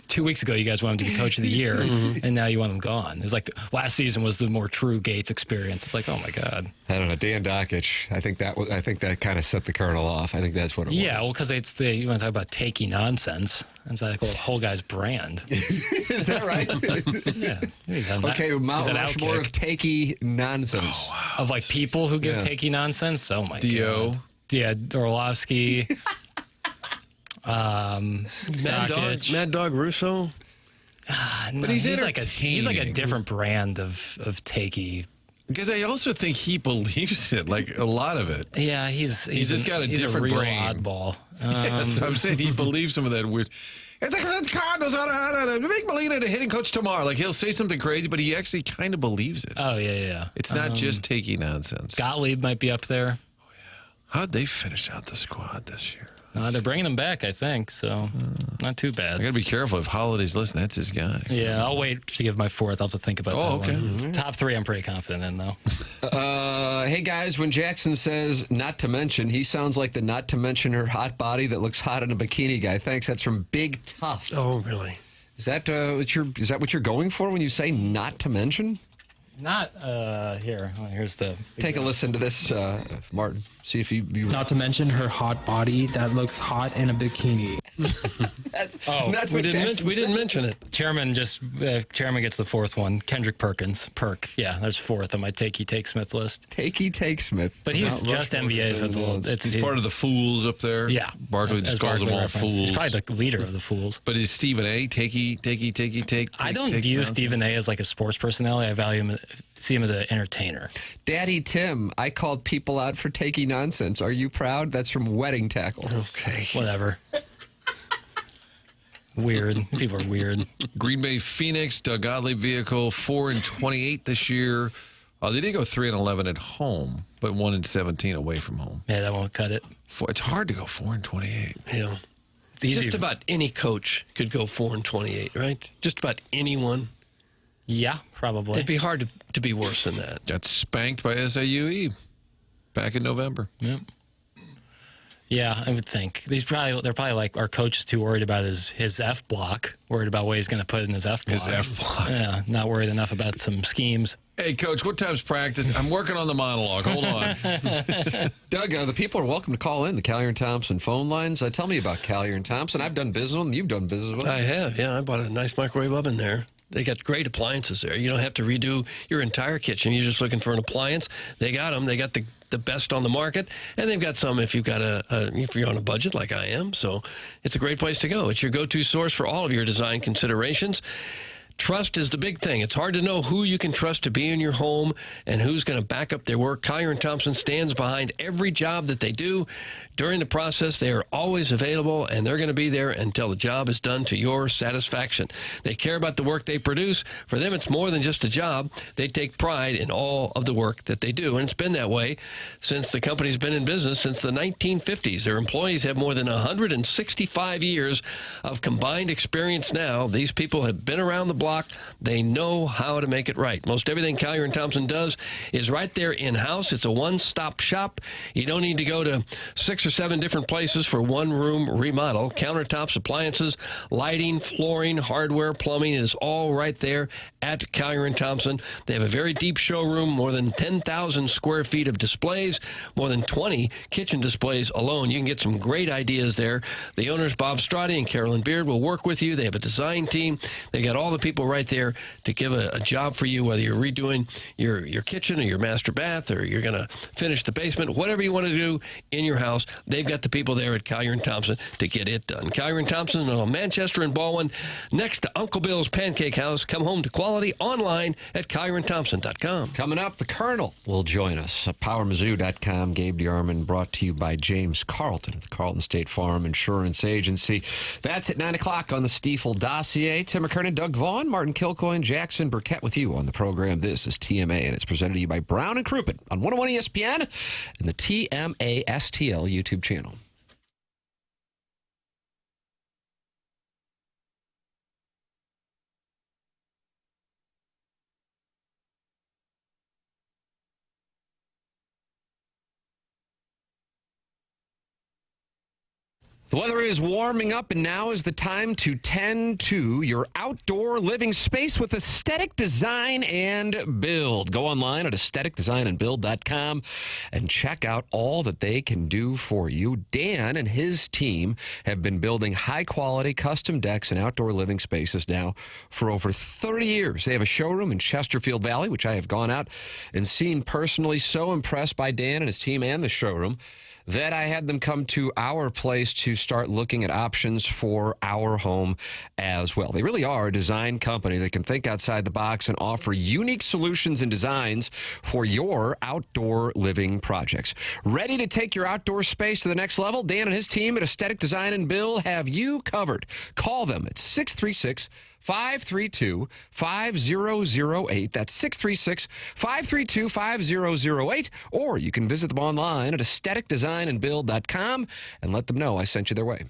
2 weeks ago, you guys wanted him to be coach of the year, and now you want him gone. It's like last season was the more true Gates experience. It's like, oh, my God. I don't know. Dan Dockich, I think that kind of set the Colonel off. I think that's what it was. Yeah, well, because you want to talk about taking nonsense. It's like the whole guy's brand. Is that right? Yeah. Okay, Mount Rushmore of takey nonsense. Oh, wow. Of like people who give takey nonsense. Oh my God. Yeah, Orlovsky. Mad Dog Russo. No, but he's like a different brand of takey. Because I also think he believes it, like a lot of it. Yeah, he's just got a different real brain. Oddball. That's what I'm saying. He believes some of that weird. It's like the Cardinals make Molina the hitting coach tomorrow. Like, he'll say something crazy, but he actually kind of believes it. Oh yeah. It's not just taking nonsense. Gottlieb might be up there. Oh yeah. How'd they finish out the squad this year? They're bringing him back, I think, so not too bad. I got to be careful. If Holiday's listening, that's his guy. Yeah, I'll wait to give my fourth. I'll have to think about that okay. one. Mm-hmm. Top three, I'm pretty confident in, though. Hey, guys, when Jackson says not to mention, he sounds like the not to mention her hot body that looks hot in a bikini guy. Thanks. That's from Big Tough. Oh, really? Is that what you're going for when you say not to mention? Not here. Oh, here's the. Take a listen to this, Martin. See if you. Not to mention her hot body that looks hot in a bikini. That's we what didn't mention it. Chairman gets the fourth one. Kendrick Perkins. Yeah, there's fourth on my Take Smith list. Take Smith. But he's just NBA, so it's a little. He's part of the Fools up there. Yeah, Barkley just calls them all fools. He's probably the leader of the Fools. But is Stephen A. Take? I don't view Stephen A. as like a sports personality. I see him as an entertainer. Daddy Tim, I called people out for taking nonsense. Are you proud? That's from Wedding Tackle. Okay. Whatever. Weird. People are weird. Green Bay Phoenix, Doug Gottlieb vehicle, 4-28 this year. They did go 3-11 at home, but 1-17 away from home. Yeah, that won't cut it. It's hard to go 4-28. Yeah. It's easy. Just about any coach could go 4-28, right? Just about anyone. Yeah, probably. It'd be hard to be worse than that. Got spanked by SIUE back in November. Yep. Yeah, I would think. They're probably like, our coach is too worried about his F block, worried about what he's going to put in his F block. His F block. Yeah, not worried enough about some schemes. Hey, Coach, what time's practice? I'm working on the monologue. Hold on. Doug, the people are welcome to call in the Callier and Thompson phone lines. Tell me about Callier and Thompson. I've done business with them. You've done business with them. I have, yeah. I bought a nice microwave oven there. They got great appliances there. You don't have to redo your entire kitchen. You're just looking for an appliance. They got them. They got the best on the market, and they've got some if you've got if you're on a budget like I am. So it's a great place to go. It's your go-to source for all of your design considerations. Trust is the big thing. It's hard to know who you can trust to be in your home and who's going to back up their work. Collier & Thompson stands behind every job that they do. During the process, they are always available, and they're going to be there until the job is done to your satisfaction. They care about the work they produce. For them, it's more than just a job. They take pride in all of the work that they do, and it's been that way since the company's been in business since the 1950s. Their employees have more than 165 years of combined experience now. These people have been around the block block. They know how to make it right. Most everything Collier & Thompson does is right there in-house. It's a one-stop shop. You don't need to go to 6 or 7 different places for one room remodel. Countertops, appliances, lighting, flooring, hardware, plumbing. It is all right there at Collier & Thompson. They have a very deep showroom, more than 10,000 square feet of displays, more than 20 kitchen displays alone. You can get some great ideas there. The owners, Bob Strati and Carolyn Beard, will work with you. They have a design team. They got all the people right there to give a job for you, whether you're redoing your kitchen or your master bath, or you're going to finish the basement, whatever you want to do in your house. They've got the people there at Collier & Thompson to get it done. Collier & Thompson on Manchester and Baldwin, next to Uncle Bill's Pancake House. Come home to quality online at collierandthompson.com. Coming up, the Colonel will join us at PowerMizzou.com. Gabe DeArmond, brought to you by James Carlton of the Carlton State Farm Insurance Agency. That's at 9 o'clock on the Stiefel Dossier. Tim McKernan, Doug Vaughn, Martin Kilcoyne, Jackson Burkett with you on the program. This is TMA, and it's presented to you by Brown and Crouppen on 101 ESPN and the TMA STL YouTube channel. The weather is warming up, and now is the time to tend to your outdoor living space with aesthetic design and build. Go online at aestheticdesignandbuild.com and check out all that they can do for you. Dan and his team have been building high-quality custom decks and outdoor living spaces now for over 30 years. They have a showroom in Chesterfield Valley, which I have gone out and seen personally. So impressed by Dan and his team and the showroom that I had them come to our place to start looking at options for our home as well. They really are a design company that can think outside the box and offer unique solutions and designs for your outdoor living projects. Ready to take your outdoor space to the next level? Dan and his team at Aesthetic Design and Build have you covered. Call them at 636-532-5008. That's 636-532-5008. Or you can visit them online at aestheticdesignandbuild.com and let them know I sent you their way.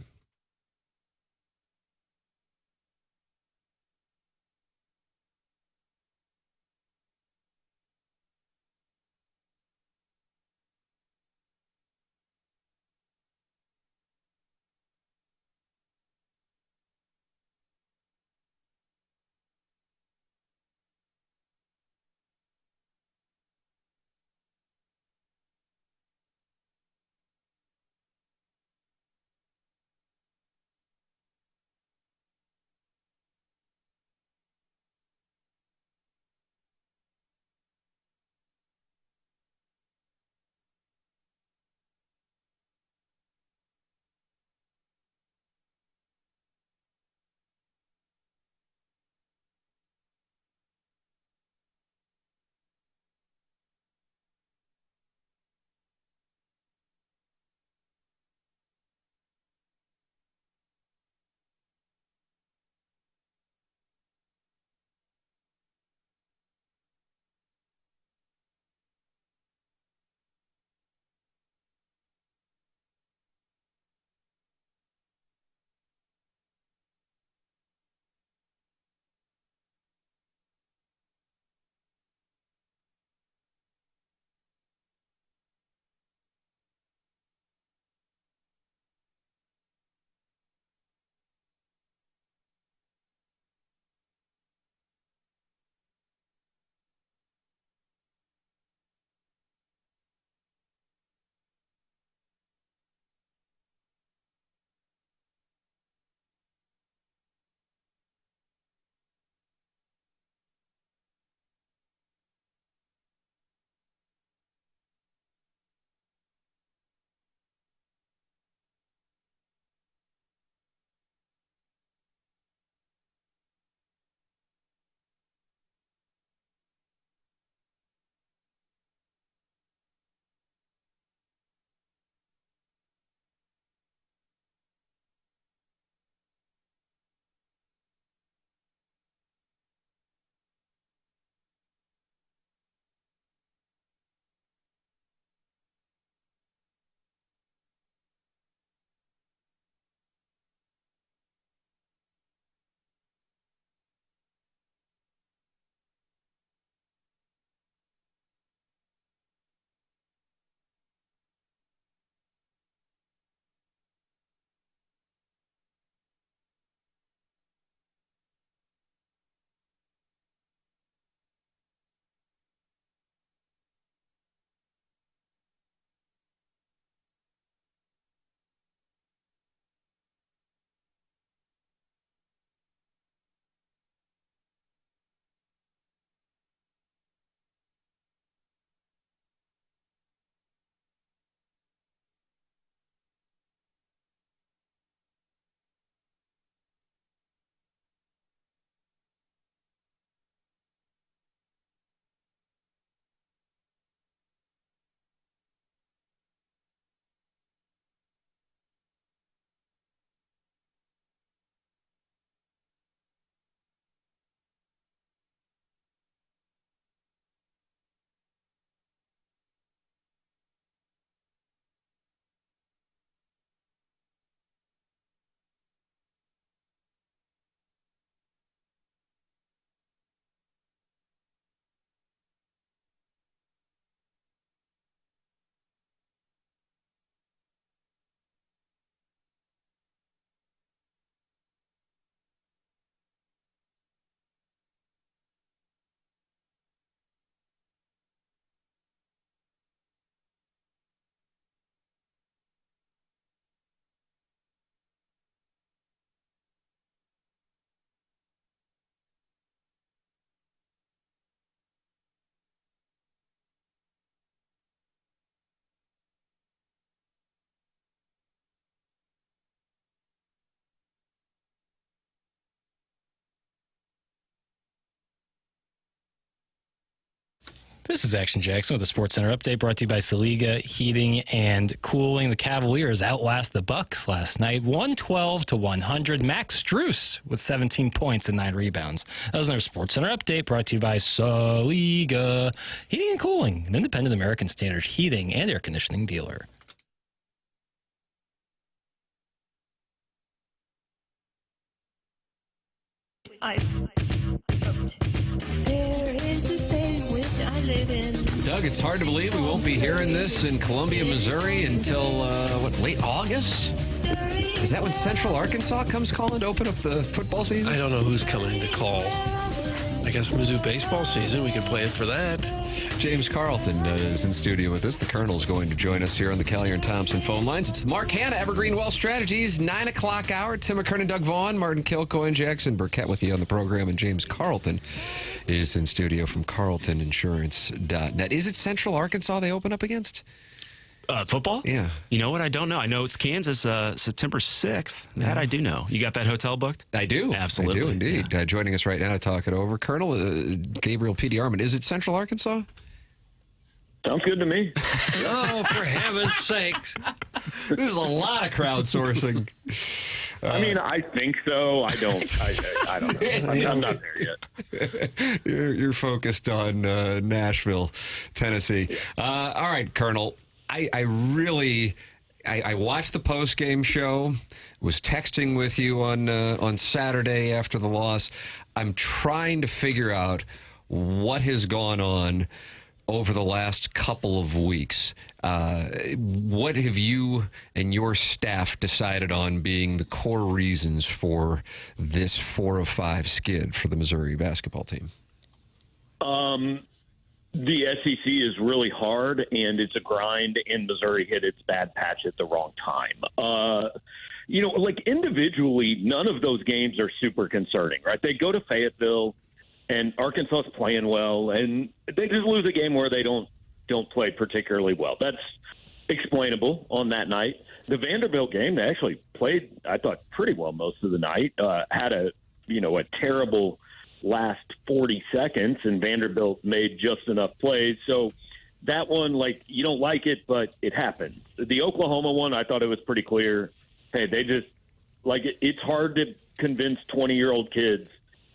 This is Action Jackson with a Sports Center update brought to you by Saliga Heating and Cooling. The Cavaliers outlast the Bucks last night, 112-100. Max Strus with 17 points and 9 rebounds. That was another Sports Center update brought to you by Saliga Heating and Cooling, an independent American Standard heating and air conditioning dealer. There is this state which I live in. Doug, it's hard to believe we won't be hearing this in Columbia, Missouri until, late August? Is that when Central Arkansas comes calling to open up the football season? I don't know who's coming to call. I guess Mizzou baseball season. We could play it for that. James Carlton is in studio with us. The Colonel's going to join us here on the Callier and Thompson phone lines. It's Mark Hanna, Evergreen Wealth Strategies, 9 o'clock hour. Tim McKernan, Doug Vaughn, Martin Kilcoyne, Jackson Burkett with you on the program, and James Carlton is in studio from carltoninsurance.net. Is it Central Arkansas they open up against? Football? Yeah. You know what? I don't know. I know it's Kansas, September 6th. That I do know. You got that hotel booked? I do. Absolutely. I do, indeed. Yeah. Joining us right now to talk it over, Colonel Gabriel P. DeArmond. Is it Central Arkansas? Sounds good to me. Oh, for heaven's sakes. This is a lot of crowdsourcing. I mean, I think so. I don't. I don't know. I'm not there yet. You're focused on Nashville, Tennessee. All right, Colonel. I really watched the post-game show, was texting with you on Saturday after the loss. I'm trying to figure out what has gone on over the last couple of weeks. What have you and your staff decided on being the core reasons for this 4 of 5 skid for the Missouri basketball team? The SEC is really hard, and it's a grind, and Missouri hit its bad patch at the wrong time. Individually, none of those games are super concerning, right? They go to Fayetteville, and Arkansas is playing well, and they just lose a game where they don't play particularly well. That's explainable on that night. The Vanderbilt game, they actually played, I thought, pretty well most of the night. Had a terrible last 40 seconds, and Vanderbilt made just enough plays. So that one, you don't like it, but it happens. The Oklahoma one, I thought it was pretty clear. Hey, they just, it's hard to convince 20-year-old kids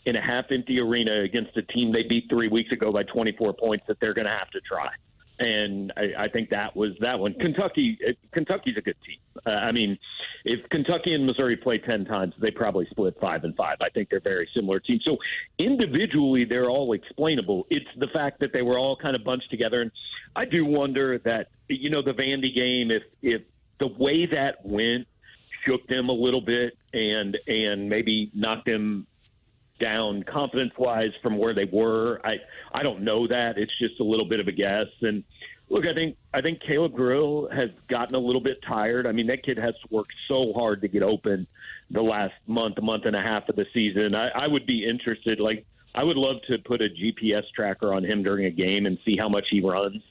in a half-empty arena against a team they beat 3 weeks ago by 24 points that they're going to have to try. And I think that was that one. Kentucky's a good team. If Kentucky and Missouri play 10 times, they probably split 5-5. I think they're very similar teams. So individually, they're all explainable. It's the fact that they were all kind of bunched together. And I do wonder that, the Vandy game, if the way that went shook them a little bit and maybe knocked them down confidence-wise from where they were. I don't know that. It's just a little bit of a guess. And look, I think Caleb Grill has gotten a little bit tired. I mean, that kid has worked so hard to get open the last month and a half of the season. I would be interested. I would love to put a GPS tracker on him during a game and see how much he runs.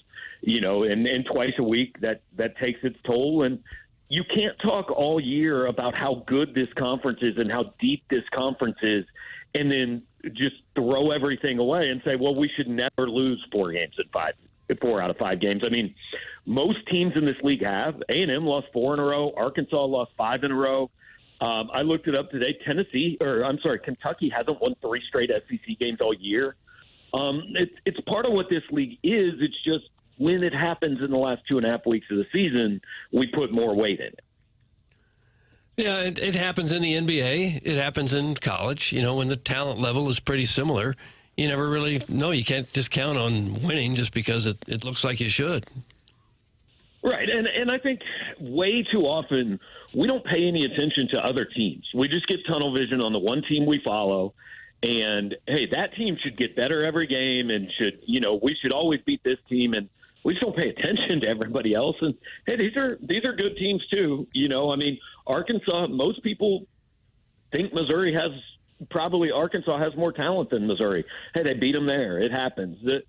And twice a week that takes its toll. And you can't talk all year about how good this conference is and how deep this conference is, and then just throw everything away and say, well, we should never lose 4 out of 5 games. I mean, most teams in this league have. A&M lost 4 in a row. Arkansas lost 5 in a row. I looked it up today. Kentucky hasn't won 3 straight SEC games all year. It's part of what this league is. It's just when it happens in the last 2.5 weeks of the season, we put more weight in it. Yeah, it happens in the NBA. It happens in college. When the talent level is pretty similar, you never really know. You can't just count on winning just because it looks like you should. Right, and I think way too often we don't pay any attention to other teams. We just get tunnel vision on the one team we follow, and, hey, that team should get better every game and we should always beat this team, and we just don't pay attention to everybody else. And, hey, these are good teams too. Arkansas, most people think Arkansas has more talent than Missouri. Hey, they beat them there. It happens. The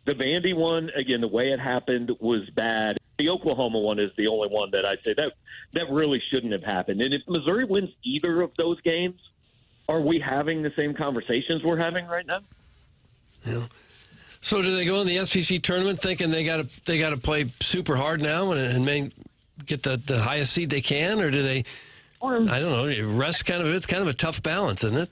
Vandy one, again, the way it happened was bad. The Oklahoma one is the only one that I say that really shouldn't have happened. And if Missouri wins either of those games, are we having the same conversations we're having right now? Yeah. So do they go in the SEC tournament thinking they got to play super hard now and get the highest seed they can, or do they? I don't know. Rest it's kind of a tough balance, isn't it?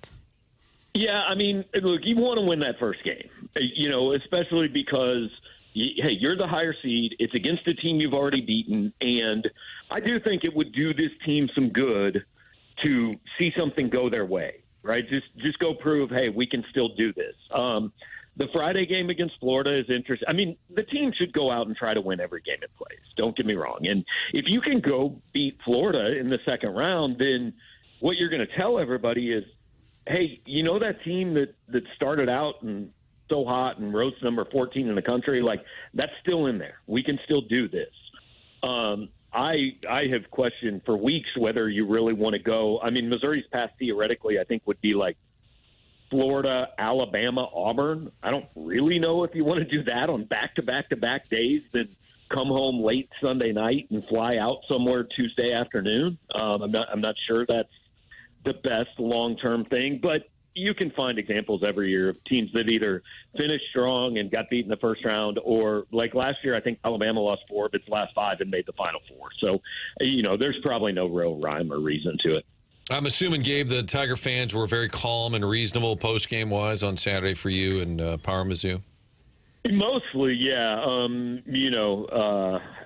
Yeah, I mean, look, you want to win that first game, especially because, hey, you're the higher seed. It's against a team you've already beaten, and I do think it would do this team some good to see something go their way, right? Just go prove, hey, we can still do this. The Friday game against Florida is interesting. I mean, the team should go out and try to win every game it plays. Don't get me wrong. And if you can go beat Florida in the second round, then what you're going to tell everybody is, hey, that team that started out and so hot and rose to number 14 in the country, like, that's still in there. We can still do this. I have questioned for weeks whether you really want to go. I mean, Missouri's path theoretically, I think, would be like Florida, Alabama, Auburn. I don't really know if you want to do that on back-to-back-to-back days, then come home late Sunday night and fly out somewhere Tuesday afternoon. I'm not sure that's the best long-term thing, but you can find examples every year of teams that either finished strong and got beat in the first round, or like last year, I think Alabama lost 4 of its last 5 and made the Final Four. So, there's probably no real rhyme or reason to it. I'm assuming, Gabe, the Tiger fans were very calm and reasonable post-game wise on Saturday for you and Power Mizzou. Mostly, yeah.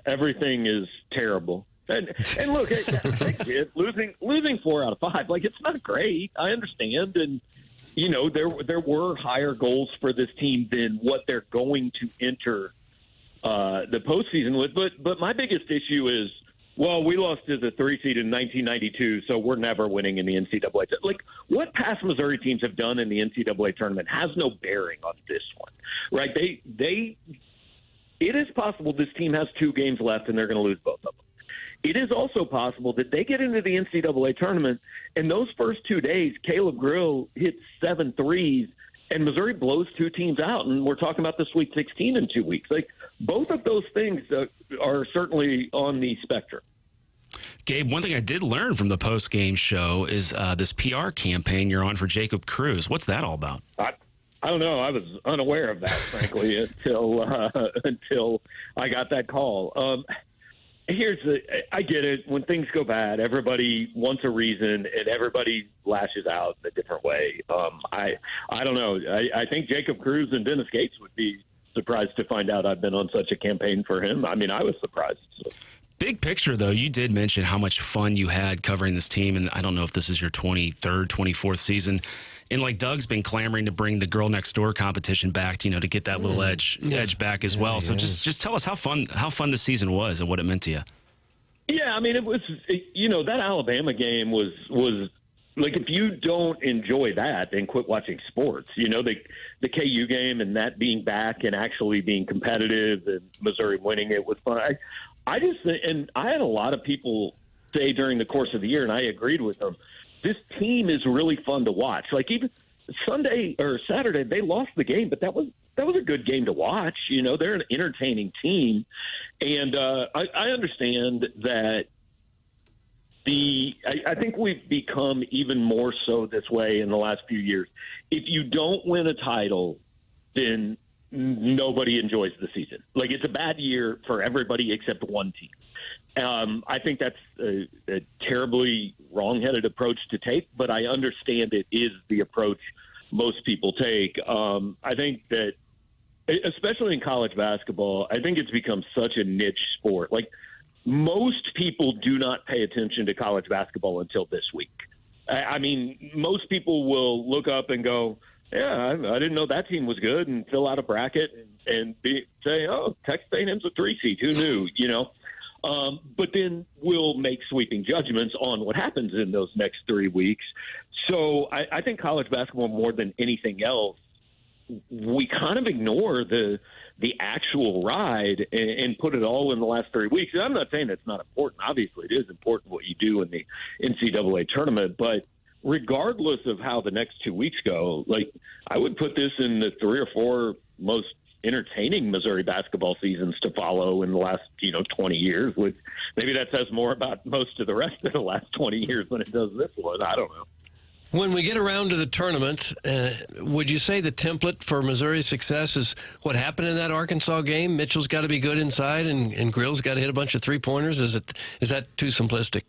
Everything is terrible. And look, losing 4 out of 5, like, it's not great. I understand, and there were higher goals for this team than what they're going to enter the postseason with. But my biggest issue is, well, we lost as a 3 seed in 1992, so we're never winning in the NCAA. Like, what past Missouri teams have done in the NCAA tournament has no bearing on this one, right? It is possible this team has 2 games left and they're going to lose both of them. It is also possible that they get into the NCAA tournament, and those first 2 days, Caleb Grill hits 7 threes, and Missouri blows 2 teams out, and we're talking about the Sweet 16 in 2 weeks. Like, both of those things are certainly on the spectrum. Gabe, one thing I did learn from the post-game show is this PR campaign you're on for Jacob Cruz. What's that all about? I don't know. I was unaware of that, frankly, until I got that call. I get it. When things go bad, everybody wants a reason, and everybody lashes out in a different way. I don't know. I think Jacob Cruz and Dennis Gates would be surprised to find out I've been on such a campaign for him. I mean, I was surprised. So. Big picture, though, you did mention how much fun you had covering this team, and I don't know if this is your 23rd, 24th season. And like Doug's been clamoring to bring the Girl Next Door competition back, to get that little edge back as well. So just tell us how fun the season was and what it meant to you. Yeah, I mean, it was, that Alabama game was like, if you don't enjoy that, then quit watching sports. The KU game and that being back and actually being competitive and Missouri winning it was fun. I just, and I had a lot of people say during the course of the year, and I agreed with them, this team is really fun to watch. Like, even Sunday or Saturday, they lost the game, but that was a good game to watch. They're an entertaining team. And I understand that I think we've become even more so this way in the last few years. If you don't win a title, then nobody enjoys the season. Like, it's a bad year for everybody except one team. I think that's a terribly wrong-headed approach to take, but I understand it is the approach most people take. I think that, especially in college basketball, I think it's become such a niche sport. Like, most people do not pay attention to college basketball until this week. I mean, most people will look up and go, yeah, I didn't know that team was good, and fill out a bracket and say, oh, Texas A&M's a 3 seed. Who knew, But then we'll make sweeping judgments on what happens in those next 3 weeks. So I think college basketball, more than anything else, we kind of ignore the actual ride and put it all in the last 3 weeks. And I'm not saying it's not important. Obviously, it is important what you do in the NCAA tournament. But regardless of how the next 2 weeks go, like, I would put this in the 3 or 4 most entertaining Missouri basketball seasons to follow in the last 20 years, which maybe that says more about most of the rest of the last 20 years than it does this one. I don't know. When we get around to the tournament, would you say the template for Missouri's success is what happened in that Arkansas game? Mitchell's got to be good inside, and Grill's got to hit a bunch of three-pointers? Is that too simplistic?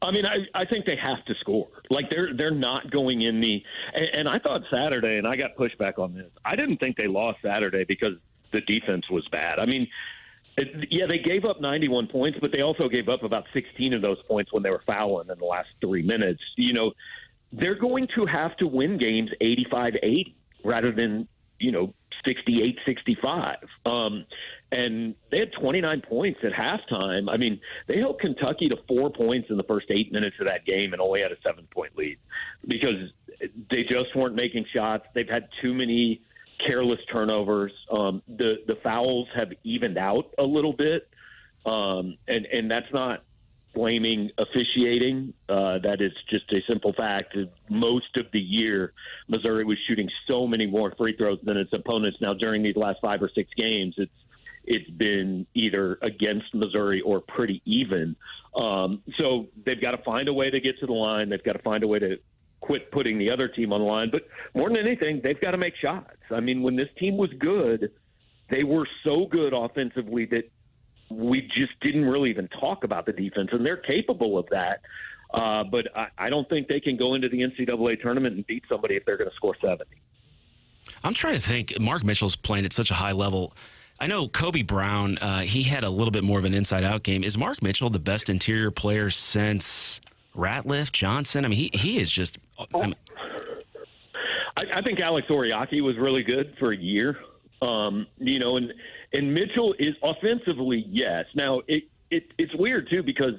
I mean, I think they have to score. Like, they're not going in the – and I thought Saturday, and I got pushback on this, I didn't think they lost Saturday because the defense was bad. I mean, they gave up 91 points, but they also gave up about 16 of those points when they were fouling in the last 3 minutes. You know, they're going to have to win games 85-80 rather than, 68-65. And they had 29 points at halftime. I mean, they held Kentucky to 4 points in the first 8 minutes of that game and only had a 7-point lead because they just weren't making shots. They've had too many careless turnovers. The fouls have evened out a little bit. And that's not blaming officiating. That is just a simple fact. Most of the year, Missouri was shooting so many more free throws than its opponents. Now, during these last 5 or 6 games, it's been either against Missouri or pretty even. So they've got to find a way to get to the line. They've got to find a way to quit putting the other team on the line. But more than anything, they've got to make shots. I mean, when this team was good, they were so good offensively that we just didn't really even talk about the defense, and they're capable of that. But I don't think they can go into the NCAA tournament and beat somebody if they're going to score 70. I'm trying to think. Mark Mitchell's playing at such a high level. I know Kobe Brown, he had a little bit more of an inside-out game. Is Mark Mitchell the best interior player since Ratliff, Johnson? I mean, he is just I think Alex Oriaki was really good for a year. And Mitchell is offensively, yes. Now, it's weird, too, because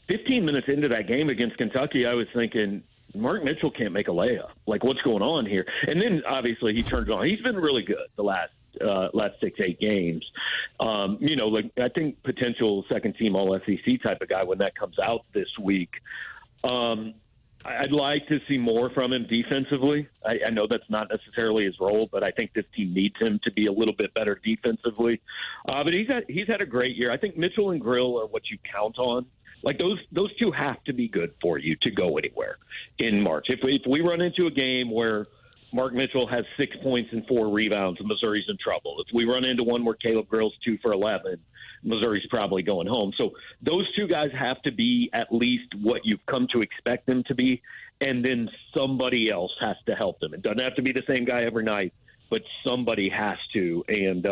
15 minutes into that game against Kentucky, I was thinking, Mark Mitchell can't make a layup. Like, what's going on here? And then, obviously, he turns on. He's been really good the last 6-8 games. I think potential second-team All-SEC type of guy when that comes out this week. I'd like to see more from him defensively. I know that's not necessarily his role, but I think this team needs him to be a little bit better defensively. But he's had a great year. I think Mitchell and Grill are what you count on. Like those two have to be good for you to go anywhere in March. If we run into a game where Mark Mitchell has 6 points and 4 rebounds, and Missouri's in trouble. If we run into one where Caleb Grill's 2 for 11, Missouri's probably going home. So those two guys have to be at least what you've come to expect them to be, and then somebody else has to help them. It doesn't have to be the same guy every night, but somebody has to. And,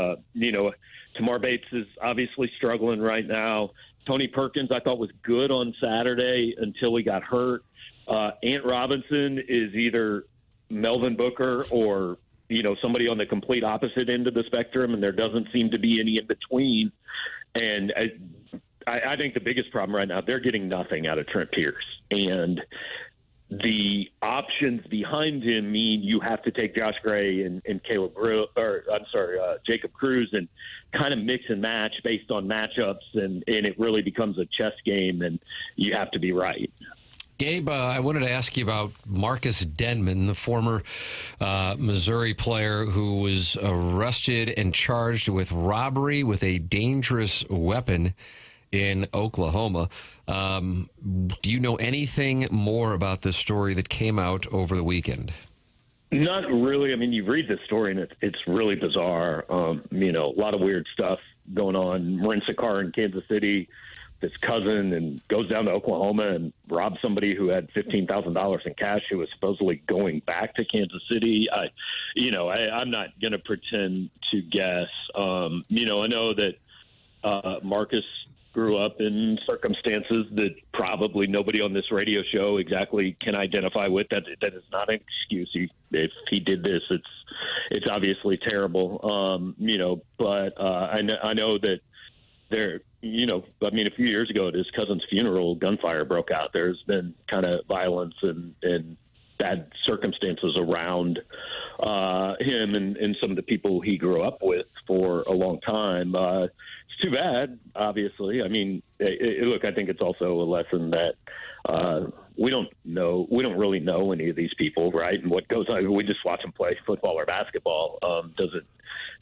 Tamar Bates is obviously struggling right now. Tony Perkins, I thought, was good on Saturday until he got hurt. Ant Robinson is either Melvin Booker or somebody on the complete opposite end of the spectrum, and there doesn't seem to be any in between. And I think the biggest problem right now, they're getting nothing out of Trent Pierce, and the options behind him mean you have to take Josh Gray and Jacob Cruz and kind of mix and match based on matchups, and it really becomes a chess game, and you have to be right. Gabe, I wanted to ask you about Marcus Denman, the former Missouri player who was arrested and charged with robbery with a dangerous weapon in Oklahoma. Do you know anything more about this story that came out over the weekend? Not really. I mean, you read the story, and it's really bizarre. A lot of weird stuff going on. Rents a car in Kansas City, his cousin, and goes down to Oklahoma and robs somebody who had $15,000 in cash who was supposedly going back to Kansas City. I'm not going to pretend to guess. I know that Marcus grew up in circumstances that probably nobody on this radio show exactly can identify with. That is not an excuse. If he did this, it's obviously terrible. But I know that there, a few years ago at his cousin's funeral, gunfire broke out. There's been kind of violence and bad circumstances around him and some of the people he grew up with for a long time. It's too bad, obviously. I mean, look, I think it's also a lesson that we don't really know any of these people, right? And what goes on, we just watch them play football or basketball.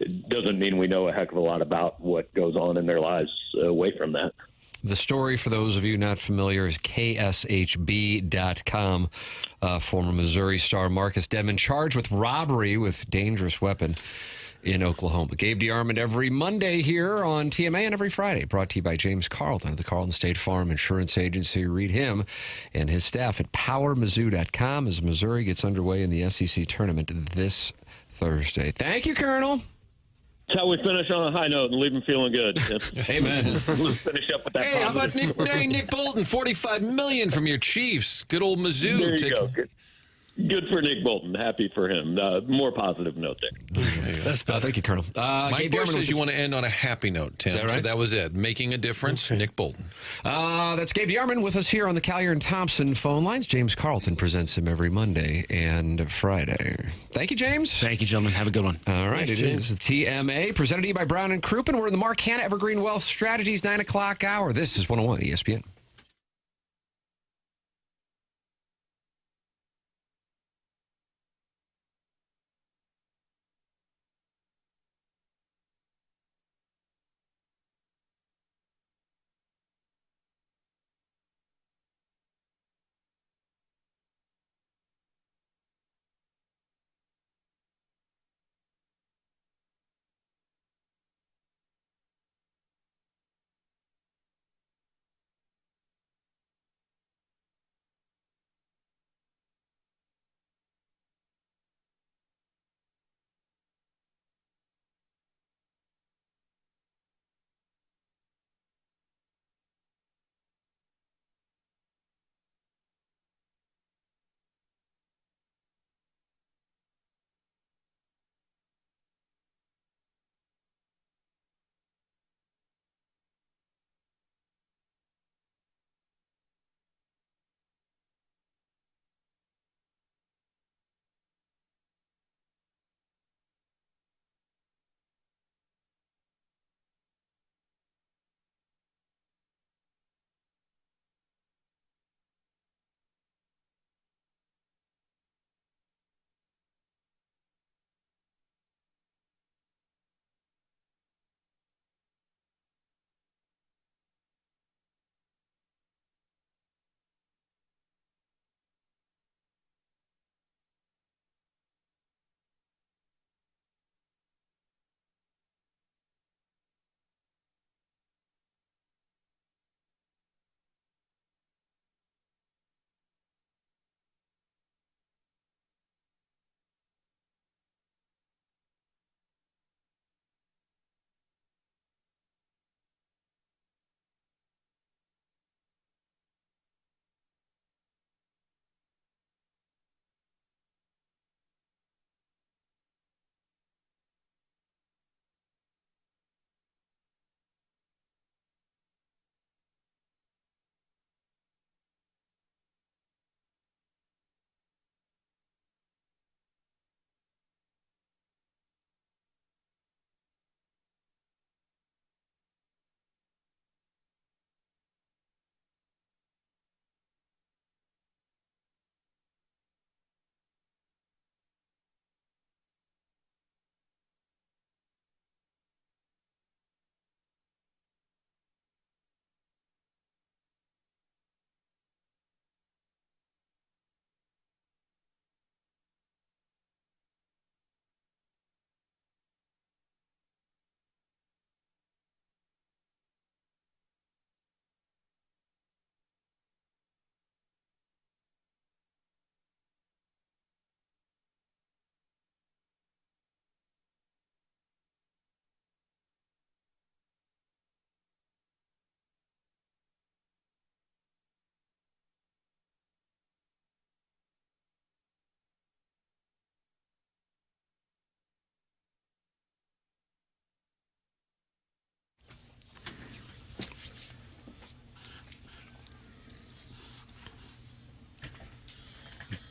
It doesn't mean we know a heck of a lot about what goes on in their lives away from that. The story, for those of you not familiar, is KSHB.com. Former Missouri star Marcus Dedman charged with robbery with dangerous weapon in Oklahoma. Gabe DeArmond every Monday here on TMA and every Friday. Brought to you by James Carlton of the Carlton State Farm Insurance Agency. Read him and his staff at PowerMizzou.com as Missouri gets underway in the SEC tournament this Thursday. Thank you, Colonel. That's how we finish on a high note and leave them feeling good. Amen. Let's finish up with that. Hey, how about Nick Bolton? $45 million from your Chiefs. Good old Mizzou. There you go. Good for Nick Bolton. Happy for him. More positive note there. That's thank you, Colonel. Mike Bush says you want to end on a happy note, Tim. Is that right? So that was it. Making a difference, Nick Bolton. That's Gabe DeArmond with us here on the Collier and Thompson phone lines. James Carlton presents him every Monday and Friday. Thank you, James. Thank you, gentlemen. Have a good one. All right, Thanks, it James. is the TMA, presented to you by Brown and Crouppen. We're in the Mark Hanna Evergreen Wealth Strategies 9 o'clock hour. This is 101 ESPN.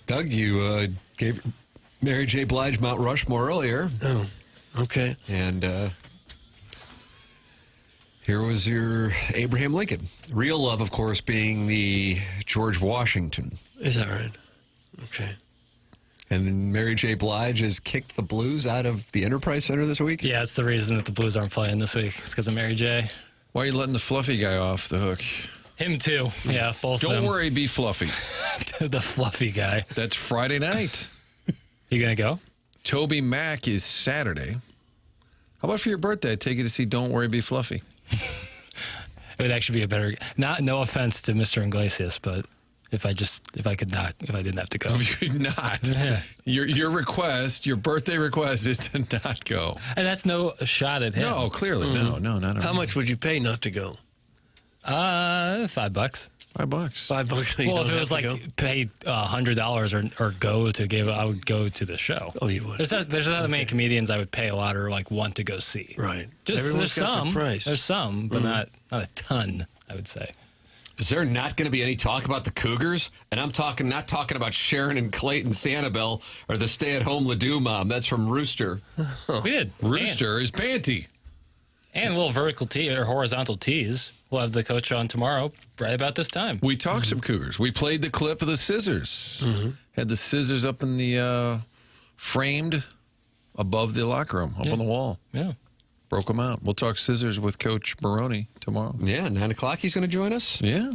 Doug, you gave Mary J. Blige Mount Rushmore earlier. Oh, okay. And here was your Abraham Lincoln. Real love, of course, being the George Washington. Is that right? Okay. And then Mary J. Blige has kicked the Blues out of the Enterprise Center this week? Yeah, it's the reason that the Blues aren't playing this week. It's because of Mary J. Why are you letting the fluffy guy off the hook? Him too. Yeah, both of them. Don't worry, be fluffy. The fluffy guy. That's Friday night. You going to go? Toby Mac is Saturday. How about for your birthday? I'd take you to see Don't Worry, Be Fluffy. It would actually be a better. No offense to Mr. Iglesias, but if I didn't have to go. If you could not. Yeah. Your request, your birthday request is to not go. And that's no shot at him. No, clearly. No, not at all. How much would you pay not to go? $5. $5. $5. Well, if it was like pay $100 or go to give, I would go to the show. Oh, you would. There's not that many comedians I would pay a lot or like want to go see. Right. There's some. Price. There's some, but not a ton, I would say. Is there not going to be any talk about the Cougars? And I'm not talking about Sharon and Clayton Sanibel or the stay-at-home Ledoux mom. That's from Rooster. We did. Rooster is Panty. And a little vertical tee or horizontal tees. We'll have the coach on tomorrow right about this time. We talked some Cougars. We played the clip of the scissors. Had the scissors up in the framed above the locker room, up on the wall. Yeah. Broke them out. We'll talk scissors with Coach Barone tomorrow. Yeah, 9 o'clock he's going to join us. Yeah.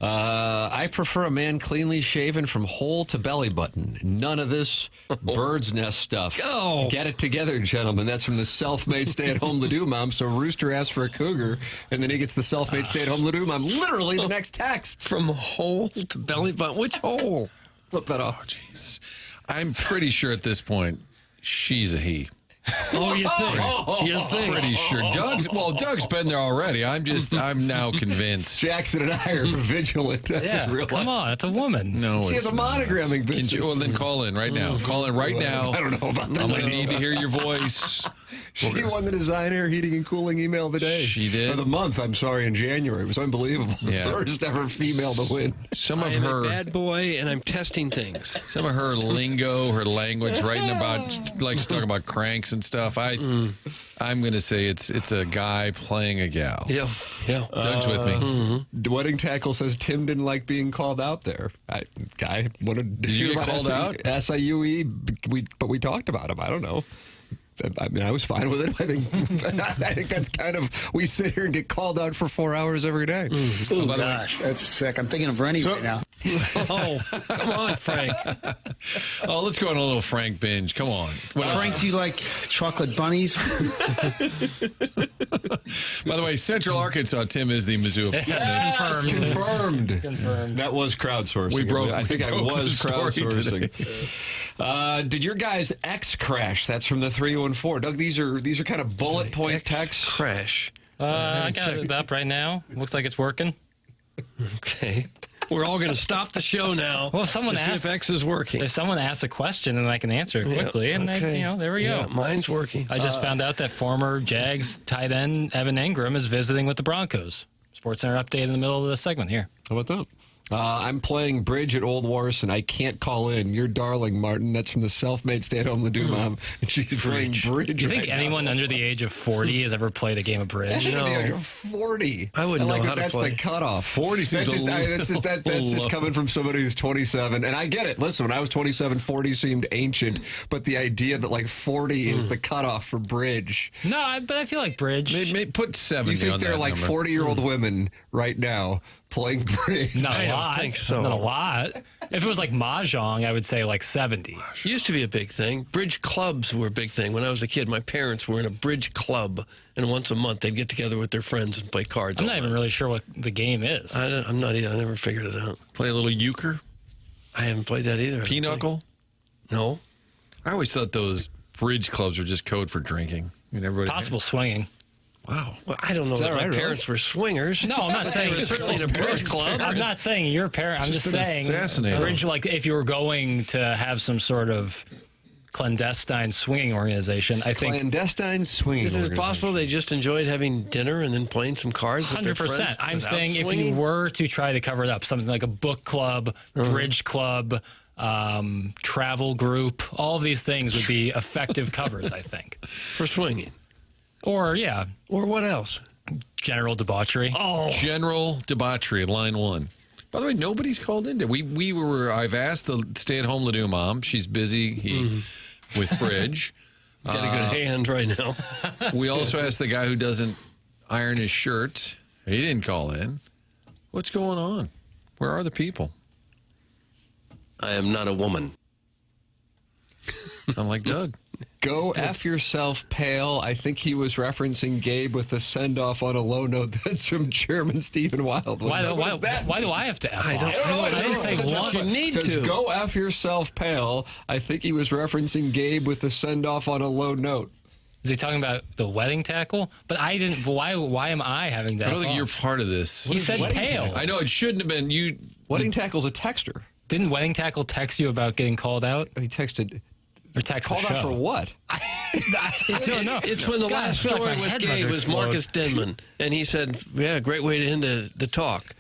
I prefer a man cleanly shaven from hole to belly button. None of this bird's nest stuff. Go. Get it together, gentlemen. That's from the self-made stay-at-home Ledoux mom. So Rooster asks for a cougar, and then he gets the self-made stay-at-home Ledoux mom. Literally the next text. From hole to belly button. Which hole? Flip that off. Oh, jeez. I'm pretty sure at this point, she's a he. Oh, you think? You think? Pretty sure. Doug's been there already. I'm now convinced. Jackson and I are vigilant. That's a real come on, it's a No, woman. she it's has a not. monogramming business. Well, then call in right now. Call in right now. I don't know about that. I'm going to need to hear your voice. She won the Design Air Heating and Cooling email of the day. She did. Or the month, I'm sorry, in January. It was unbelievable. Yeah. The first ever female to win. Some of I'm her a bad boy, and I'm testing things. Some of her lingo, her language, writing about, likes to talk about cranks and stuff. I'm going to say it's a guy playing a gal. Yeah. Doug's with me. The wedding tackle says Tim didn't like being called out there. Guy wanted to Did you get called out? SIUE, but we talked about him. I don't know. I mean, I was fine with it. I think that's kind of, we sit here and get called out for 4 hours every day. Oh, gosh, that's sick. I'm thinking of Rennie right now. Oh, come on, Frank. Oh, let's go on a little Frank binge. Come on. Frank, do you like chocolate bunnies? By the way, Central Arkansas, Tim is the Mizzou. Confirmed. That was crowdsourcing. I think I was crowdsourcing. Did your guys X crash? That's from the 314. Doug, these are kind of bullet point texts. Crash. I got it up right now. Looks like it's working. Okay. We're all going to stop the show now. Well, if someone see if X is working. If someone asks a question, then I can answer it quickly. Yeah, and okay. there we go. Mine's working. I just found out that former Jags tight end Evan Ingram is visiting with the Broncos. SportsCenter update in the middle of the segment here. How about that? I'm playing bridge at Old Warson. I can't call in. You're darling, Martin. That's from the self-made stay-at-home Ledoux mom. And she's playing bridge. Do you think anyone under the age of 40 has ever played a game of bridge? Under the age of 40. I wouldn't know how to that's play. That's the cutoff. 40 seems that's just coming from somebody who's 27. And I get it. Listen, when I was 27, 40 seemed ancient. But the idea that 40 is the cutoff for bridge. No, but I feel like bridge. Put 70 You think on they're that number. 40-year-old women right now playing bridge? Not a I lot. don't think so. Not a lot. If it was like Mahjong, I would say 70. Used to be a big thing. Bridge clubs were a big thing. When I was a kid, my parents were in a bridge club, and once a month they'd get together with their friends and play cards. I'm not even really sure what the game is. I'm not either. I never figured it out. Play a little euchre? I haven't played that either. Pinochle? No. I always thought those bridge clubs were just code for drinking. I mean, everybody. Possible swinging. Wow. Well, I don't know that my parents were swingers. No, I'm not saying they were certainly in a bridge club. I'm not saying your parent. I'm just saying assassinated. bridge. If you were going to have some sort of clandestine swinging organization, I think clandestine swinging. Is it possible they just enjoyed having dinner and then playing some cards with their friends? 100%. I'm saying swinging? if you were to try to cover it up, something like a book club, bridge club, travel group, all of these things would be effective covers, I think, for swinging. Or what else? General debauchery. Oh, general debauchery, line one. By the way, nobody's called in. I've asked the stay-at-home Ledoux mom. She's busy with bridge. Got a good hand right now. We also asked the guy who doesn't iron his shirt. He didn't call in. What's going on? Where are the people? I am not a woman. Sound like Doug. Go F yourself, pale. I think he was referencing Gabe with the send-off on a low note. That's from Chairman Stephen Wildwood. Why do I have to F I off? don't know. I didn't say one. You need Says, to. go F yourself, pale. I think he was referencing Gabe with the send-off on a low note. Is he talking about the wedding tackle? But I didn't. Why am I having that? I don't think off? you're part of this. He said pale. I know it shouldn't have been you. Wedding tackle's a texter. Didn't wedding tackle text you about getting called out? He texted. Or text Called the out show. for what? I don't know. It's when the God, last I feel like story my with head's about Gabe to was explode. Marcus Denman, and he said, "Yeah, great way to end the talk."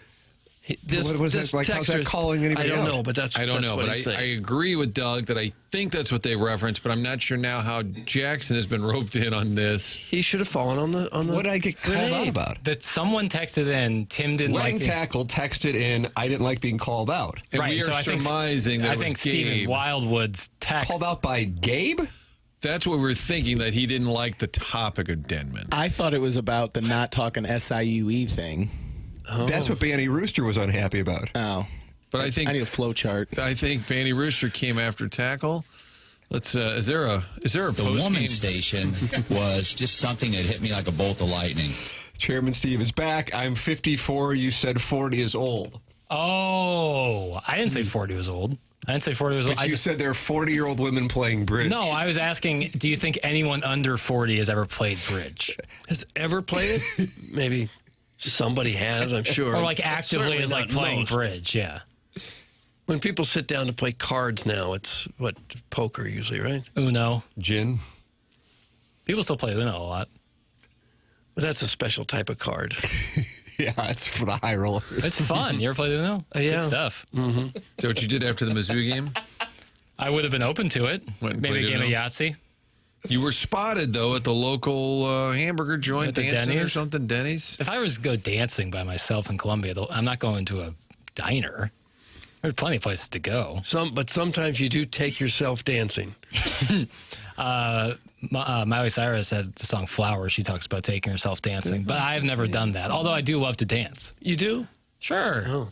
What was that like? How's that texter- calling anybody I don't out? know, but that's I don't know, what but he's I saying. agree with Doug that I think that's what they referenced, but I'm not sure now how Jackson has been roped in on this. He should have fallen on the. What did I get called out about? That someone texted in. Tim didn't Wedding like tackle texted in. I didn't like being called out. And we are so I think- surmising that I it was think Stephen Gabe. Wildwood's text. Called out by Gabe? That's what we're thinking, that he didn't like the topic of Denman. I thought it was about the not talking SIUE thing. That's what Banny Rooster was unhappy about. Oh. But I think I need a flow chart. I think Banny Rooster came after tackle. Let's. Is there a The woman station was just something that hit me like a bolt of lightning. Chairman Steve is back. I'm 54. You said 40 is old. Oh, I didn't say 40 was old. I didn't say 40 was old. But you said there are 40-year-old women playing bridge. No, I was asking, do you think anyone under 40 has ever played bridge? Has ever played it? Maybe somebody has, I'm sure. Or like actively Certainly is like not playing most. bridge, yeah. When people sit down to play cards now, it's what, poker usually, right? Uno. Gin. People still play Uno a lot. But that's a special type of card. Yeah, it's for the high rollers. It's fun. You ever played Uno? Yeah. Good stuff. Mm-hmm. Is that what you did after the Mizzou game? I would have been open to it. Went and Maybe a played game of Uno? Yahtzee. You were spotted, though, at the local hamburger joint, At the dancing or Denny's? something, Denny's. If I was to go dancing by myself in Columbia, though, I'm not going to a diner. There's plenty of places to go. But sometimes you do take yourself dancing. Miley Cyrus had the song Flowers. She talks about taking herself dancing. But I've never done that, although I do love to dance. You do? Sure. Oh.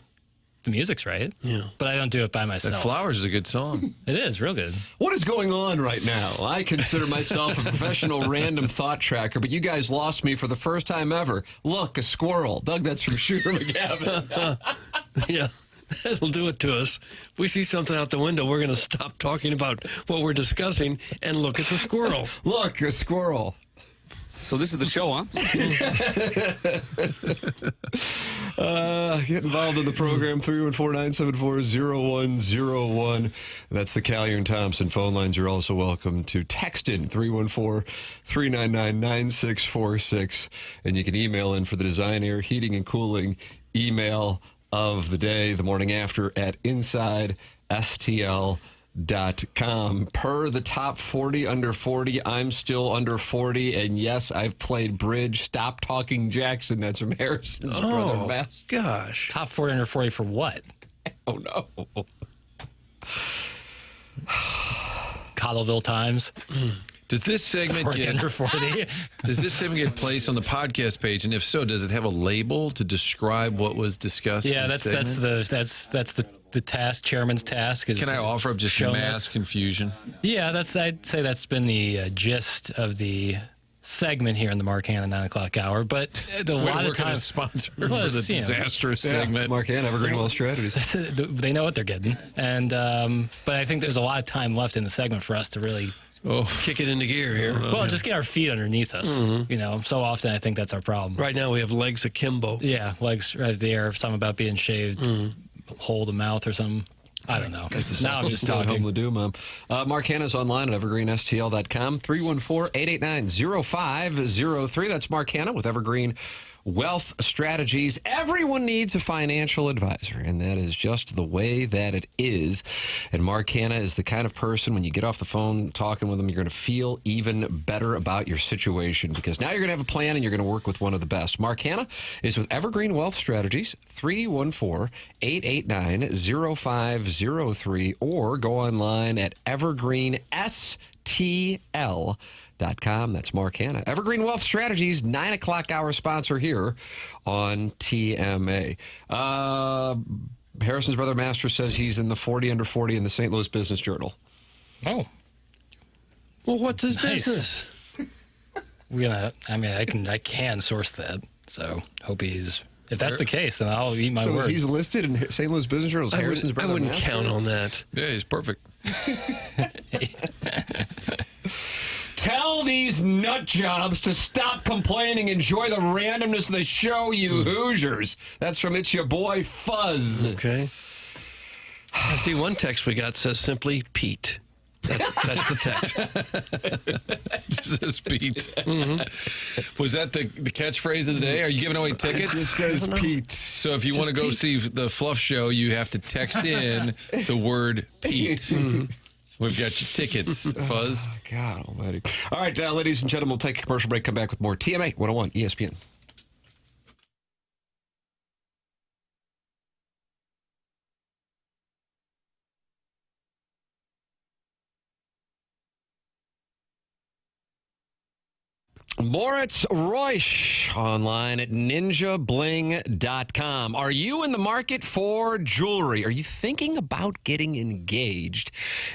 The music's right. Yeah. But I don't do it by myself. That Flowers is a good song. It is real good. What is going on right now? I consider myself a professional random thought tracker, but you guys lost me for the first time ever. Look, a squirrel. Doug, that's from Shooter McGavin. Yeah. That'll do it to us. If we see something out the window, we're going to stop talking about what we're discussing and look at the squirrel. Look, a squirrel. So this is the show, huh? Get involved in the program, 314-974-0101. That's the Callier and Thompson phone lines. You're also welcome to text in, 314-399-9646. And you can email in for the Design, Air, Heating, and Cooling email of the day, the morning after, at InsideSTL.com. Per the top 40 under 40, I'm still under 40, and yes, I've played bridge. Stop talking Jackson. That's from Harrison's brother, Mass. Gosh. Top 40 under 40 for what? Oh, no. Cottleville Times. Does this segment 40 get under 40? Does this segment get placed on the podcast page? And if so, does it have a label to describe what was discussed? Yeah, in the that's the task, chairman's task. Is Can I offer up just show mass notes. confusion? Yeah, I'd say that's been the gist of the segment here in the Mark Hanna 9 o'clock hour. But a lot of We're going to times, sponsor Well, for the it's, you know, disastrous segment. Mark Hanna, Evergreen Wealth Strategies. they know what they're getting, and but I think there's a lot of time left in the segment for us to really kick it into gear here. Well, just get our feet underneath us. You know, so often I think that's our problem. Right now we have legs akimbo. Yeah, legs right there. Something about being shaved, hold a mouth or something. I don't know. Now I'm just talking. Home to do, Mom. Mark Hanna's online at evergreenstl.com. 314-889-0503. That's Mark Hanna with Evergreen Wealth Strategies. Everyone needs a financial advisor, and that is just the way that it is. And Mark Hanna is the kind of person, when you get off the phone talking with him, you're going to feel even better about your situation, because now you're going to have a plan and you're going to work with one of the best. Mark Hanna is with Evergreen Wealth Strategies, 314-889-0503, or go online at evergreenstl.com. TL.com. That's Mark Hanna. Evergreen Wealth Strategies, 9 o'clock hour sponsor here on TMA. Harrison's brother Master says he's in the 40 under 40 in the St. Louis Business Journal. Oh. Well, what's his Nice. business? I can source that. So hope he's. If that's the case, then I'll eat my So words. he's listed in St. Louis Business Journal as Harrison's brother I wouldn't Master? count on that. Yeah, he's perfect. Tell these nut jobs to stop complaining. Enjoy the randomness of the show, you Hoosiers. That's from It's Your Boy Fuzz. Okay. I see one text we got says simply Pete. That's the text. Just says Pete. Mm-hmm. Was that the catchphrase of the day? Are you giving away tickets? It says Pete. So if you want to go see the Fluff Show, you have to text in the word Pete. Mm-hmm. We've got your tickets, Fuzz. Oh, God almighty. All right, ladies and gentlemen, we'll take a commercial break, come back with more TMA 101 ESPN. Moritz Reusch online at ninjabling.com. Are you in the market for jewelry? Are you thinking about getting engaged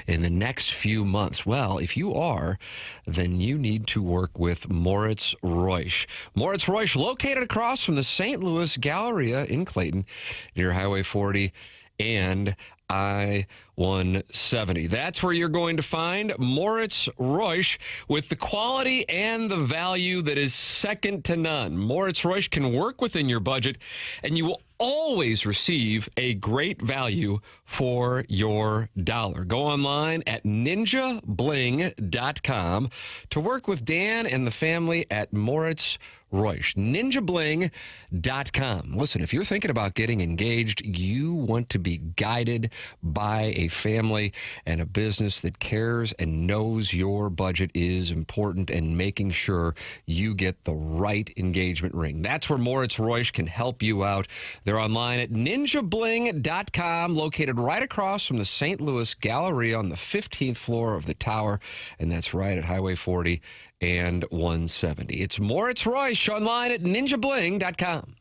in the next few months? Well, if you are, then you need to work with Moritz Reusch. Moritz Reusch, located across from the St. Louis Galleria in Clayton, near Highway 40 and I-170. That's where you're going to find Moritz Reusch with the quality and the value that is second to none. Moritz Reusch can work within your budget, and you will always receive a great value for your dollar. Go online at ninjabling.com to work with Dan and the family at Moritz Reusch. ninjabling.com. Listen, if you're thinking about getting engaged, you want to be guided by a family and a business that cares and knows your budget is important and making sure you get the right engagement ring. That's where Moritz Reusch can help you out. They're online at ninjabling.com, located right across from the St. Louis Galleria on the 15th floor of the tower, and that's right at Highway 40 and 170. It's Moritz Reusch online at ninjabling.com.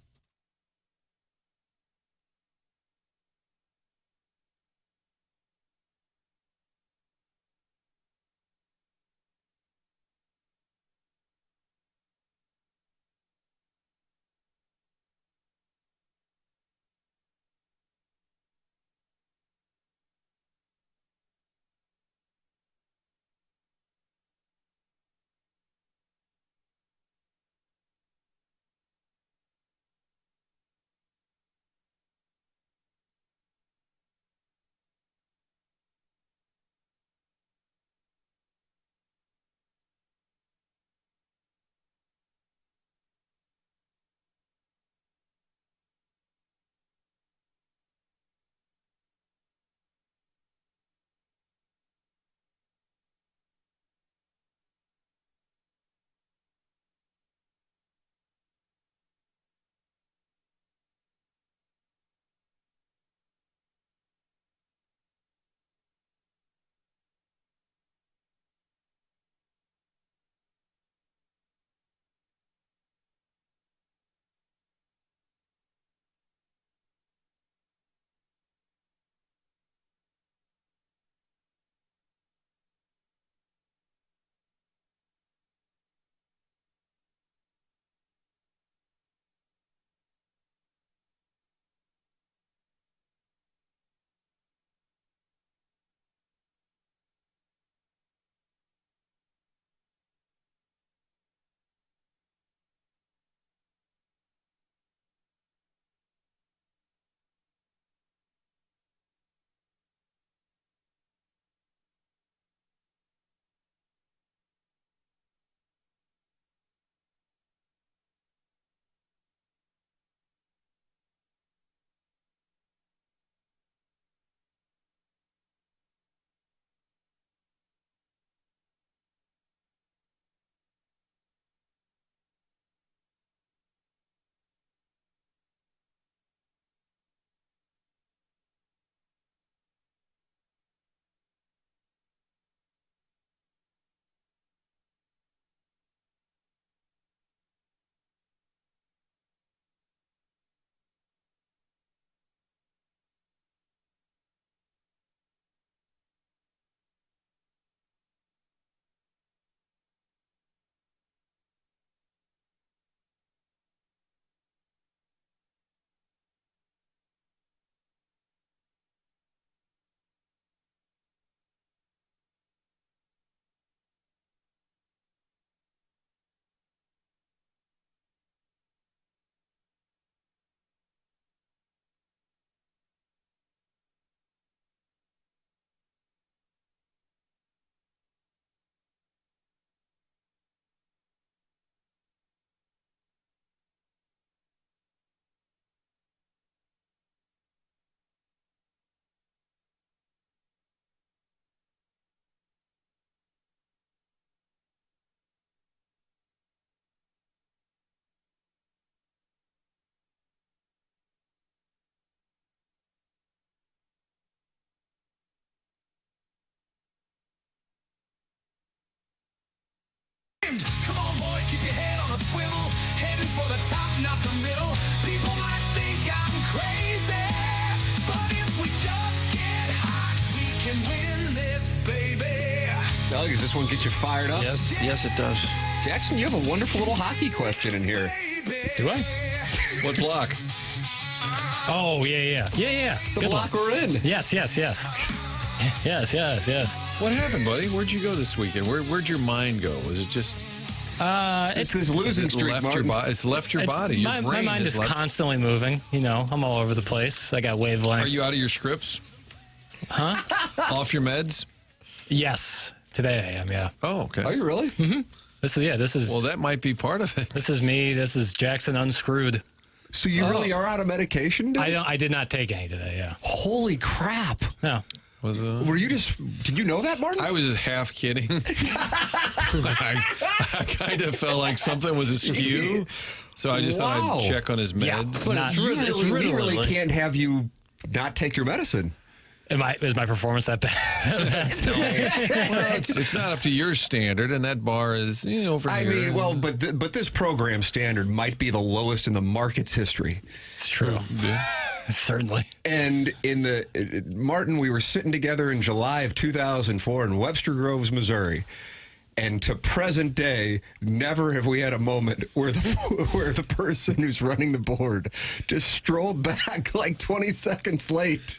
swivel, heading for the top, not the middle. People might think I'm crazy, but if we just get hot, we can win this, baby. Doug, does this one get you fired up? Yes, it does. Jackson, you have a wonderful little hockey question in here. Do I? What block? Oh, yeah. The Good block one. we're in. Yes. Yes. What happened, buddy? Where'd you go this weekend? Where'd your mind go? Was it just... It's this losing streak, It's left your body. Your My brain mind has is left. constantly moving. You know, I'm all over the place. I got wavelengths. Are you out of your scripts? Huh? Off your meds? Yes. Today I am, yeah. Oh, okay. Are you really? Mm-hmm. This is... Well, that might be part of it. This is me. This is Jackson unscrewed. So you really are out of medication, Doug? I did not take any today, yeah. Holy crap. No. Were you just... Did you know that, Martin? I was just half kidding. I kind of felt like something was askew, so I just thought I'd check on his meds. But we really can't have you not take your medicine. Is my performance that bad? Well, it's not up to your standard, and that bar is over here. I mean, well, but this program standard might be the lowest in the market's history. It's true. Certainly. And in Martin, we were sitting together in July of 2004 in Webster Groves, Missouri. And to present day, never have we had a moment where the person who's running the board just strolled back like 20 seconds late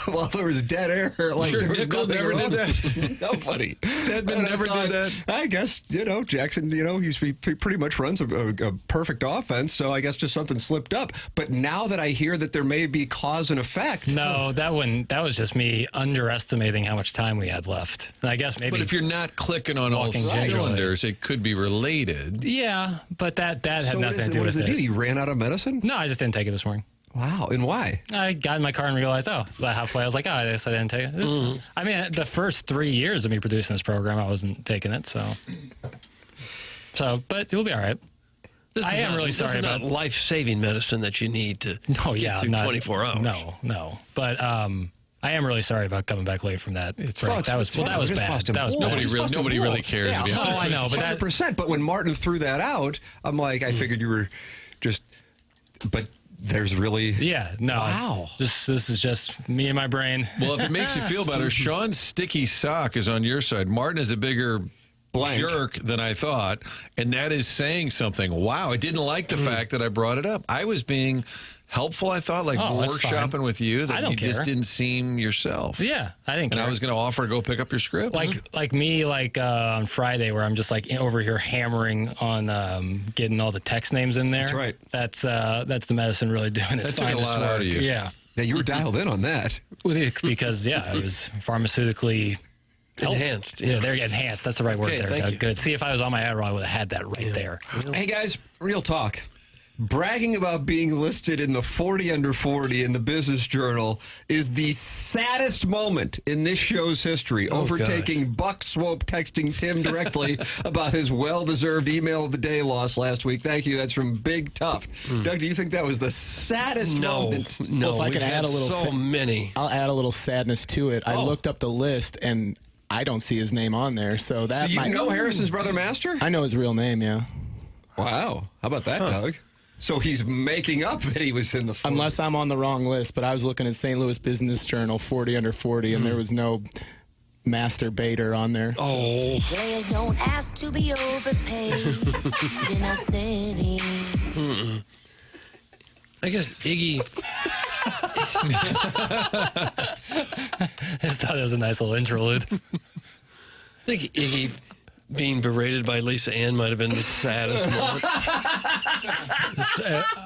while there was dead air. Like Sure, there was Nickel nothing never wrong. did that. Nobody. Stedman never did that. I guess, Jackson, he pretty much runs a perfect offense, so I guess just something slipped up. But now that I hear that there may be cause and effect. No, that was just me underestimating how much time we had left. And I guess maybe. But if you're not clicking on all cylinders, it could be related. Yeah, but that had nothing to do with it. What does it do? You ran out of medicine? No, I just didn't take it this morning. Wow. And why? I got in my car and realized, about halfway, I was like, I guess I didn't take it. I mean, the first 3 years of me producing this program, I wasn't taking it, so but you'll be all right. I am really sorry about life-saving medicine that you need to get through 24 hours. No. But I am really sorry about coming back late from that. That was bad. That was bad. Nobody really cares. Yeah, I know, but 100%. But when Martin threw that out, I'm like, I figured you were just. But there's really. Yeah. No. Wow. This is just me and my brain. Well, if it makes you feel better, Sean's sticky sock is on your side. Martin is a bigger jerk than I thought, and that is saying something. Wow, I didn't like the fact that I brought it up. I was being helpful, I thought, workshopping with you, that you just didn't seem yourself. Yeah, I didn't care. And I was going to offer to go pick up your script. Like me, on Friday, where I'm just over here hammering on getting all the text names in there. That's right. That's the medicine really doing its finest work. That took a lot out of you. Yeah. Yeah, you were dialed in on that. Because, it was pharmaceutically enhanced. Yeah, they're enhanced. That's the right word there, Doug. You. Good. See, if I was on my arrow, I would have had that right there. Hey, guys, real talk. Bragging about being listed in the 40 under 40 in the Business Journal is the saddest moment in this show's history, overtaking Buck Swope texting Tim directly about his well-deserved email of the day loss last week. Thank you. That's from Big Tough. Doug, do you think that was the saddest moment? No, well, if I can add a little many. I'll add a little sadness to it. I looked up the list and I don't see his name on there. So you know Harrison's brother Master? I know his real name, yeah. Wow. How about that, Doug? So he's making up that he was in the 40. Unless I'm on the wrong list, but I was looking at St. Louis Business Journal 40 under 40, and there was no masturbator on there. Oh. Players don't ask to be overpaid in a city. I guess Iggy. I just thought it was a nice little interlude. I think Iggy being berated by Lisa Ann might have been the saddest moment.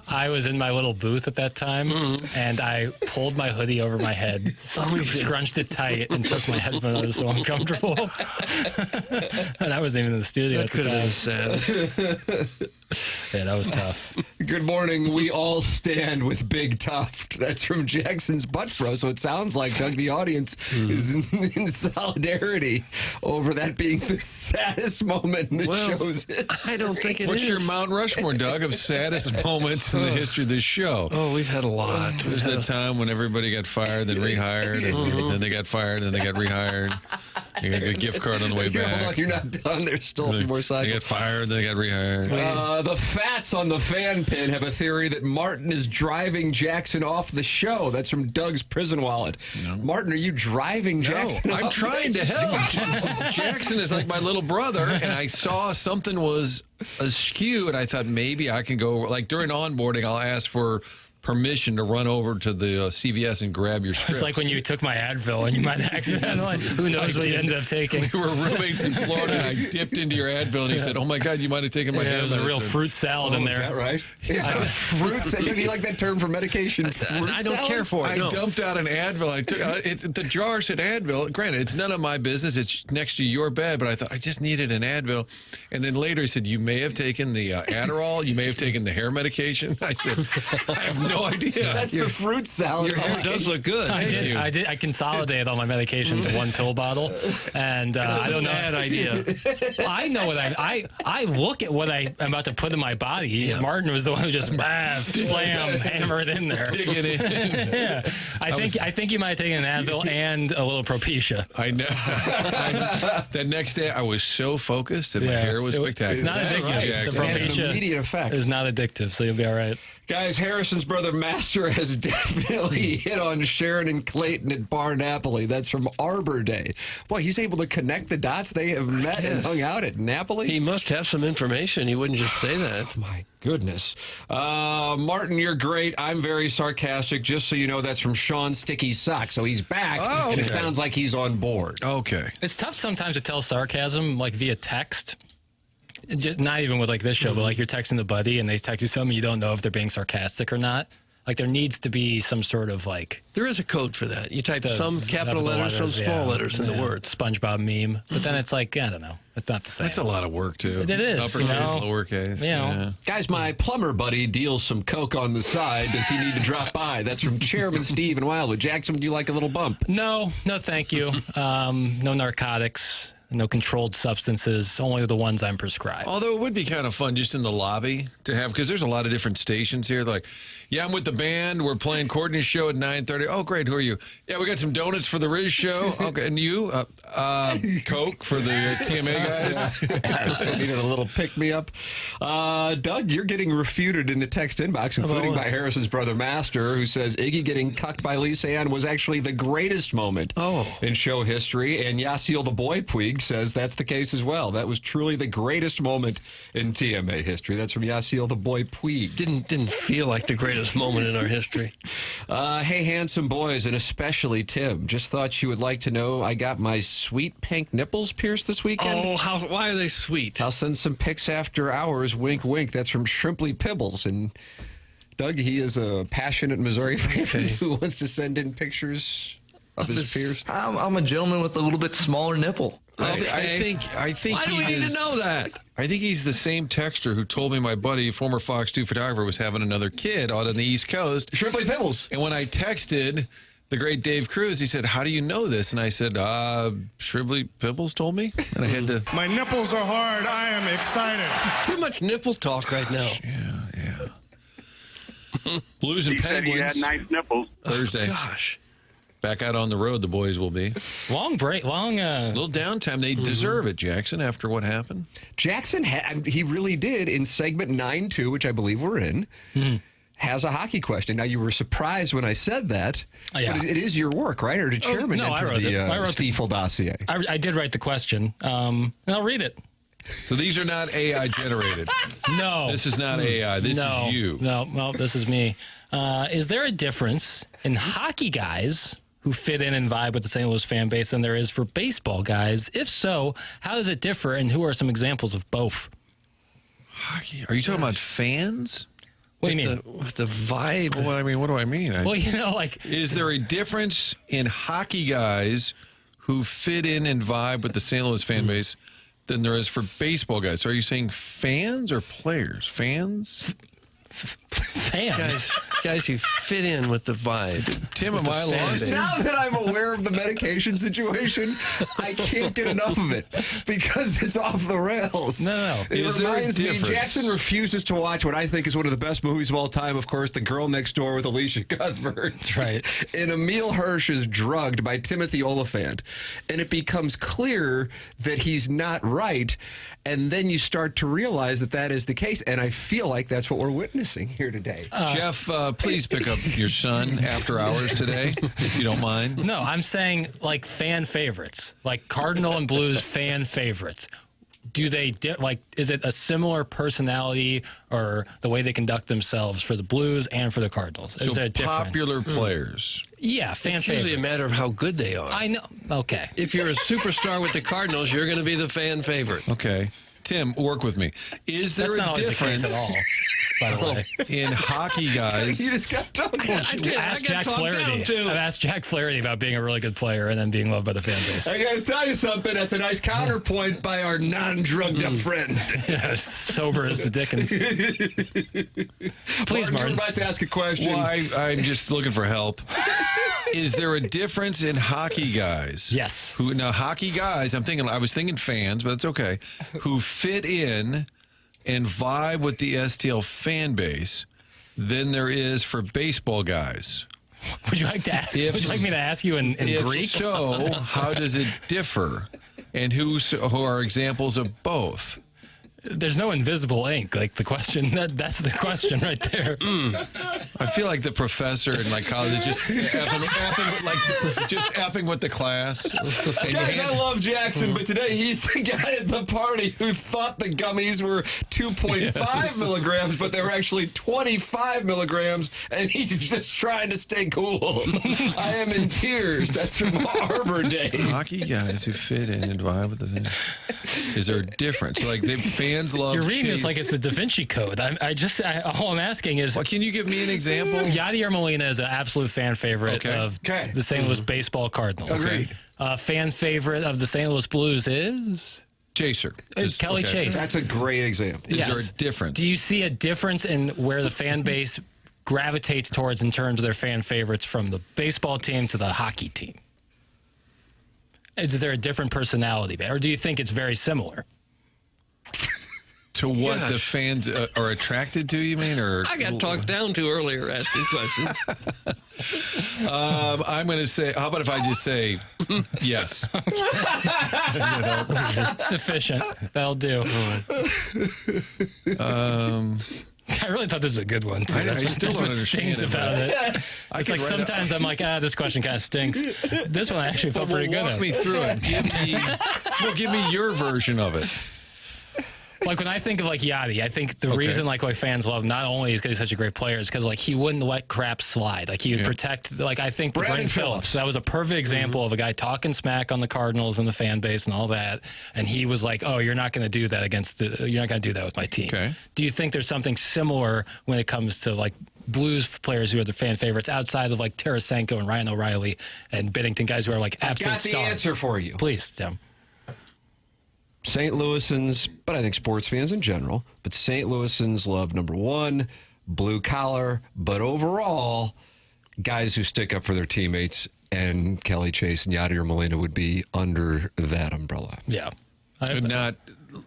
I was in my little booth at that time, and I pulled my hoodie over my head, scrunched it tight, and took my headphones. I was so uncomfortable. And I wasn't even in the studio That at the could time. have been sad. Yeah, that was tough. Good morning. We all stand with Big Tough. That's from Jackson's Butt Bro. So it sounds like, Doug, the audience is in solidarity over that being the saddest moment in the show's history. I don't think it is. What's your Mount Rushmore, Doug, of saddest moments in the history of this show? Oh, we've had a lot. There's that time when everybody got fired, then rehired, and then they got fired, and then they got rehired. You got a gift card on the way back. Hold on, you're not done. There's still a few more They cycles. got fired, then they got rehired. The Fats on the fan pin have a theory that Martin is driving Jackson off the show. That's from Doug's prison wallet. No. Martin, are you driving Jackson I'm off trying to help. Jackson is like my little brother, and I saw something was askew, and I thought maybe I can go, like during onboarding, I'll ask for permission to run over to the CVS and grab your scripts. It's like when you took my Advil and you might accidentally, who knows what you ended up taking. We were roommates in Florida, and I dipped into your Advil, and he said, oh my God, you might have taken my Yeah, hand. it was a real fruit salad in there. Is that right? Is that fruit salad? Do you like that term for medication? I don't care for it. I dumped out an Advil. I took the jar said Advil. Granted, it's none of my business. It's next to your bed, but I thought I just needed an Advil. And then later he said, you may have taken the Adderall. You may have taken the hair medication. I said, I have no idea. That's the fruit salad. Your hair does look good. I did. I consolidated all my medications in one pill bottle, and I don't know. Bad idea. I know what I look at what I am about to put in my body. Yeah. Martin was the one who just slam hammered in there. Dig it in. Yeah. I think you might have taken an Advil and a little Propecia. I know. That next day, I was so focused, and my hair was spectacular. It's not addictive. The Propecia immediate effect. is not addictive, so you'll be all right. Guys, Harrison's brother Master has definitely hit on Sharon and Clayton at Bar Napoli. That's from Arbor Day. Boy, he's able to connect the dots. They have met and hung out at Napoli. He must have some information. He wouldn't just say that. My goodness. Martin, you're great. I'm very sarcastic. Just so you know, that's from Sean Sticky Sock. So he's back, and it sounds like he's on board. Okay. It's tough sometimes to tell sarcasm like via text. Just not even with like this show, but like you're texting the buddy and they text you something, you don't know if they're being sarcastic or not. Like there needs to be some sort of like... There is a code for that. You type some capital letters, some small letters in the word. SpongeBob meme. But then it's like, I don't know. It's not the same. That's a lot of work, too. It is. Uppercase, lowercase. Yeah. Guys, my plumber buddy deals some coke on the side. Does he need to drop by? That's from Chairman Steve in Wildwood. Jackson, do you like a little bump? No, thank you. No narcotics. No controlled substances, only the ones I'm prescribed. Although it would be kind of fun just in the lobby to have, because there's a lot of different stations here. Like, yeah, I'm with the band. We're playing Courtney's show at 9:30. Oh, great. Who are you? Yeah, we got some donuts for the Riz show. Okay, and you? Coke for the TMA guys. Needed a little pick-me-up. Doug, you're getting refuted in the text inbox, including by Harrison's brother Master, who says Iggy getting cucked by Lisa Ann was actually the greatest moment in show history. And Yasiel the Boy Puig says that's the case as well. That was truly the greatest moment in TMA history. That's from Yasiel the Boy Puig. Didn't feel like the greatest moment in our history. Hey, handsome boys, and especially Tim. Just thought you would like to know I got my sweet pink nipples pierced this weekend. Oh, why are they sweet? I'll send some pics after hours. Wink, wink. That's from Shrimply Pibbles. And Doug, he is a passionate Missouri fan who wants to send in pictures of his pierced. I'm a gentleman with a little bit smaller nipple. I think Why do we need to know that? I think he's the same texter who told me my buddy, former Fox 2 photographer, was having another kid out on the East Coast. Shrimply Pibbles. And when I texted the great Dave Cruz, he said, how do you know this? And I said, Shrimply Pibbles told me. And I had to... My nipples are hard. I am excited. Too much nipple talk right now. Yeah. Blues and Penguins. Said he had nice nipples. Thursday. Gosh. Back out on the road, the boys will be. Long break, little downtime. They deserve it, Jackson, after what happened. Jackson, he really did in segment 9-2, which I believe we're in, has a hockey question. Now, you were surprised when I said that, but it is your work, right? Or did Chairman enter the Stiefel dossier? I did write the question, and I'll read it. So these are not AI generated. No. This is not AI. This is you. No, this is me. Is there a difference in hockey guys who fit in and vibe with the St. Louis fan base than there is for baseball guys? If so, how does it differ, and who are some examples of both? Hockey? Are you talking about fans? What do you mean? With the vibe? Well, what do I mean? Well, like... Is there a difference in hockey guys who fit in and vibe with the St. Louis fan base than there is for baseball guys? So are you saying fans or players? Fans? Guys who fit in with the vibe. Tim, am I lost? Now that I'm aware of the medication situation, I can't get enough of it because it's off the rails. No. It reminds me, Jackson refuses to watch what I think is one of the best movies of all time, of course, The Girl Next Door with Alicia Cuthbert. That's right. And Emil Hirsch is drugged by Timothy Oliphant. And it becomes clear that he's not right. And then you start to realize that that is the case. And I feel like that's what we're witnessing here today. Jeff, please pick up your son after hours today, if you don't mind. No, I'm saying like fan favorites, like Cardinal and Blues fan favorites. Do they is it a similar personality or the way they conduct themselves for the Blues and for the Cardinals? Is there a difference? Popular players. Yeah, fan It's favorites. usually a matter of how good they are. I know. Okay. If you're a superstar with the Cardinals, you're going to be the fan favorite. Okay. Tim, work with me. Is there That's not a always difference the case at all, by the way. in hockey guys? You just got done. Ask Jack Flaherty. I've asked Jack Flaherty about being a really good player and then being loved by the fan base. I got to tell you something. That's a nice counterpoint by our non-drugged up friend. Yeah, sober as the Dickens. Please, Martin. You're about to ask a question. Well, I'm just looking for help. Is there a difference in hockey guys? Yes. Now, hockey guys, I was thinking fans, but it's okay, who fit in and vibe with the STL fan base than there is for baseball guys. Would you like to ask? Would you like me to ask you in Greek? So, how does it differ? And who are examples of both? There's no invisible ink. Like the question, that's the question right there. I feel like the professor in college is just effing with the class. Guys, I love Jackson, but today he's the guy at the party who thought the gummies were 2.5 milligrams, but they were actually 25 milligrams, and he's just trying to stay cool. I am in tears. That's from Arbor Day. Hockey guys who fit in and vibe with the thing. Is there a difference? Fans love. You're reading Chase. this like it's the Da Vinci Code. All I'm asking is, can you give me an example? Yadier Molina is an absolute fan favorite of the St. Louis Baseball Cardinals. Agreed. Fan favorite of the St. Louis Blues is Chaser. Kelly Chase. That's a great example. Is there a difference? Do you see a difference in where the fan base gravitates towards in terms of their fan favorites from the baseball team to the hockey team? Is there a different personality, or do you think it's very similar? To what the fans are attracted to, you mean? Or I got talked down to earlier asking questions. I'm going to say, how about if I just say yes? Sufficient. That'll do. I really thought this was a good one, too. I still don't understand stings about it. It's like sometimes I'm like, this question kind of stinks. This one I actually felt pretty good at. Walk me through it. Give me your version of it. Like when I think of Yadi, I think the reason why fans love him not only is because he's such a great player, is because he wouldn't let crap slide. He would protect. I think Brandon Phillips. That was a perfect example of a guy talking smack on the Cardinals and the fan base and all that. And he was like, "Oh, you're not going to do that you're not going to do that with my team." Okay. Do you think there's something similar when it comes to Blues players who are the fan favorites outside of Tarasenko and Ryan O'Reilly and Binnington, guys who are absolute stars? I got the answer for you. Please, Tim. St. Louisans, but I think sports fans in general, but St. Louisans love, number one, blue collar, but overall, guys who stick up for their teammates, and Kelly Chase and Yadier Molina would be under that umbrella. Yeah. Not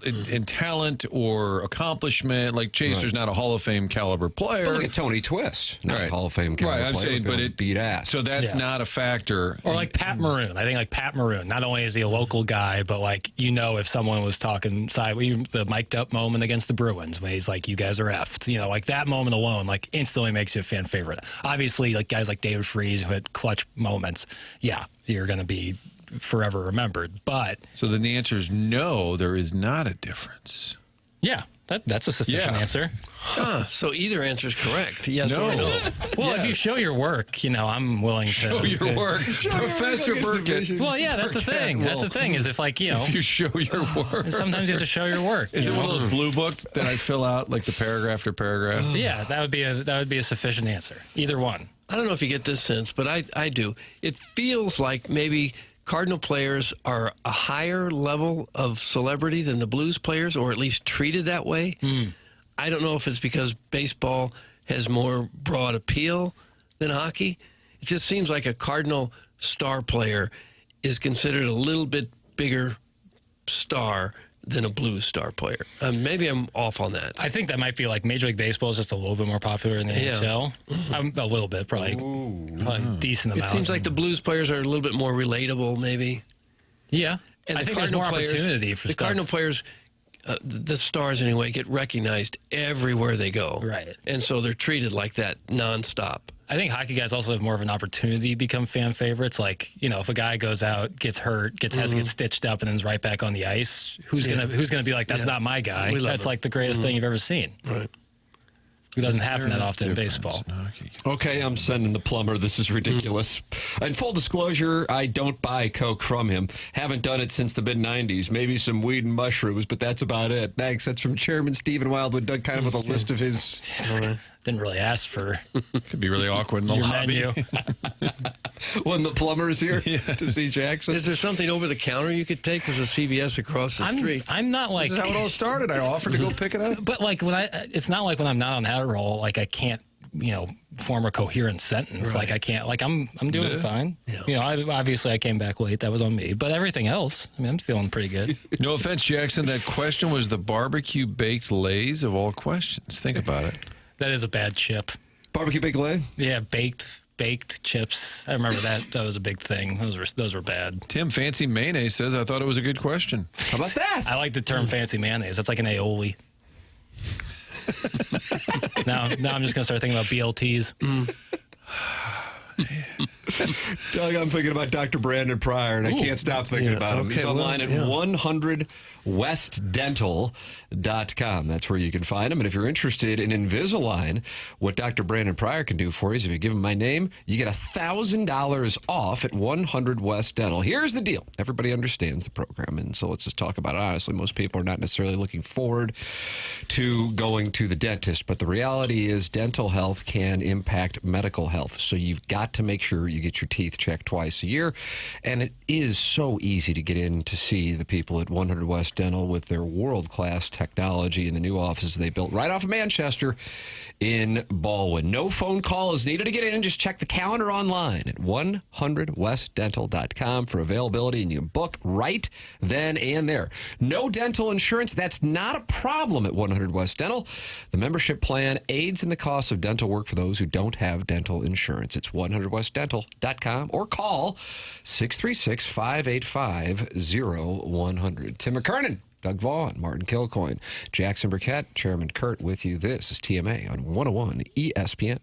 in talent or accomplishment. Chaser's not a Hall of Fame caliber player. But look at Tony Twist, not a Hall of Fame caliber player. I'm saying, but it beat ass. So that's not a factor. Or Pat Maroon. I think Pat Maroon. Not only is he a local guy, but if someone was talking the mic'd up moment against the Bruins when he's like, "You guys are effed." That moment alone, instantly makes you a fan favorite. Obviously, guys like David Freese who had clutch moments. Yeah, you're going to be forever remembered. But so then the answer is no, there is not a difference. Yeah, that's a sufficient answer. So either answer is correct. Yes or no. Well, if you show your work, I'm willing to show your work. Professor Burkett. Well, yeah, that's the thing. That's the thing is if if you show your work. Sometimes you have to show your work. Is it one of those blue book that I fill out the paragraph after paragraph? Yeah, that would be a sufficient answer. Either one. I don't know if you get this sense, but I do. It feels like maybe Cardinal players are a higher level of celebrity than the Blues players, or at least treated that way. I don't know if it's because baseball has more broad appeal than hockey. It just seems like a Cardinal star player is considered a little bit bigger star than a Blues star player. Maybe I'm off on that. I think that might be like Major League Baseball is just a little bit more popular in the NHL. A little bit, probably decent amount. It seems like the Blues players are a little bit more relatable, maybe. Yeah. And I think there's more opportunity for the stuff. Cardinal players, the stars anyway, get recognized everywhere they go. Right. And so they're treated like that nonstop. I think hockey guys also have more of an opportunity to become fan favorites. Like, if a guy goes out, gets hurt, has to get stitched up, and then is right back on the ice, who's gonna be like, that's not my guy? That's like the greatest thing you've ever seen. Right. It doesn't happen that often in baseball. Okay, I'm sending the plumber. This is ridiculous. And full disclosure, I don't buy Coke from him. Haven't done it since the mid-'90s. Maybe some weed and mushrooms, but that's about it. Thanks. That's from Chairman Stephen Wildwood, Doug, kind of with a list of his... Didn't really ask for... Could be really awkward in the lobby. When the plumber is here to see Jackson. Is there something over the counter you could take? There's a CVS across the street. I'm not like... This is how it all started. I offered to go pick it up. But like it's not like when I'm not on Adderall, like I can't, form a coherent sentence. Right. Like I can't, like I'm doing fine. Yeah. Obviously I came back late. That was on me. But everything else, I'm feeling pretty good. No offense, Jackson. That question was the barbecue baked lays of all questions. Think about it. That is a bad chip. Barbecue baked lay? Yeah, baked chips. I remember that. That was a big thing. Those were bad. Tim Fancy Mayonnaise says, I thought it was a good question. How about that? I like the term fancy mayonnaise. That's like an aioli. now I'm just going to start thinking about BLTs. Doug, I'm thinking about Dr. Brandon Pryor, and I can't stop thinking about him. He's online at 100westdental.com. That's where you can find him. And if you're interested in Invisalign, what Dr. Brandon Pryor can do for you is if you give him my name, you get $1,000 off at 100 West Dental. Here's the deal. Everybody understands the program, and so let's just talk about it honestly. Most people are not necessarily looking forward to going to the dentist, but the reality is dental health can impact medical health. So you've got to make sure you get your teeth checked twice a year. And it is so easy to get in to see the people at 100 West Dental with their world-class technology in the new offices they built right off of Manchester in Baldwin. No phone call is needed to get in. Just check the calendar online at 100westdental.com for availability, and you can book right then and there. No dental insurance. That's not a problem at 100 West Dental. The membership plan aids in the cost of dental work for those who don't have dental insurance. It's 100westdental.com or call 636-585-0100. Tim McKernan, Doug Vaughn, Martin Kilcoyne, Jackson Burkett, Chairman Kurt with you. This is TMA on 101 ESPN.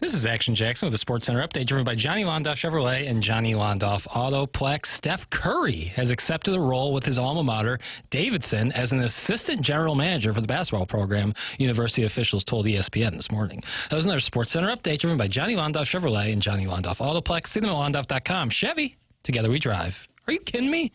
This is Action Jackson with a Sports Center update driven by Johnny Londoff Chevrolet and Johnny Londoff Autoplex. Steph Curry has accepted a role with his alma mater, Davidson, as an assistant general manager for the basketball program, university officials told ESPN this morning. That was another Sports Center update driven by Johnny Londoff Chevrolet and Johnny Londoff Autoplex. See them at Londoff.com. Chevy, together we drive. Are you kidding me?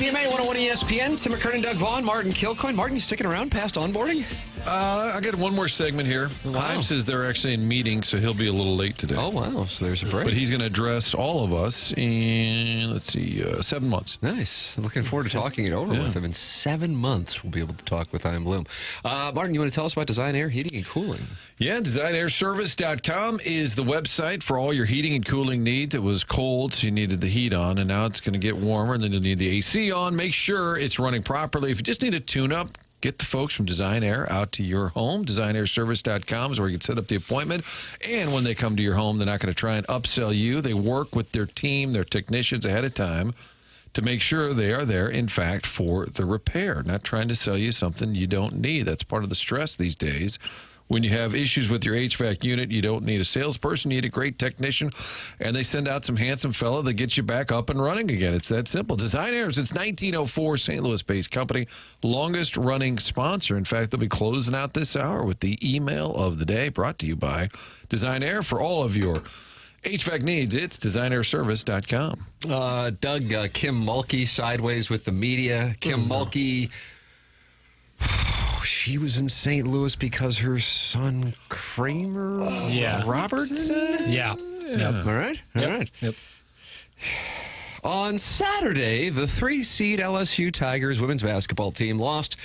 TMA 101 ESPN, Tim McKernan, Doug Vaughn, Martin Kilcoyne. Martin, you sticking around past onboarding? I got one more segment here. Heim says they're actually in meeting, so he'll be a little late today. Oh, wow. So there's a break. But he's going to address all of us in, 7 months. Nice. I'm looking forward to talking it over with him. In 7 months, we'll be able to talk with Heim Bloom. Martin, you want to tell us about Design Air Heating and Cooling? Yeah, designairservice.com is the website for all your heating and cooling needs. It was cold, so you needed the heat on, and now it's going to get warmer, and then you'll need the AC on. Make sure it's running properly. If you just need a tune-up, get the folks from Design Air out to your home. DesignAirService.com is where you can set up the appointment. And when they come to your home, they're not going to try and upsell you. They work with their team, their technicians ahead of time to make sure they are there, in fact, for the repair, not trying to sell you something you don't need. That's part of the stress these days. When you have issues with your HVAC unit, you don't need a salesperson, you need a great technician, and they send out some handsome fella that gets you back up and running again. It's that simple. Design Air, since 1904, St. Louis-based company, longest-running sponsor. In fact, they'll be closing out this hour with the email of the day, brought to you by Design Air for all of your HVAC needs. It's designairservice.com. Doug, Kim Mulkey sideways with the media. Kim Mulkey... She was in St. Louis because her son Kramer Robertson? Yeah. Yep. All right. All right. Yep. On Saturday, the 3-seed LSU Tigers women's basketball team lost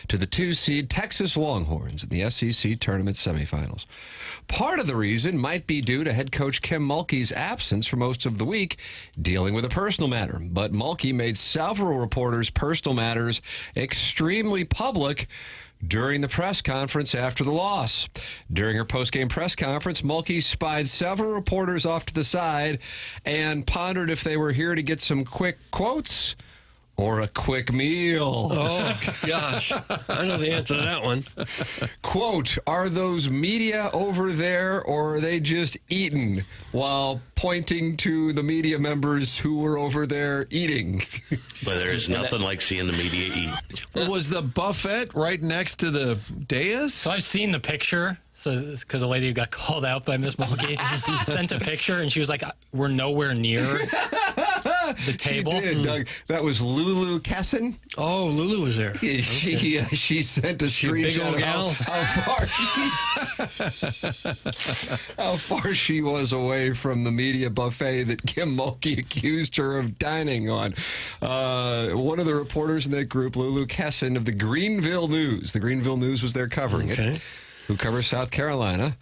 to the 2-seed Texas Longhorns in the SEC tournament semifinals. Part of the reason might be due to head coach Kim Mulkey's absence for most of the week, dealing with a personal matter. But Mulkey made several reporters' personal matters extremely public during the press conference after the loss. During her post-game press conference, Mulkey spied several reporters off to the side and pondered if they were here to get some quick quotes or a quick meal. Oh, gosh. I know the answer to that one. Quote, are those media over there or are they just eating? While pointing to the media members who were over there eating. But there's nothing like seeing the media eat. Well, was the buffet right next to the dais? So I've seen the picture. So, because a lady who got called out by Miss Mulkey sent a picture, and she was like, "We're nowhere near the table." She did, Doug. That was Lulu Kesson. Oh, Lulu was there. She sent a screenshot of how far she was away from the media buffet that Kim Mulkey accused her of dining on. One of the reporters in that group, Lulu Kesson of the Greenville News. The Greenville News was there covering it. Who covers South Carolina.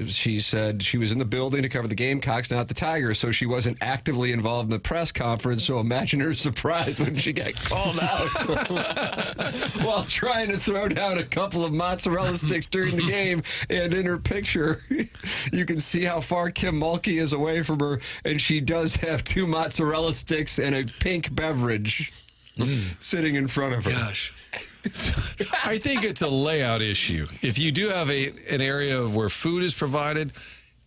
She said she was in the building to cover the Gamecocks, not the Tigers, so she wasn't actively involved in the press conference, so imagine her surprise when she got called out while trying to throw down a couple of mozzarella sticks during the game. And in her picture, you can see how far Kim Mulkey is away from her, and she does have 2 mozzarella sticks and a pink beverage sitting in front of her. Gosh. I think it's a layout issue. If you do have an area where food is provided,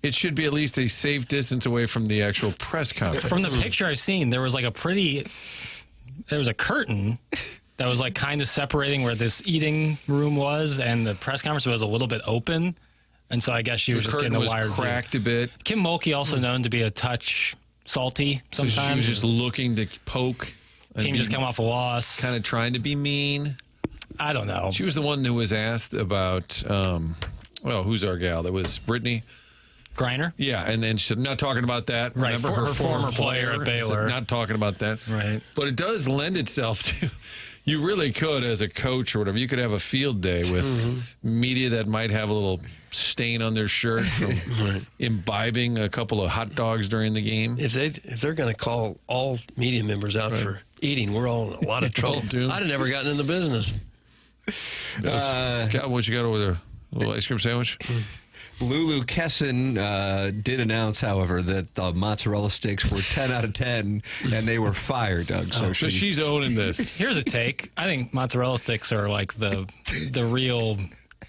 it should be at least a safe distance away from the actual press conference. From the picture I've seen, there was like a curtain that was like kind of separating where this eating room was, and the press conference was a little bit open. And so I guess she was just getting a wired view. Cracked a bit. Kim Mulkey, also known to be a touch salty sometimes. So she was just looking to poke. Team just came off a loss. Kind of trying to be mean. I don't know. She was the one who was asked about, who's our gal? That was Brittany Griner? Yeah, and then she said, not talking about that. Right, remember her former player at Baylor. Said, not talking about that. Right. But it does lend itself to, you really could, as a coach or whatever, you could have a field day with media that might have a little stain on their shirt from imbibing a couple of hot dogs during the game. If they're going to call all media members out for eating, we're all in a lot of trouble. I'd have never gotten in the business. What you got over there? A little ice cream sandwich? Lulu Kesson did announce, however, that the mozzarella sticks were 10 out of 10, and they were fire, Doug. So she's owning this. Here's a take. I think mozzarella sticks are like the real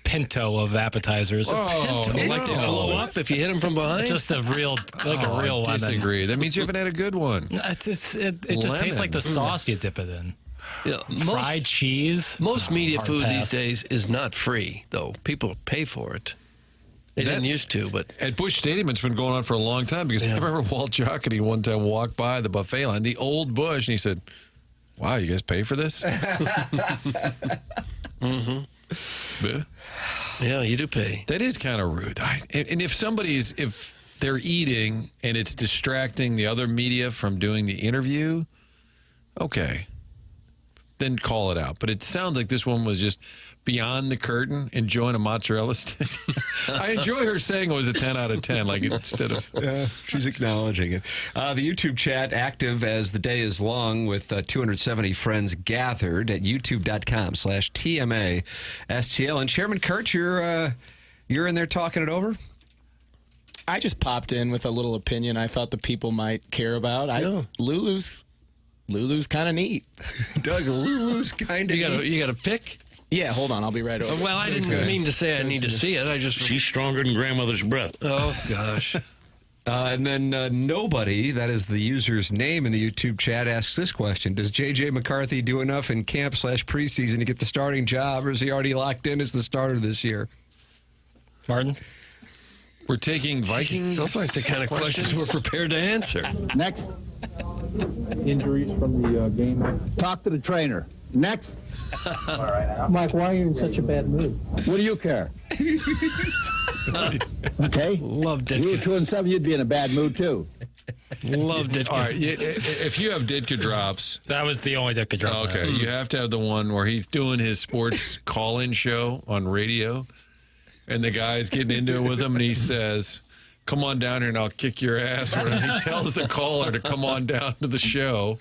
pinto of appetizers. Oh, Don't like to blow up if you hit them from behind? Just a real, a real I lemon. disagree. That means you haven't had a good one. It just tastes like the sauce you dip it in. Yeah, Fried cheese. Most media hard food pass. these days is not free, though. People pay for it. They didn't used to, but at Busch Stadium, it's been going on for a long time because I remember Walt Jocketty one time walked by the buffet line, the old Busch, and he said, "Wow, you guys pay for this?" Yeah, you do pay. That is kind of rude. And if they're eating and it's distracting the other media from doing the interview, okay, then call it out. But it sounds like this one was just beyond the curtain, enjoying a mozzarella stick. I enjoy her saying it was a 10 out of 10, like instead of... Yeah, she's acknowledging it. The YouTube chat active as the day is long with 270 friends gathered at youtube.com/TMASTL. And Chairman Kurt, you're in there talking it over? I just popped in with a little opinion I thought the people might care about. Lulu's kind of neat. Doug, Lulu's kind of neat. You got a pick? Yeah, hold on. I'll be right over. Well, I didn't mean to say I need to see it. She's stronger than grandmother's breath. Oh, gosh. And then nobody, that is the user's name in the YouTube chat, asks this question. Does J.J. McCarthy do enough in camp/preseason to get the starting job, or is he already locked in as the starter this year? Martin? We're taking Vikings. Those aren't the kind of questions we're prepared to answer. Next. Injuries from the game. Talk to the trainer. Next. Mike, why are you in such a bad mood? What do you care? Okay? Loved it. You were 2-7, you'd be in a bad mood, too. Loved it. All right, if you have Ditka drops... That was the only Ditka drop. Okay, you have to have the one where he's doing his sports call-in show on radio, and the guy's getting into it with him, and he says... Come on down here and I'll kick your ass. Or he tells the caller to come on down to the show.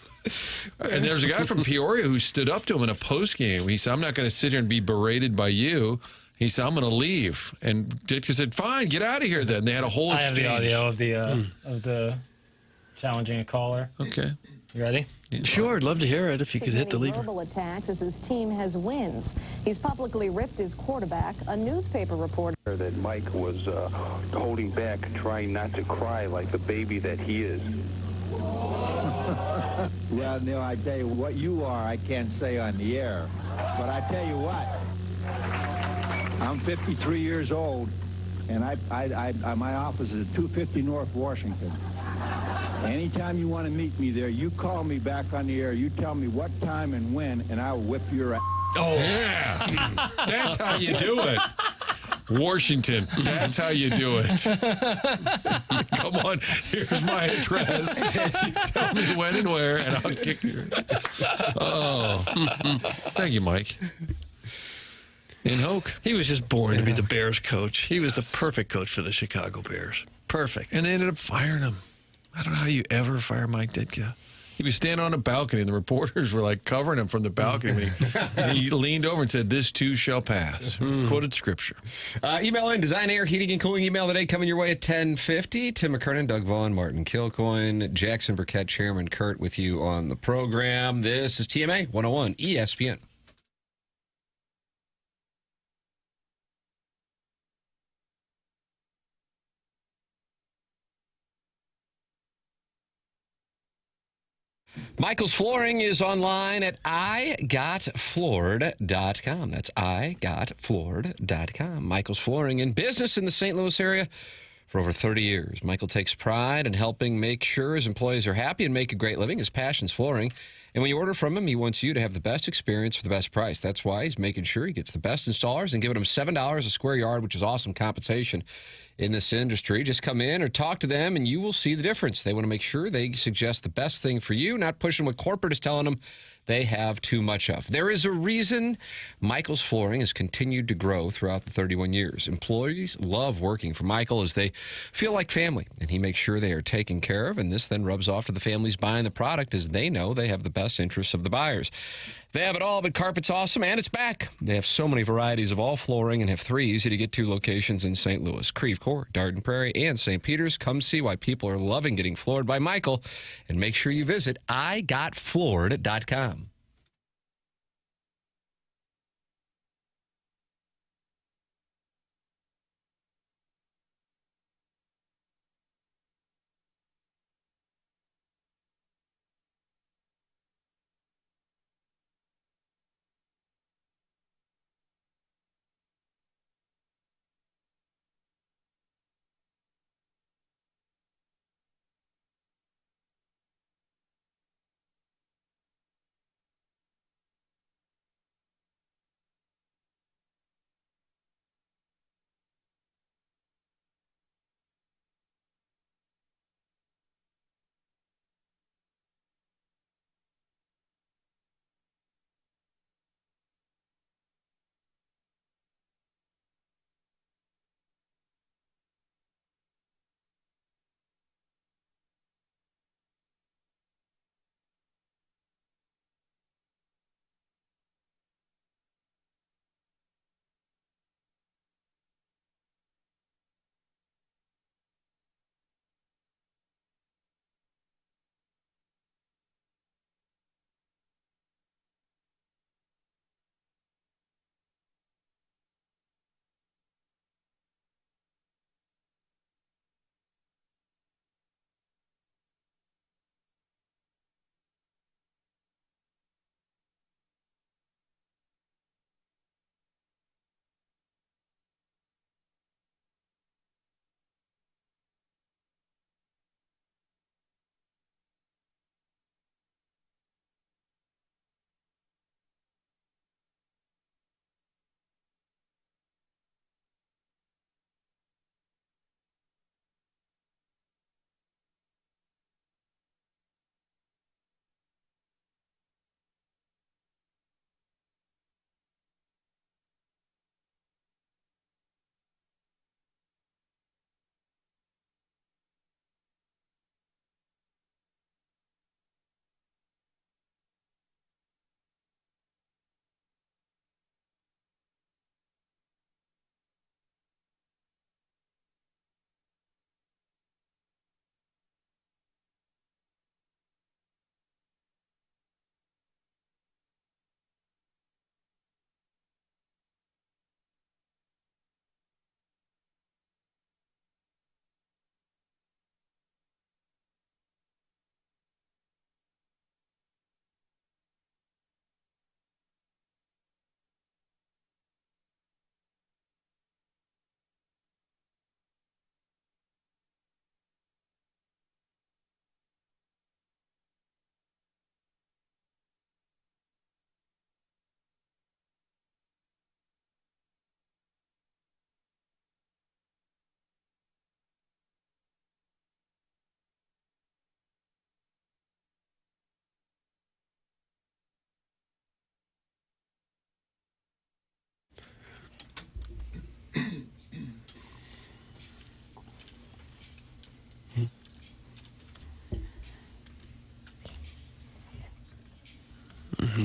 And there's a guy from Peoria who stood up to him in a post game. He said, "I'm not going to sit here and be berated by you." He said, "I'm going to leave." And Ditka said, "Fine, get out of here then." They had a whole exchange. I have the audio of the challenging a caller. Okay. You ready? Sure, I'd love to hear it if you could hit the lever. Verbal attacks as his team has wins. He's publicly ripped his quarterback. A newspaper reporter that Mike was holding back, trying not to cry like the baby that he is. Yeah, Neil, I tell you, what you are, I can't say on the air. But I tell you what, I'm 53 years old, and my office is at 250 North Washington. Anytime you want to meet me there, you call me back on the air. You tell me what time and when, and I'll whip your ass. Oh, yeah. That's how you do it. Washington, that's how you do it. Come on, here's my address. You tell me when and where, and I'll kick you. Oh, thank you, Mike. In Hoke. He was just born to be the Bears coach. He was the perfect coach for the Chicago Bears. Perfect. And they ended up firing him. I don't know how you ever fire Mike Ditka. He was standing on a balcony, and the reporters were like covering him from the balcony. And he leaned over and said, "This too shall pass." Quoted scripture. Email in Design Air Heating and Cooling email today coming your way at 10:50. Tim McKernan, Doug Vaughn, Martin Kilcoyne, Jackson Burkett, Chairman Kurt with you on the program. This is TMA 101 ESPN. Michael's Flooring is online at igotfloored.com. That's igotfloored.com. Michael's Flooring in business in the St. Louis area for over 30 years. Michael takes pride in helping make sure his employees are happy and make a great living. His passion's flooring. And when you order from him, he wants you to have the best experience for the best price. That's why he's making sure he gets the best installers and giving them $7 a square yard, which is awesome compensation in this industry. Just come in or talk to them, and you will see the difference. They want to make sure they suggest the best thing for you, not pushing what corporate is telling them they have too much of. There is a reason Michael's Flooring has continued to grow throughout the 31 years. Employees love working for Michael as they feel like family, and he makes sure they are taken care of, and this then rubs off to the families buying the product as they know they have the best interests of the buyers. They have it all, but carpet's awesome, and it's back. They have so many varieties of all flooring and have 3 easy-to-get-to locations in St. Louis, Creve Coeur, Darden Prairie, and St. Peters. Come see why people are loving getting floored by Michael, and make sure you visit igotfloored.com.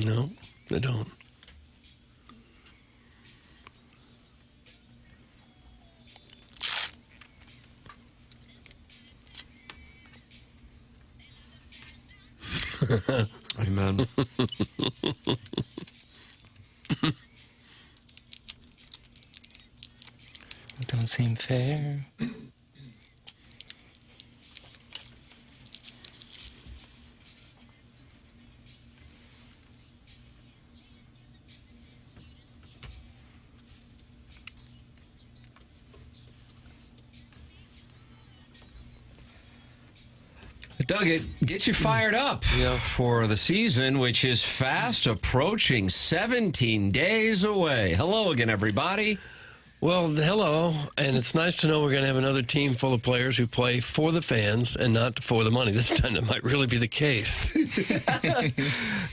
No, they don't. Amen. It don't seem fair. Doug, it gets you fired up for the season, which is fast approaching, 17 days away. Hello again, everybody. Well, hello, and it's nice to know we're going to have another team full of players who play for the fans and not for the money. This time that might really be the case.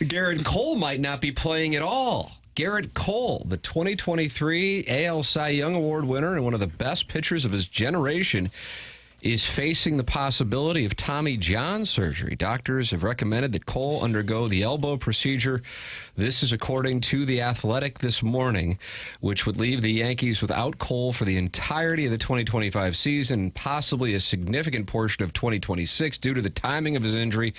Garrett Cole might not be playing at all. Garrett Cole, the 2023 AL Cy Young Award winner and one of the best pitchers of his generation, is facing the possibility of Tommy John surgery. Doctors have recommended that Cole undergo the elbow procedure. This is according to The Athletic this morning, which would leave the Yankees without Cole for the entirety of the 2025 season, possibly a significant portion of 2026 due to the timing of his injury.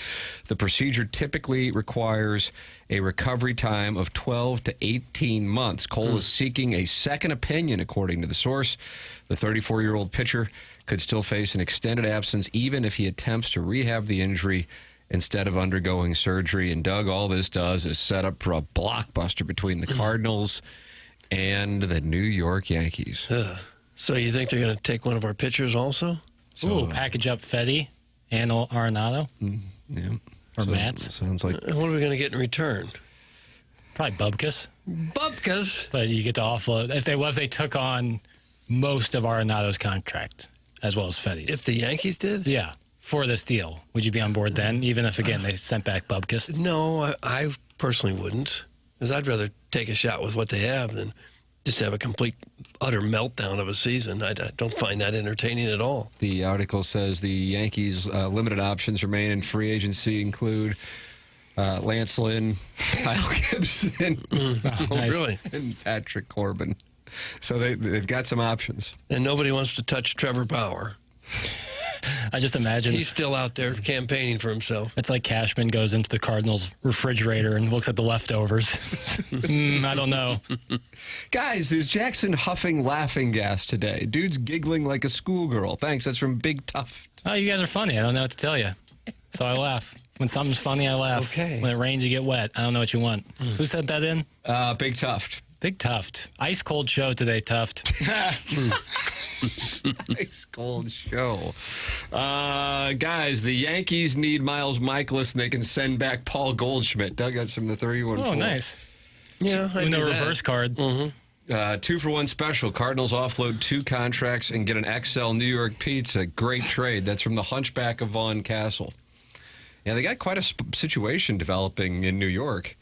The procedure typically requires a recovery time of 12 to 18 months. Cole is seeking a second opinion, according to the source. The 34-year-old pitcher could still face an extended absence even if he attempts to rehab the injury instead of undergoing surgery. And, Doug, all this does is set up for a blockbuster between the Cardinals and the New York Yankees. So you think they're going to take one of our pitchers also? Ooh, package up Fetty and Arenado? Yeah. Or Mats? Sounds like... What are we going to get in return? Probably Bubkas. Bubkas? But you get to offload. If they took on most of Arenado's contract, as well as Fetty's. If the Yankees did? Yeah, for this deal. Would you be on board then, even if, again, they sent back Bubkas? No, I personally wouldn't, because I'd rather take a shot with what they have than just have a complete, utter meltdown of a season. I don't find that entertaining at all. The article says the Yankees' limited options remain in free agency include Lance Lynn, Kyle Gibson, Really? and Patrick Corbin. So they've got some options. And nobody wants to touch Trevor Bauer. I just imagine he's still out there campaigning for himself. It's like Cashman goes into the Cardinals' refrigerator and looks at the leftovers. I don't know. Guys, is Jackson huffing laughing gas today? Dude's giggling like a schoolgirl. Thanks. That's from Big Tough. Oh, you guys are funny. I don't know what to tell you. So I laugh. When something's funny, I laugh. Okay. When it rains, you get wet. I don't know what you want. Who sent that in? Big Tuft. Big Tuft. Ice cold show today, Tuft. Ice cold show. Guys, the Yankees need Miles Michaelis, and they can send back Paul Goldschmidt. Doug, that's from the 31-4. Oh, nice. Yeah, I Uno do that. reverse card. 2-for-1 special. Cardinals offload 2 contracts and get an XL New York pizza. Great trade. That's from the Hunchback of Vaughn Castle. Yeah, they got quite a situation developing in New York.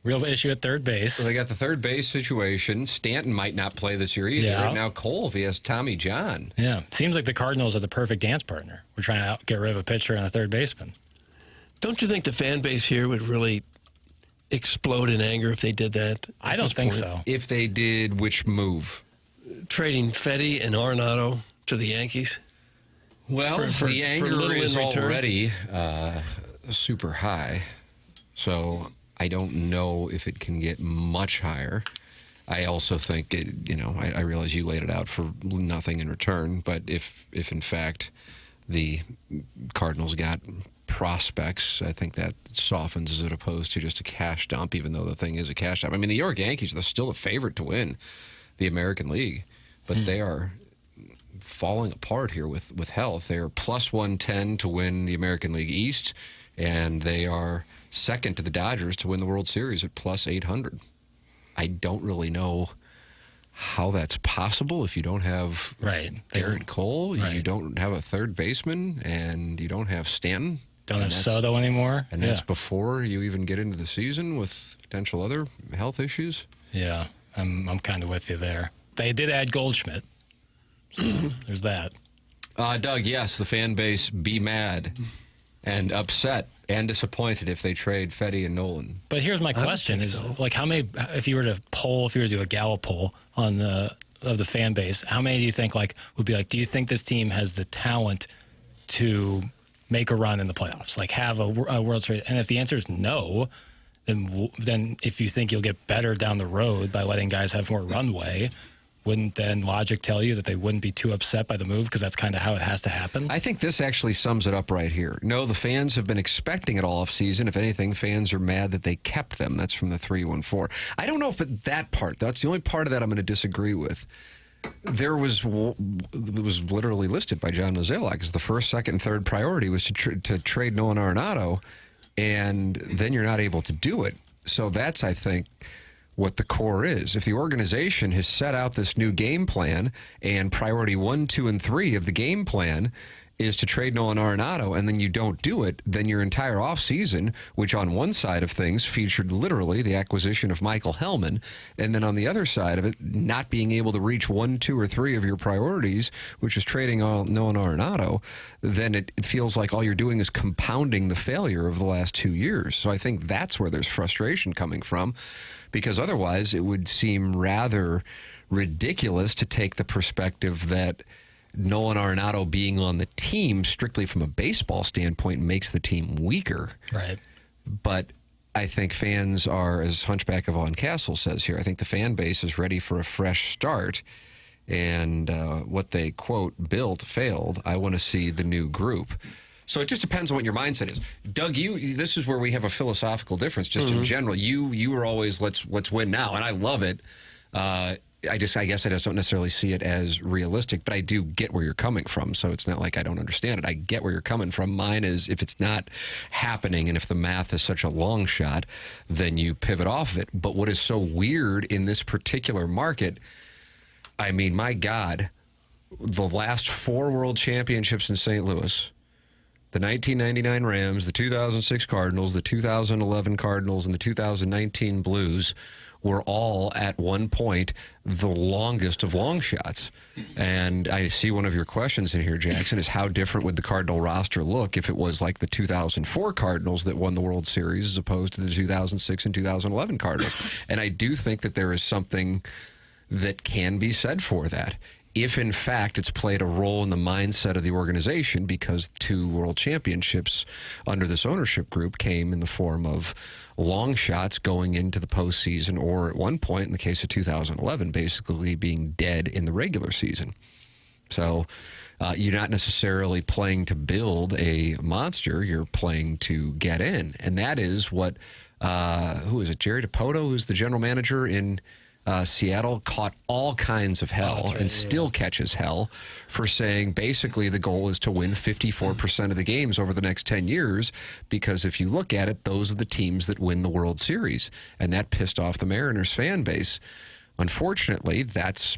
Real issue at third base. So they got the third base situation. Stanton might not play this year either. Yeah. And now Cole, if he has Tommy John. Yeah. Seems like the Cardinals are the perfect dance partner. We're trying to get rid of a pitcher and a third baseman. Don't you think the fan base here would really explode in anger if they did that? I don't think so. If they did, which move? Trading Fetty and Arenado to the Yankees? Well, the anger is already super high. So I don't know if it can get much higher. I also think, I realize you laid it out for nothing in return, but if in fact the Cardinals got prospects, I think that softens as opposed to just a cash dump, even though the thing is a cash dump. I mean, the New York Yankees, they're still a favorite to win the American League, but they are falling apart here with health. They're plus 110 to win the American League East, and they are second to the Dodgers to win the World Series at plus 800. I don't really know how that's possible if you don't have Garrett Cole, you don't have a third baseman, and you don't have Stanton. Don't have Soto anymore. And that's before you even get into the season with potential other health issues. Yeah, I'm kind of with you there. They did add Goldschmidt. So there's that. Doug, yes, the fan base be mad and upset and disappointed if they trade Fetty and Nolan. But here's my question: like, how many? If you were to do a Gallup poll on of the fan base, how many do you think would be like? Do you think this team has the talent to make a run in the playoffs? Like, have a World Series? And if the answer is no, then if you think you'll get better down the road by letting guys have more runway, wouldn't then logic tell you that they wouldn't be too upset by the move because that's kind of how it has to happen? I think this actually sums it up right here. No, the fans have been expecting it all offseason. If anything, fans are mad that they kept them. That's from the 314. I don't know if that part, that's the only part of that I'm going to disagree with. It was literally listed by John Mozeliak as the first, second, and third priority was to trade Nolan Arenado, and then you're not able to do it. So that's, I think, what the core is. If the organization has set out this new game plan and priority 1, 2, and 3 of the game plan is to trade Nolan Arenado, and then you don't do it, then your entire offseason, which on one side of things featured literally the acquisition of Michael Hellman, and then on the other side of it, not being able to reach 1, 2, or 3 of your priorities, which is trading Nolan Arenado, then it feels like all you're doing is compounding the failure of the last 2 years. So I think that's where there's frustration coming from, because otherwise it would seem rather ridiculous to take the perspective that Nolan Arenado being on the team, strictly from a baseball standpoint, makes the team weaker. Right. But I think fans are, as Hunchback of Vaughn Castle says here, I think the fan base is ready for a fresh start. And what they, quote, built failed. I want to see the new group. So it just depends on what your mindset is. Doug, this is where we have a philosophical difference just in general. You were always, let's win now, and I love it. I guess I just don't necessarily see it as realistic, but I do get where you're coming from. So it's not like I don't understand it. I get where you're coming from. Mine is, if it's not happening and if the math is such a long shot, then you pivot off of it. But what is so weird in this particular market, I mean, my God, the last 4 world championships in St. Louis, the 1999 Rams, the 2006 Cardinals, the 2011 Cardinals, and the 2019 Blues were all at one point the longest of long shots. And I see one of your questions in here, Jackson, is how different would the Cardinal roster look if it was like the 2004 Cardinals that won the World Series as opposed to the 2006 and 2011 Cardinals? And I do think that there is something that can be said for that, if in fact it's played a role in the mindset of the organization, because 2 world championships under this ownership group came in the form of long shots going into the postseason, or at one point in the case of 2011 basically being dead in the regular season. So you're not necessarily playing to build a monster, you're playing to get in. And that is what who is it, Jerry Dipoto, who's the general manager in Seattle, caught all kinds of hell and still catches hell for saying basically the goal is to win 54% of the games over the next 10 years, because if you look at it, those are the teams that win the World Series, and that pissed off the Mariners fan base. Unfortunately, that's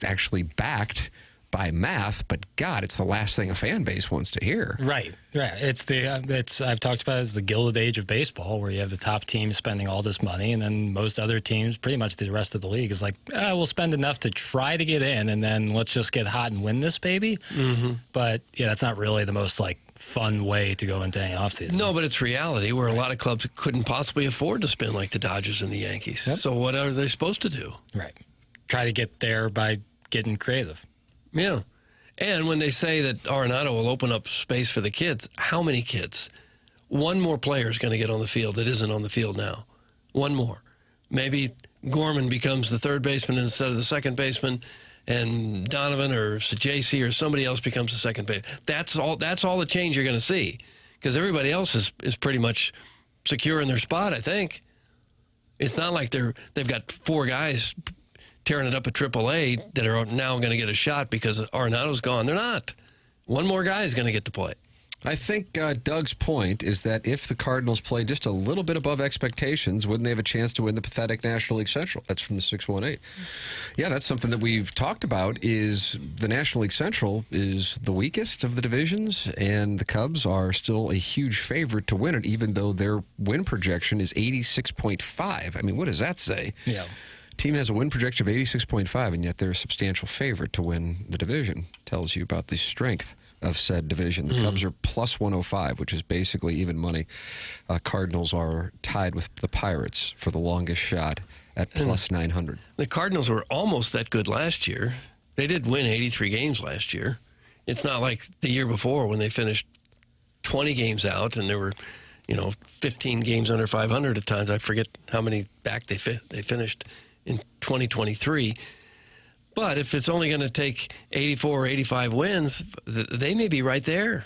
actually backed by math, but God, it's the last thing a fan base wants to hear. Right. I've talked about it as the Gilded Age of baseball, where you have the top team spending all this money, and then most other teams, pretty much the rest of the league, is like, we'll spend enough to try to get in, and then let's just get hot and win this baby. But yeah, that's not really the most fun way to go into any offseason. No, but it's reality where a lot of clubs couldn't possibly afford to spend like the Dodgers and the Yankees. Yep. So what are they supposed to do? Right. Try to get there by getting creative. Yeah. And when they say that Arenado will open up space for the kids, how many kids? One more player is going to get on the field that isn't on the field now. One more. Maybe Gorman becomes the third baseman instead of the second baseman, and Donovan or Sajaci or somebody else becomes the second baseman. That's all the change you're going to see, because everybody else is pretty much secure in their spot, I think. It's not like they've got 4 guys tearing it up at AAA that are now going to get a shot because Arenado's gone. They're not. One more guy is going to get to play. I think Doug's point is that if the Cardinals play just a little bit above expectations, wouldn't they have a chance to win the pathetic National League Central? That's from the 618. Yeah, that's something that we've talked about, is the National League Central is the weakest of the divisions, and the Cubs are still a huge favorite to win it, even though their win projection is 86.5. I mean, what does that say? Yeah. Team has a win projection of 86.5, and yet they're a substantial favorite to win the division. Tells you about the strength of said division. The Cubs are plus 105, which is basically even money. Cardinals are tied with the Pirates for the longest shot at plus 900. The Cardinals were almost that good last year. They did win 83 games last year. It's not like the year before when they finished 20 games out and there were 15 games under 500 at times. I forget how many back they finished in 2023. But if it's only going to take 84 or 85 wins, they may be right there.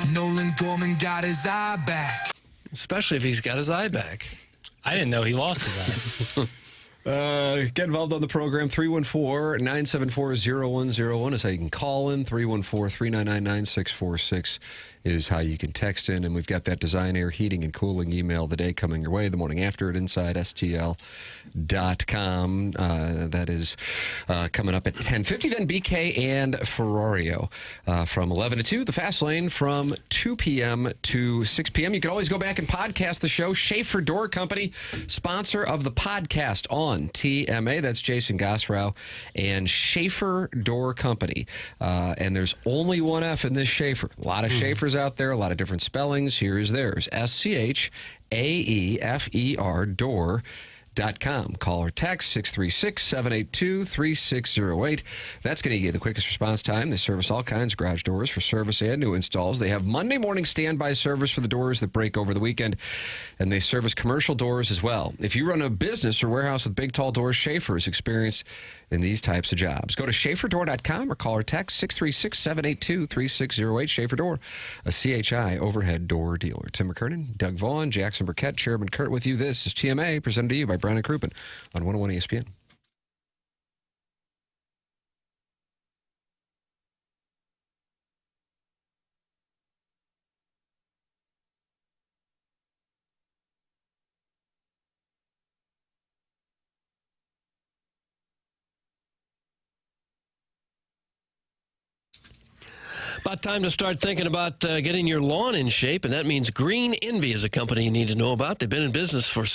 Nolan Gorman got his eye back. Especially if he's got his eye back. I didn't know he lost his eye. Get involved on the program. 314-974-0101 is how you can call in. 314-399-9646 is how you can text in. And we've got that Design Air Heating and Cooling email of the day coming your way the morning after at InsideSTL.com. That is coming up at 10:50. Then BK and Ferrario from 11 to 2. The Fast Lane from 2 p.m. to 6 p.m. You can always go back and podcast the show. Schaefer Door Company, sponsor of the podcast on TMA. That's Jason Gosrow and Schaefer Door Company. And there's only one F in this Schaefer. A lot of Schaefers out there, a lot of different spellings. Here is theirs. SCHAEFER door.com. Call or text 636-782-3608. That's going to give you the quickest response time. They service all kinds of garage doors for service and new installs. They have Monday morning standby service for the doors that break over the weekend, and they service commercial doors as well. If you run a business or warehouse with big, tall doors, Schaefer is experienced in these types of jobs. Go to SchaeferDoor.com or call or text 636-782-3608. Schaefer Door, a CHI overhead door dealer. Tim McKernan, Doug Vaughn, Jackson Burkett, Chairman Kurt with you. This is TMA, presented to you by Brian and Crouppen on 101 ESPN. About time to start thinking about getting your lawn in shape, and that means Green Envy is a company you need to know about. They've been in business in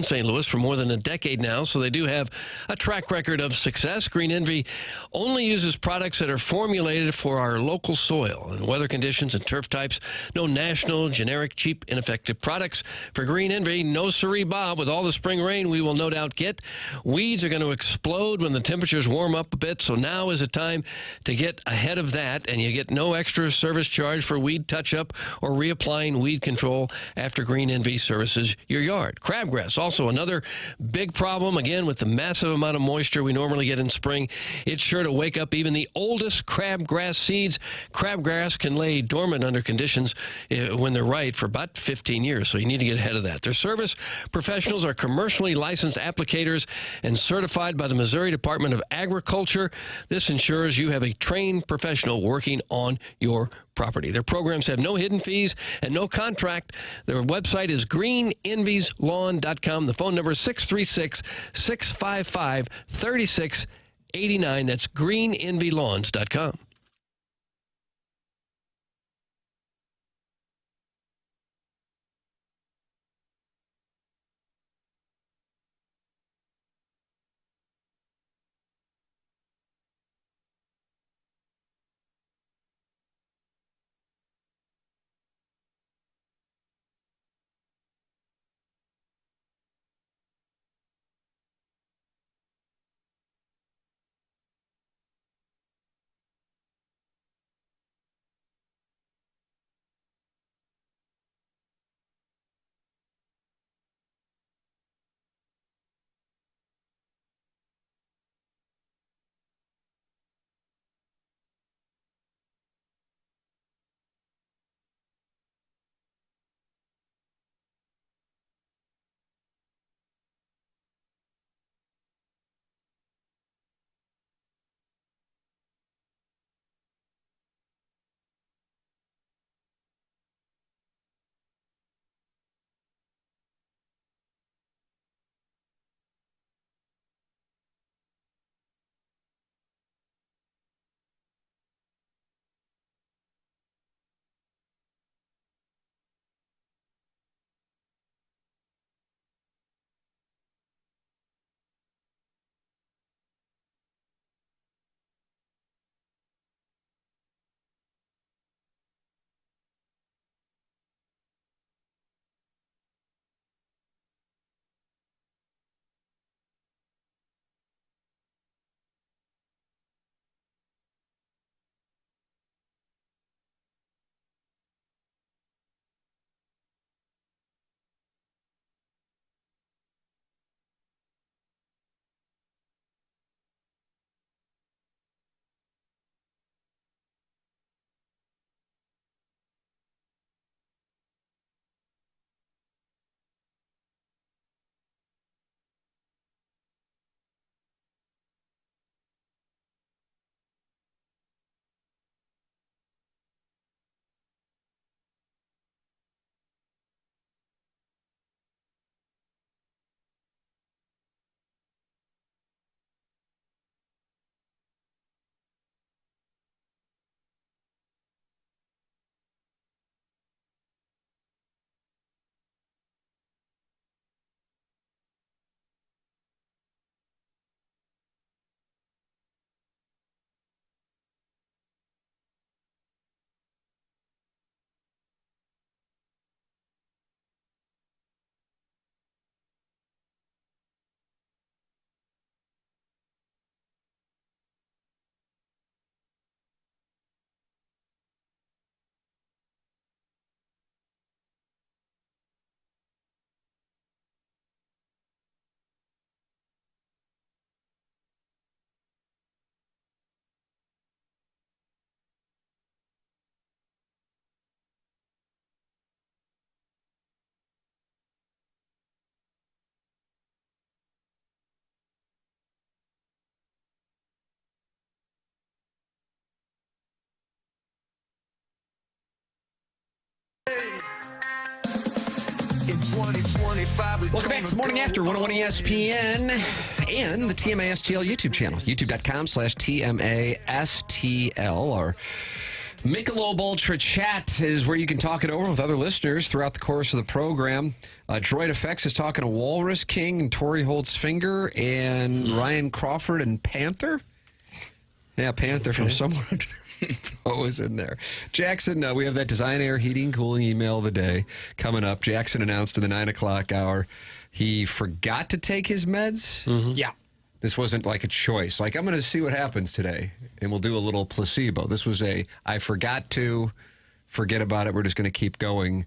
St. Louis for more than a decade now, so they do have a track record of success. Green Envy only uses products that are formulated for our local soil and weather conditions and turf types. No national, generic, cheap, ineffective products. For Green Envy, no siree, Bob. With all the spring rain we will no doubt get, weeds are going to explode when the temperatures warm up a bit, so now is the time to get ahead of that, and you get no extra service charge for weed touch-up or reapplying weed control after Green Envy services your yard. Crabgrass, also another big problem, again, with the massive amount of moisture we normally get in spring. It's sure to wake up even the oldest crabgrass seeds. Crabgrass can lay dormant under conditions when they're right for about 15 years, so you need to get ahead of that. Their service professionals are commercially licensed applicators and certified by the Missouri Department of Agriculture. This ensures you have a trained professional working on your property. Their programs have no hidden fees and no contract. Their website is greenenvieslawn.com. The phone number is 636-655-3689. That's greenenvylawns.com. Welcome back to the Morning After 101 ESPN and the TMA STL YouTube channel, youtube.com/TMASTL. Our Michelob Ultra Chat is where you can talk it over with other listeners throughout the course of the program. Droid Effects is talking to Walrus King and Tori Holt's Finger and Ryan Crawford and Panther. Yeah, Panther from somewhere under there. What was in there? Jackson, we have that Design Air Heating Cooling email of the day coming up. Jackson announced in the 9 o'clock hour he forgot to take his meds. Yeah. This wasn't like a choice. Like, I'm going to see what happens today, and we'll do a little placebo. This was I forgot to, forget about it, we're just going to keep going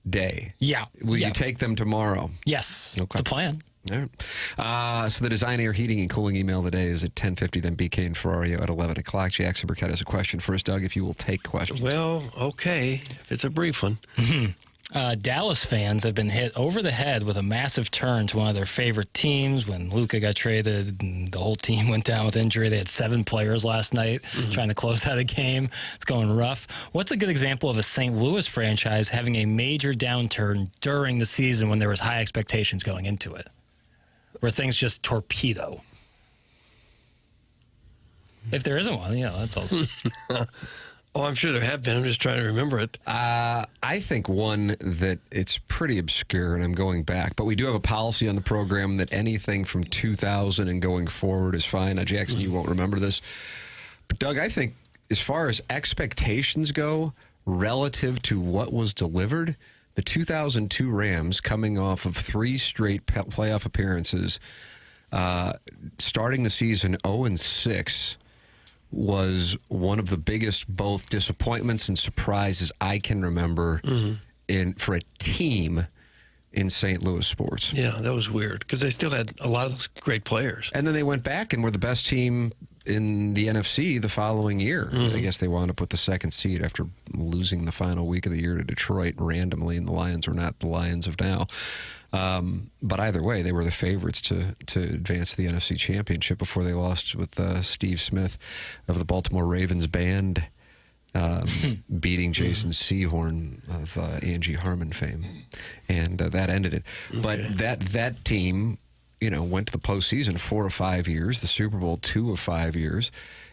day. Yeah. Will you take them tomorrow? Yes. Okay. It's the plan. All right. So the Design Air Heating and Cooling email today is at 10:50, then BK and Ferrario at 11 o'clock. Jackson Burkett has a question for us, Doug, if you will take questions. Well, okay, if it's a brief one. Dallas fans have been hit over the head with a massive turn to one of their favorite teams. When Luka got traded and the whole team went down with injury, they had 7 players last night trying to close out a game. It's going rough. What's a good example of a St. Louis franchise having a major downturn during the season when there was high expectations going into it? Where things just torpedo. If there isn't one, that's also. Oh, I'm sure there have been. I'm just trying to remember it. I think one that it's pretty obscure, and I'm going back, but we do have a policy on the program that anything from 2000 and going forward is fine. Now, Jackson, you won't remember this. But, Doug, I think as far as expectations go, relative to what was delivered, the 2002 Rams, coming off of 3 straight playoff appearances, starting the season 0-6, was one of the biggest both disappointments and surprises I can remember for a team in St. Louis sports. Yeah, that was weird because they still had a lot of those great players. And then they went back and were the best team in the NFC the following year. I guess they wound up with the 2nd seed after losing the final week of the year to Detroit randomly, and the Lions were not the Lions of now. But either way, they were the favorites to advance to the NFC Championship before they lost with Steve Smith of the Baltimore Ravens band beating Jason Sehorn of Angie Harmon fame. And that ended it. But that team, went to the postseason 4 of 5 years, the Super Bowl 2 of 5 years,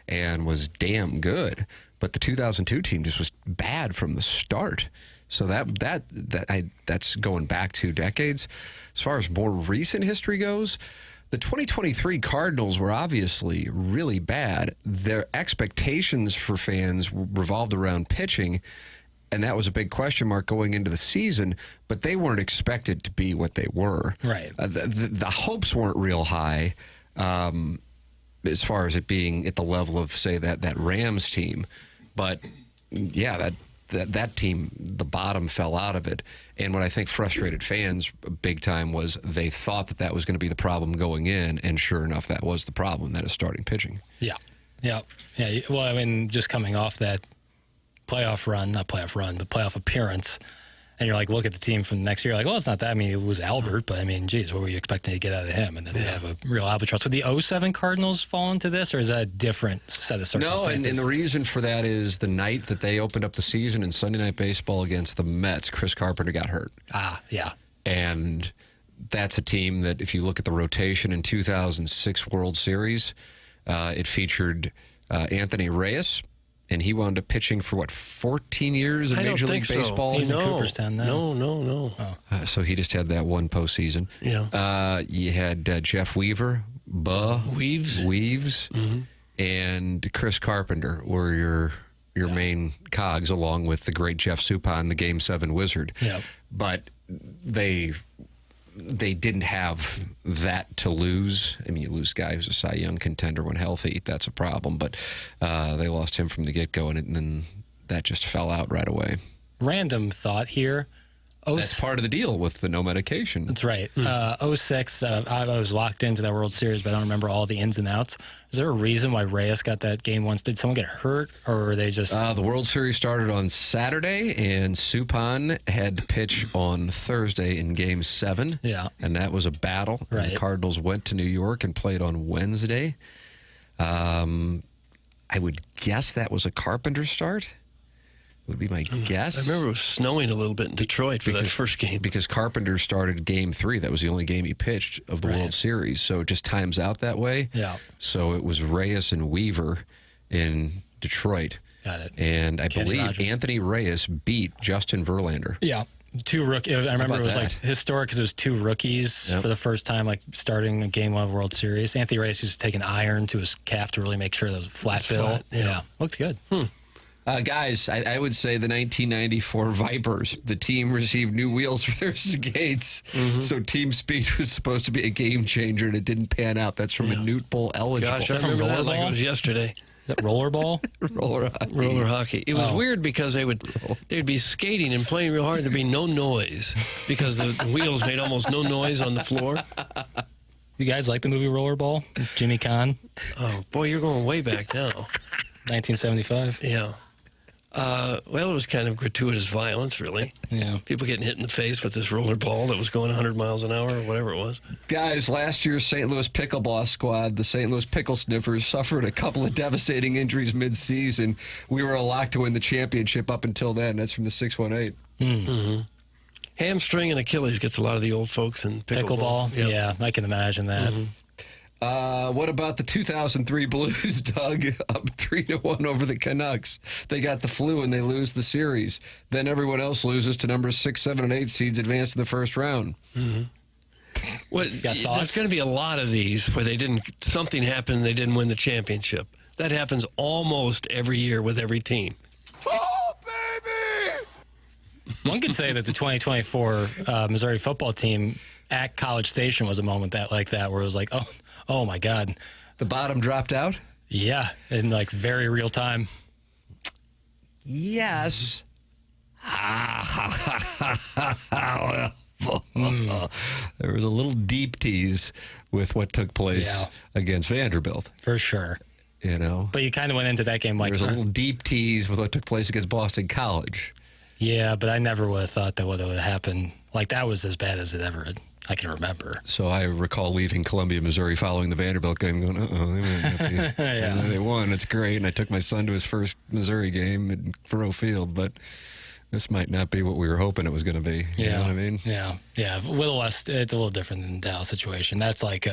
and was damn good. But the 2002 team just was bad from the start. So that's going back 2 decades. As far as more recent history goes, the 2023 Cardinals were obviously really bad. Their expectations for fans revolved around pitching, and that was a big question mark going into the season, but they weren't expected to be what they were. Right. The hopes weren't real high as far as it being at the level of, say, that Rams team. But, yeah, that team, the bottom fell out of it. And what I think frustrated fans big time was they thought that was going to be the problem going in, and sure enough, that was the problem. That is starting pitching. Yeah. Well, I mean, just coming off that playoff appearance, and you're like, look at the team from next year. Like, well, it's not that. I mean, it was Albert, but I mean, geez, what were you expecting to get out of him? And then they have a real albatross. Would the 07 Cardinals fall into this, or is that a different set of circumstances? No, and the reason for that is the night that they opened up the season in Sunday Night Baseball against the Mets, Chris Carpenter got hurt. Yeah. And that's a team that, if you look at the rotation in 2006 World Series, it featured Anthony Reyes, and he wound up pitching for, 14 years in Major League Baseball? He's in Cooperstown now. No. So he just had that one postseason. Yeah. You had Jeff Weaver, Weaves, and Chris Carpenter were your main cogs, along with the great Jeff Suppan, the Game 7 wizard. Yeah. But they didn't have that to lose. I mean, you lose a guy who's a Cy Young contender when healthy. That's a problem. But they lost him from the get-go, and then that just fell out right away. Random thought here. That's part of the deal with the no medication. That's right. 06, I was locked into that World Series, but I don't remember all the ins and outs. Is there a reason why Reyes got that game once? Did someone get hurt, or were they just... The World Series started on Saturday, and Suppan had to pitch on Thursday in Game 7. Yeah. And that was a battle. Right. The Cardinals went to New York and played on Wednesday. I would guess that was a Carpenter start. would be my guess. I remember it was snowing a little bit in Detroit for that first game. Because Carpenter started Game 3. That was the only game he pitched of the World Series. So it just times out that way. Yeah. So it was Reyes and Weaver in Detroit. Got it. And I Kenny believe Rogers. Anthony Reyes beat Justin Verlander. Yeah. 2 rookies. I remember it was that? like historic because it was 2 rookies Yep. for the first time, like starting a Game 1 World Series. Anthony Reyes used to take an iron to his calf to really make sure that it was flat bill. flat, yeah. Looked good. Guys, I would say the 1994 Vipers, the team received new wheels for their skates. So team speed was supposed to be a game changer, and it didn't pan out. That's from a Newt Bowl eligible. Gosh, I remember that like it was yesterday. Is that rollerball? Roller hockey. It was weird because they'd be skating and playing real hard. There'd be no noise because the wheels made almost no noise on the floor. You guys like the movie Rollerball? Jimmy Caan? Oh, boy, you're going way back now. 1975. Yeah. Well, it was kind of gratuitous violence, really. Yeah. People getting hit in the face with this roller ball that was going 100 miles an hour or whatever it was. Guys, last year's St. Louis Pickleball squad, the St. Louis Pickle Sniffers, suffered a couple of devastating injuries mid-season. We were a lock to win the championship up until then. That's from the 618. Mm-hmm. Hamstring and Achilles gets a lot of the old folks in pickleball. Yep. Yeah, I can imagine that. What about the 2003 Blues, Doug? Up 3-1 over the Canucks. They got the flu and they lose the series. Then everyone else loses to numbers 6, 7, and 8 seeds advance to the first round. Well, there's going to be a lot of these where something happened, they didn't win the championship. That happens almost every year with every team. One could say that the 2024 Missouri football team at College Station was a moment like that where it was like, oh my God. The bottom dropped out? Yeah, in like very real time. Yes. There was a little deep tease with what took place against Vanderbilt. For sure. You know? But you kind of went into that game like... There was a little deep tease with what took place against Boston College. Yeah, but I never would have thought that would have happened. Like, that was as bad as it ever I can remember. So I recall leaving Columbia, Missouri, following the Vanderbilt game, going, they might have to. And they won. It's great. And I took my son to his first Missouri game at Faroe Field, but this might not be what we were hoping it was going to be. You know what I mean? Yeah. A little less. It's a little different than the Dallas situation. That's like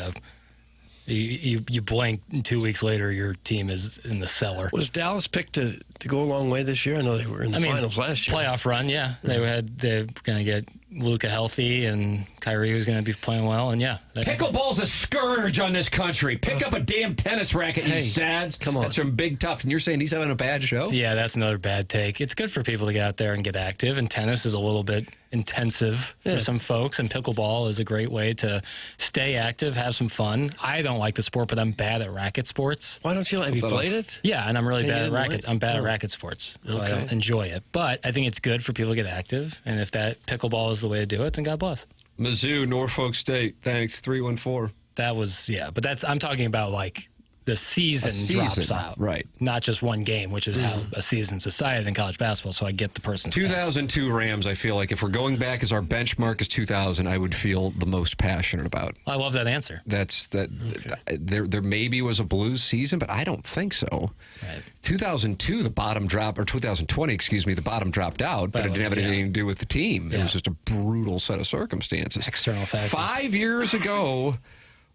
you blink, and 2 weeks later, your team is in the cellar. Was Dallas picked to go a long way this year? I know they were in the finals last year. Playoff run, yeah. They're going to get Luka healthy, and Kyrie was going to be playing well, and Pickleball's a scourge on this country. Pick up a damn tennis racket, you sads. Come on. That's from Big Tough, and you're saying he's having a bad show? Yeah, that's another bad take. It's good for people to get out there and get active, and tennis is a little bit intensive for some folks, and pickleball is a great way to stay active, have some fun. I don't like the sport, but I'm bad at racket sports. Why don't you like? Have you played it? Yeah, and I'm really bad at rackets. I'm bad at racket sports, so I Okay. don't enjoy it. But I think it's good for people to get active, and if that pickleball is the way to do it, then God bless. Mizzou, Norfolk State. Thanks, 314. That was, but I'm talking about like the season drops out. Right. Not just one game, which is how a season's decided in college basketball, so I get the person's 2002 Rams, I feel like if we're going back as our benchmark is 2000, I would feel the most passionate about. I love that answer. There maybe was a Blues season, but I don't think so. Right. 2002, the bottom dropped, or 2020, excuse me, the bottom dropped out, but it didn't have anything to do with the team. It was just a brutal set of circumstances. External factors. 5 years ago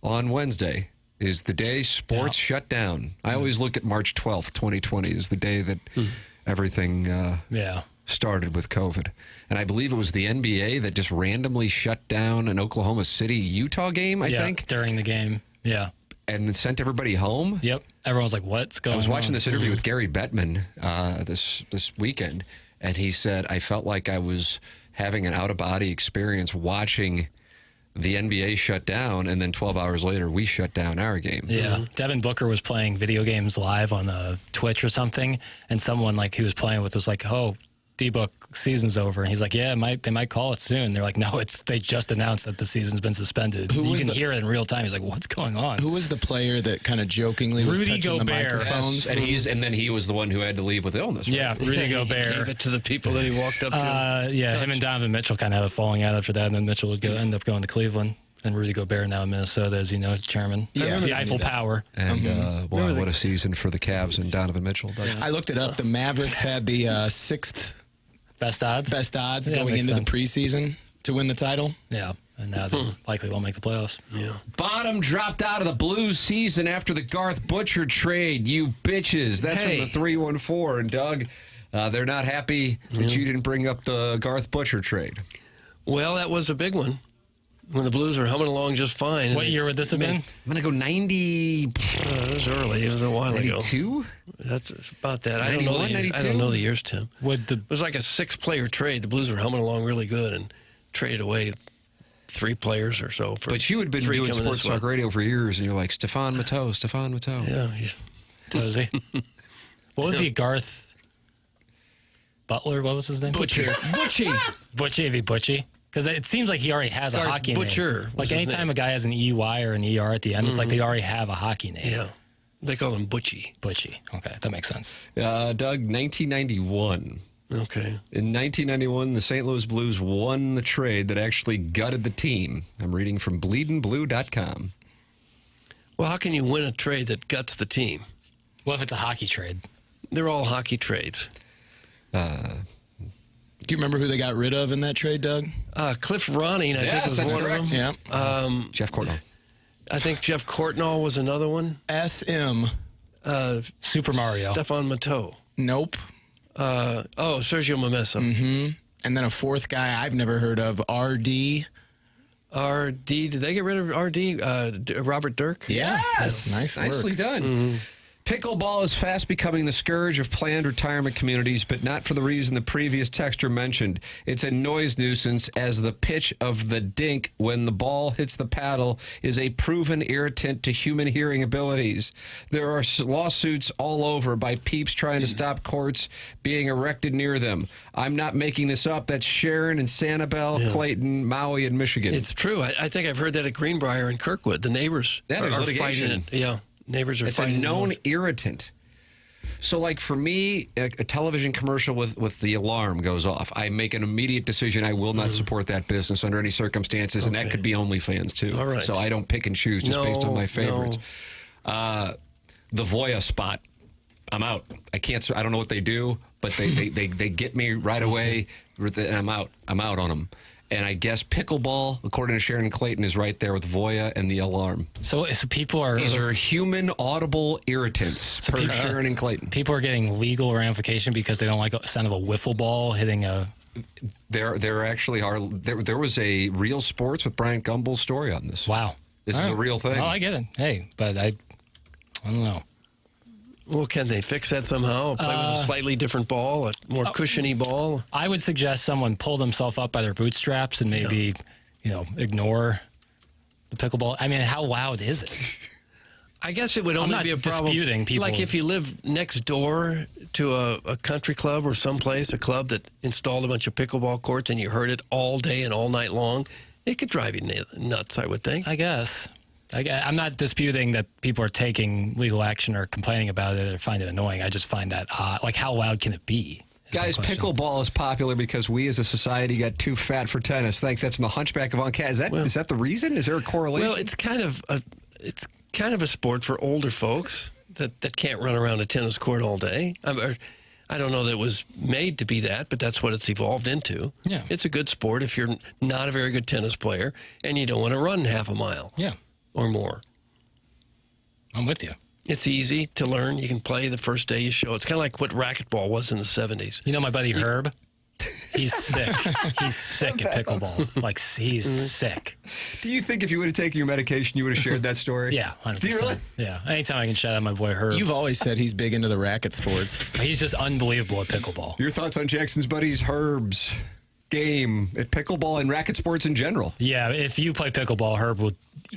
on Wednesday is the day sports shut down. I always look at March 12th, 2020 as the day that everything started with COVID. And I believe it was the NBA that just randomly shut down an Oklahoma City-Utah game, I think. During the game, and sent everybody home. Yep. Everyone was like, what's going on? I was watching this interview with Gary Bettman this weekend, and he said, I felt like I was having an out-of-body experience watching the NBA shut down, and then 12 hours later, we shut down our game. Yeah. Devin Booker was playing video games live on Twitch or something, and someone like he was playing with was like, oh, D-Book season's over. And he's like, yeah, they might call it soon. They're like, no, they just announced that the season's been suspended. You can hear it in real time. He's like, what's going on? Who was the player that kind of jokingly was Rudy touching the Gobert. microphones? Yes. And then he was the one who had to leave with illness. Right? Yeah, Rudy Gobert. He gave it to the people that he walked up to. Him and Donovan Mitchell kind of had a falling out after that, and then Mitchell would end up going to Cleveland. And Rudy Gobert now in Minnesota, as you know, chairman. Yeah, the Eiffel Tower. And what a season for the Cavs and Donovan Mitchell. I looked it up. The Mavericks had the sixth best odds going into the preseason to win the title. Yeah, and now they likely won't make the playoffs. Yeah. Bottom dropped out of the Blues season after the Garth Butcher trade. You bitches. That's from the 314. And Doug, they're not happy that you didn't bring up the Garth Butcher trade. Well, that was a big one. When the Blues were humming along just fine. What year would this have been? I'm going to go 90. It was early. It was a while 92? ago. That's about that. 91, I don't know the years, Tim. It was like a 6-player trade. The Blues were humming along really good and traded away 3 players or so. But you had been doing sports talk radio for years, and you're like, Stefan Matteau. Yeah. Tozy. What would be Garth Butler? What was his name? Butcher. Butchie. It'd be Butchie. Because it seems like he already has a hockey Butcher name. Like anytime a guy has an EY or an ER at the end, it's like they already have a hockey name. Yeah. They call him Butchie. Butchie. Okay, that makes sense. Doug, 1991. Okay. In 1991, the St. Louis Blues won the trade that actually gutted the team. I'm reading from bleedinblue.com. Well, how can you win a trade that guts the team? Well, if it's a hockey trade. They're all hockey trades. Do you remember who they got rid of in that trade, Doug? Cliff Ronning, I think, was one of them. Yeah. Jeff Courtnall. I think Jeff Courtnall was another one. SM. Super Mario. Stefan Matteau. Nope. Sergio Momesso. Mm-hmm. And then a fourth guy I've never heard of, RD. Did they get rid of RD? Robert Dirk? Yeah. Yes. Nicely work. done. Mm-hmm. Pickleball is fast becoming the scourge of planned retirement communities, but not for the reason the previous texter mentioned. It's a noise nuisance, as the pitch of the dink when the ball hits the paddle is a proven irritant to human hearing abilities. There are lawsuits all over by peeps trying to stop courts being erected near them. I'm not making this up. That's Sharon and Sanibel, Clayton, Maui, and Michigan. It's true. I think I've heard that at Greenbrier and Kirkwood. The neighbors are fighting it. Yeah. Neighbors are fighting. It's a known irritant. So, like, for me, a television commercial with the alarm goes off. I make an immediate decision. I will not support that business under any circumstances, and that could be OnlyFans, too. All right. So I don't pick and choose just based on my favorites. The Voya spot, I'm out. I don't know what they do, but they get me right away, and I'm out. I'm out on them. And I guess pickleball, according to Sharon Clayton, is right there with Voya and the alarm. So people are... These are human audible irritants, per Sharon and Clayton. People are getting legal ramification because they don't like the sound of a wiffle ball hitting a... There actually are... There was a Real Sports with Bryant Gumbel's story on this. Wow. This is a real thing. Oh, I get it. Hey, but I don't know. Well, can they fix that somehow? Play with a slightly different ball, a more cushiony ball? I would suggest someone pull themselves up by their bootstraps and maybe, ignore the pickleball. I mean, how loud is it? I guess it would only be a problem. Disputing people. Like if you live next door to a country club or someplace, a club that installed a bunch of pickleball courts, and you heard it all day and all night long, it could drive you nuts, I would think. I guess. I'm not disputing that people are taking legal action or complaining about it or find it annoying. I just find that odd. Like, how loud can it be? Guys, pickleball is popular because we as a society got too fat for tennis. Thanks. That's from the Hunchback of Uncat. Is that the reason? Is there a correlation? Well, it's kind of a sport for older folks that can't run around a tennis court all day. I don't know that it was made to be that, but that's what it's evolved into. Yeah. It's a good sport if you're not a very good tennis player and you don't want to run half a mile. Yeah. Or more. I'm with you. It's easy to learn. You can play the first day you show. It's kind of like what racquetball was in the 70s. You know my buddy Herb? He's sick. He's sick at pickleball. Like, he's sick. Do you think if you would have taken your medication, you would have shared that story? Yeah, 100%. Do you really? Yeah. Anytime I can shout out my boy Herb. You've always said he's big into the racket sports. He's just unbelievable at pickleball. Your thoughts on Jackson's buddies Herb's game at pickleball and racket sports in general? Yeah, if you play pickleball, Herb will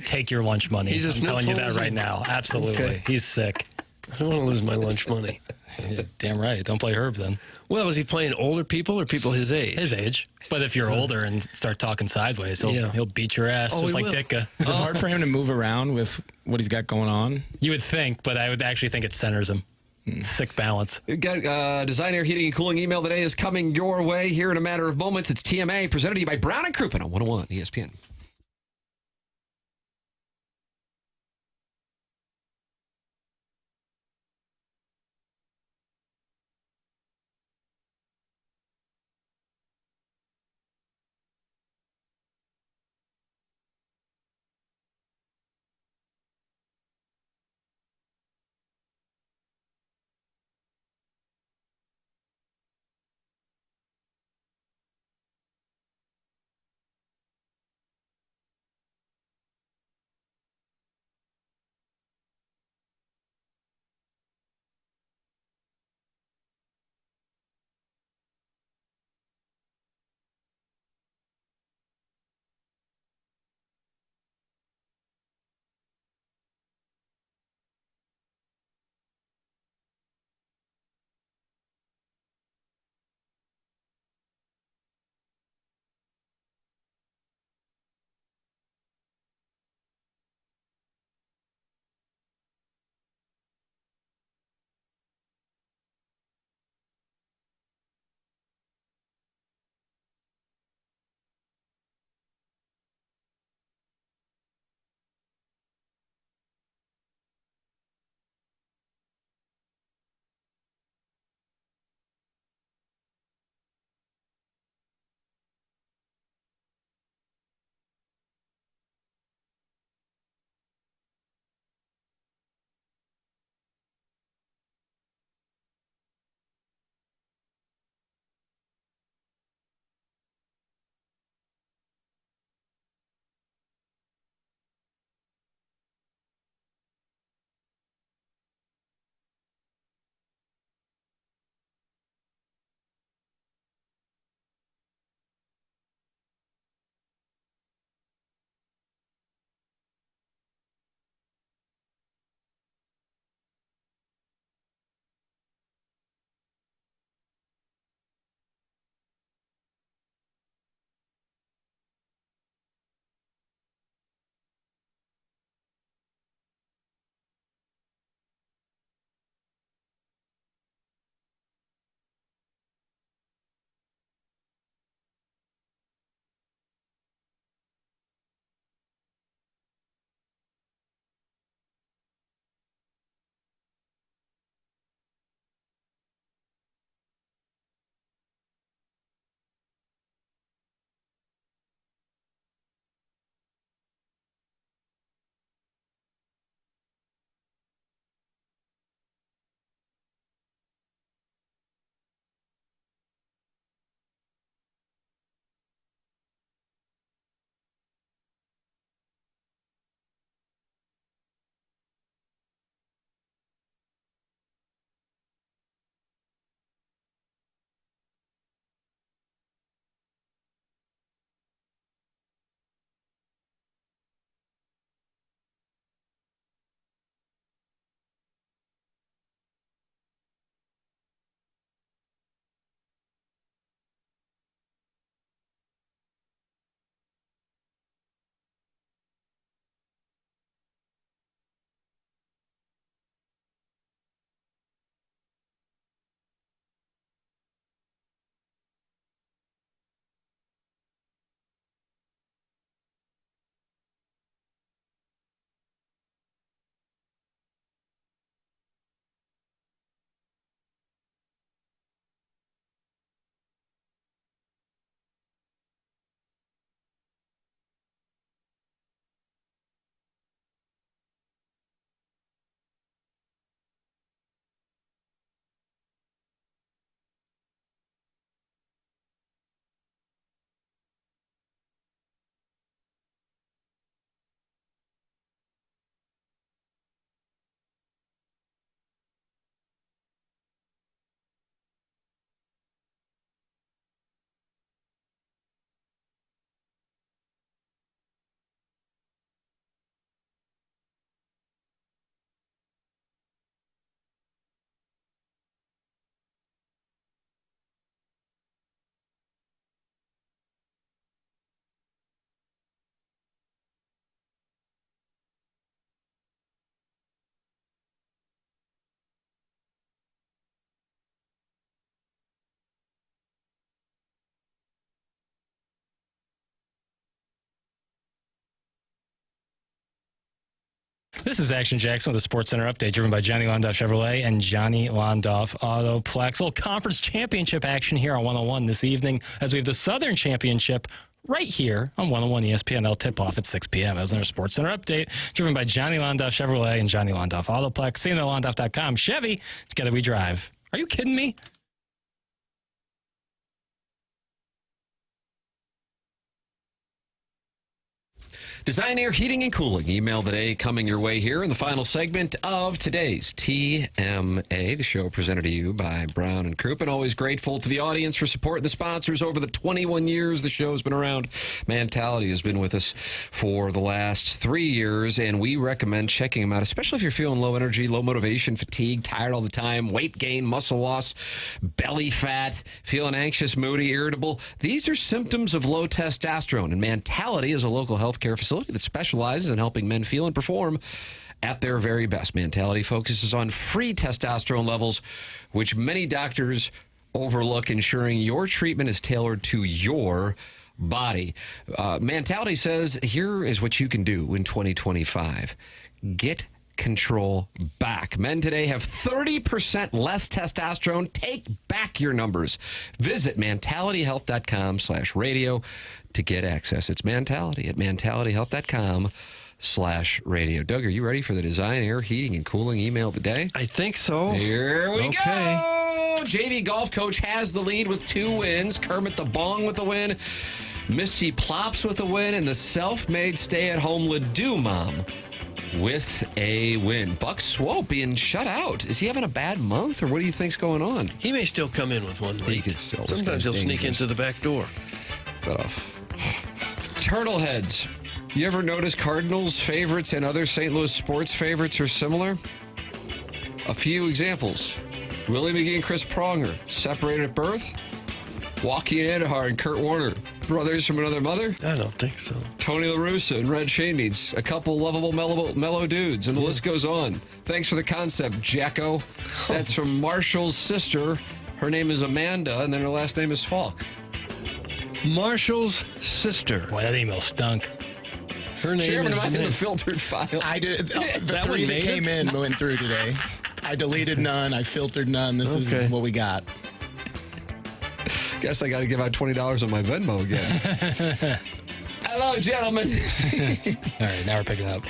take your lunch money. I'm telling you that right now. Absolutely. Okay. He's sick. I don't want to lose my lunch money. Yeah, damn right. Don't play Herb then. Well, is he playing older people or people his age? His age. But if you're older and start talking sideways, he'll beat your ass just like Ditka. Is it hard for him to move around with what he's got going on? You would think, but I would actually think it centers him. Sick balance. Design Air Heating and Cooling email today is coming your way here in a matter of moments. It's TMA, presented to you by Brown and Crouppen on 101 ESPN. This is Action Jackson with a Sports Center update driven by Johnny Londoff Chevrolet and Johnny Londoff Autoplex. Little conference championship action here on 101 this evening as we have the Southern Championship right here on 101 ESPN. They'll tip off at 6 p.m. As another Sports Center update driven by Johnny Londoff Chevrolet and Johnny Londoff Autoplex. See them at Londoff.com. Chevy, together we drive. Are you kidding me? Design Air Heating and Cooling. Email the day coming your way here in the final segment of today's TMA, the show presented to you by Brown and Crouppen. Always grateful to the audience for supporting the sponsors over the 21 years the show's been around. Mentality has been with us for the last 3 years, and we recommend checking them out, especially if you're feeling low energy, low motivation, fatigue, tired all the time, weight gain, muscle loss, belly fat, feeling anxious, moody, irritable. These are symptoms of low testosterone, and Mentality is a local healthcare facility that specializes in helping men feel and perform at their very best. Mentality focuses on free testosterone levels, which many doctors overlook, ensuring your treatment is tailored to your body. Mentality says, here is what you can do in 2025. Get control back. Men today have 30% less testosterone. Take back your numbers. Visit mentalityhealth.com/radio to get access. It's Mentality at mentalityhealth.com/radio. Doug, are you ready for the Design Air Heating and Cooling email of the day? I think so. Here we go. JV golf coach has the lead with 2 wins. Kermit the Bong with the win. Misty Plops with a win. And the self-made stay-at-home Ladue mom with a win. Buck Swope being shut out. Is he having a bad month, or what do you think's going on? He may still come in with one lead. He could still. Sometimes he'll sneak into the back door. Turtle heads. You ever notice Cardinals favorites and other St. Louis sports favorites are similar? A few examples. Willie McGee and Chris Pronger, separated at birth. Joaquin Adahar and Kurt Warner, brothers from another mother? I don't think so. Tony La Russa and Red Shane-Needs, a couple lovable, mellow dudes, and the list goes on. Thanks for the concept, Jacko. That's from Marshall's sister. Her name is Amanda, and then her last name is Falk. Marshall's sister. Boy, that email stunk. Her name Chairman, is am I in the filtered file? I did. The That 3 one that made came it? in went through today. I deleted none. I filtered none. This is what we got. Guess I got to give out $20 on my Venmo again. Hello, gentlemen. All right, now we're picking up.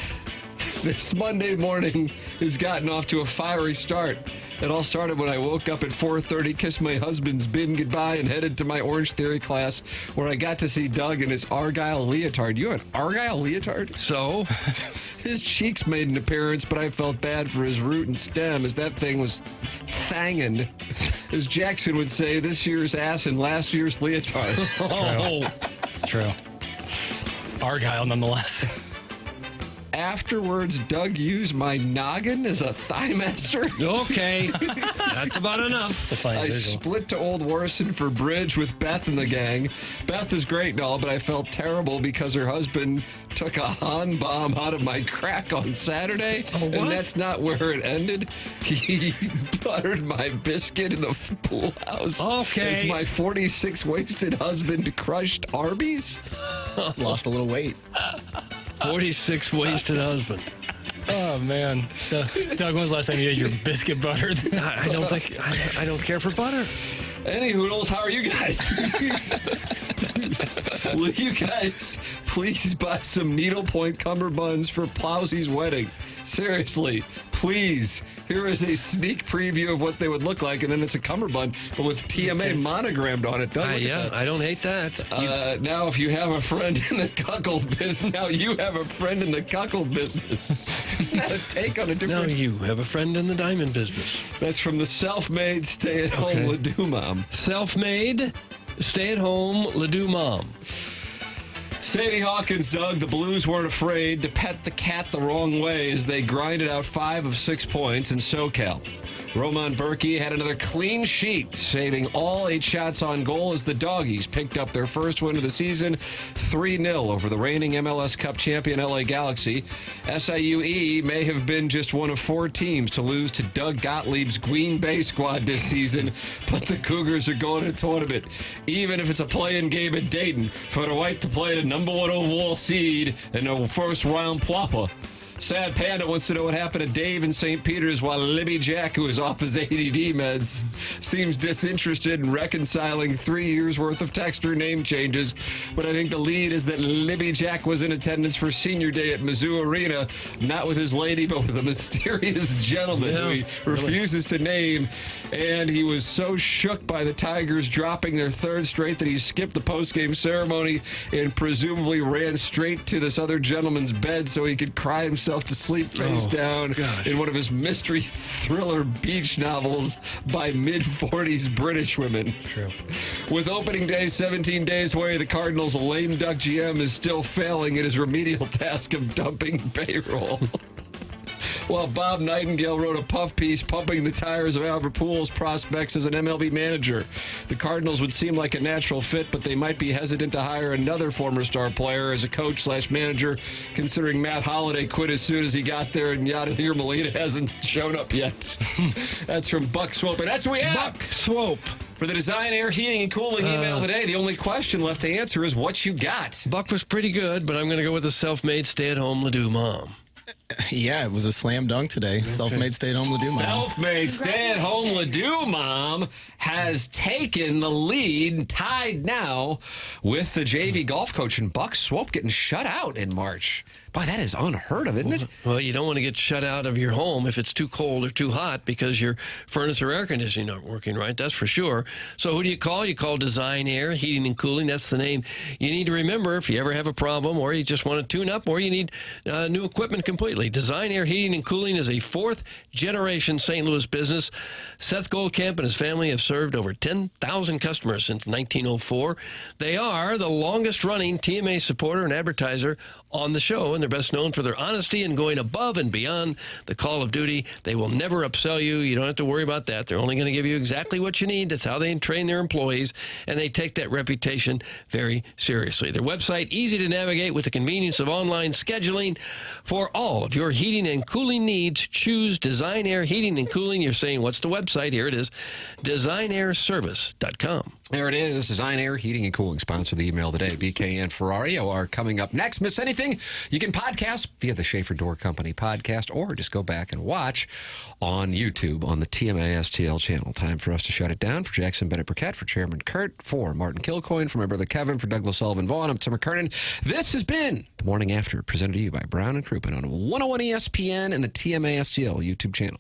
This Monday morning has gotten off to a fiery start. It all started when I woke up at 4:30, kissed my husband's bin goodbye, and headed to my Orange Theory class, where I got to see Doug in his Argyle leotard. You have an Argyle leotard? So? His cheeks made an appearance, but I felt bad for his root and stem, as that thing was thangin'. As Jackson would say, this year's ass and last year's leotard. It's true. Argyle, nonetheless. Afterwards, Doug used my noggin as a thigh master. Okay. That's about enough. I split to Old Warson for bridge with Beth and the gang. Beth is great and all, but I felt terrible because her husband took a Han bomb out of my crack on Saturday. And that's not where it ended. He buttered my biscuit in the pool house. Okay. As my 46 wasted husband crushed Arby's. Lost a little weight. 46 wasted husband. Oh, man. Doug, when was the last time you had your biscuit buttered? I don't care for butter. Any hoodles, how are you guys? Will you guys please buy some needlepoint cummerbunds for Plowsy's wedding? Seriously, please. Here is a sneak preview of what they would look like, and then it's a cummerbund, but with TMA monogrammed on it. Yeah, I don't hate that. Now, if you have a friend in the cuckold business, now you have a friend in the cuckold business. Isn't that a take on a different... Now you have a friend in the diamond business. That's from the self-made stay-at-home Ladue mom. Self-made stay-at-home Ladue mom. Sadie Hawkins, Doug, the Blues weren't afraid to pet the cat the wrong way as they grinded out 5 of 6 points in SoCal. Roman Burkett had another clean sheet, saving all 8 shots on goal as the Doggies picked up their first win of the season, 3-0 over the reigning MLS Cup champion LA Galaxy. SIUE may have been just one of 4 teams to lose to Doug Gottlieb's Green Bay squad this season, but the Cougars are going to the tournament, even if it's a play-in game at Dayton, for the right to play the number 1 overall seed and a first-round plopper. Sad Panda wants to know what happened to Dave in St. Peter's while Libby Jack, who is off his ADD meds, seems disinterested in reconciling 3 years' worth of texter name changes. But I think the lead is that Libby Jack was in attendance for senior day at Mizzou Arena, not with his lady, but with a mysterious gentleman who he refuses to name. And he was so shook by the Tigers dropping their third straight that he skipped the postgame ceremony and presumably ran straight to this other gentleman's bed so he could cry himself to sleep face down in one of his mystery thriller beach novels by mid-40s British women. True. With opening day 17 days away, the Cardinals' lame duck GM is still failing in his remedial task of dumping payroll. While Bob Nightingale wrote a puff piece pumping the tires of Albert Pujols' prospects as an MLB manager. The Cardinals would seem like a natural fit, but they might be hesitant to hire another former star player as a coach/manager, considering Matt Holliday quit as soon as he got there and Yadier Molina hasn't shown up yet. That's from Buck Swope, and that's what we have. Buck Swope. For the Design Air Heating and Cooling email today, the only question left to answer is what you got. Buck was pretty good, but I'm going to go with the self-made stay-at-home Ledoux mom. Yeah, it was a slam dunk today. Self-made stay-at-home Ledoux mom. Self-made stay-at-home Ledoux mom has taken the lead, tied now with the JV golf coach and Buck Swope getting shut out in March. Boy, that is unheard of, isn't it? Well, you don't want to get shut out of your home if it's too cold or too hot because your furnace or air conditioning aren't working right. That's for sure. So who do you call? You call Design Air Heating and Cooling. That's the name you need to remember if you ever have a problem or you just want to tune up or you need new equipment completely. Design Air Heating and Cooling is a fourth-generation St. Louis business. Seth Goldkamp and his family have served over 10,000 customers since 1904. They are the longest-running TMA supporter and advertiser on the show, and they're best known for their honesty and going above and beyond the call of duty. They will never upsell you. You don't have to worry about that. They're only going to give you exactly what you need. That's how they train their employees, and they take that reputation very seriously. Their website, easy to navigate with the convenience of online scheduling. For all of your heating and cooling needs, choose Design Air Heating and Cooling. You're saying, what's the website? Here it is, designairservice.com. There it is. Design Air Heating and Cooling sponsor the email today. BK and Ferrari are coming up next. Miss anything? You can podcast via the Schaefer Door Company podcast or just go back and watch on YouTube on the TMA STL channel. Time for us to shut it down. For Jackson Burkett, for Chairman Kurt, for Martin Kilcoyne, for my brother Kevin, for Douglas Sullivan Vaughn, I'm Tim McKernan. This has been The Morning After, presented to you by Brown and Crouppen on 101 ESPN and the TMA STL YouTube channel.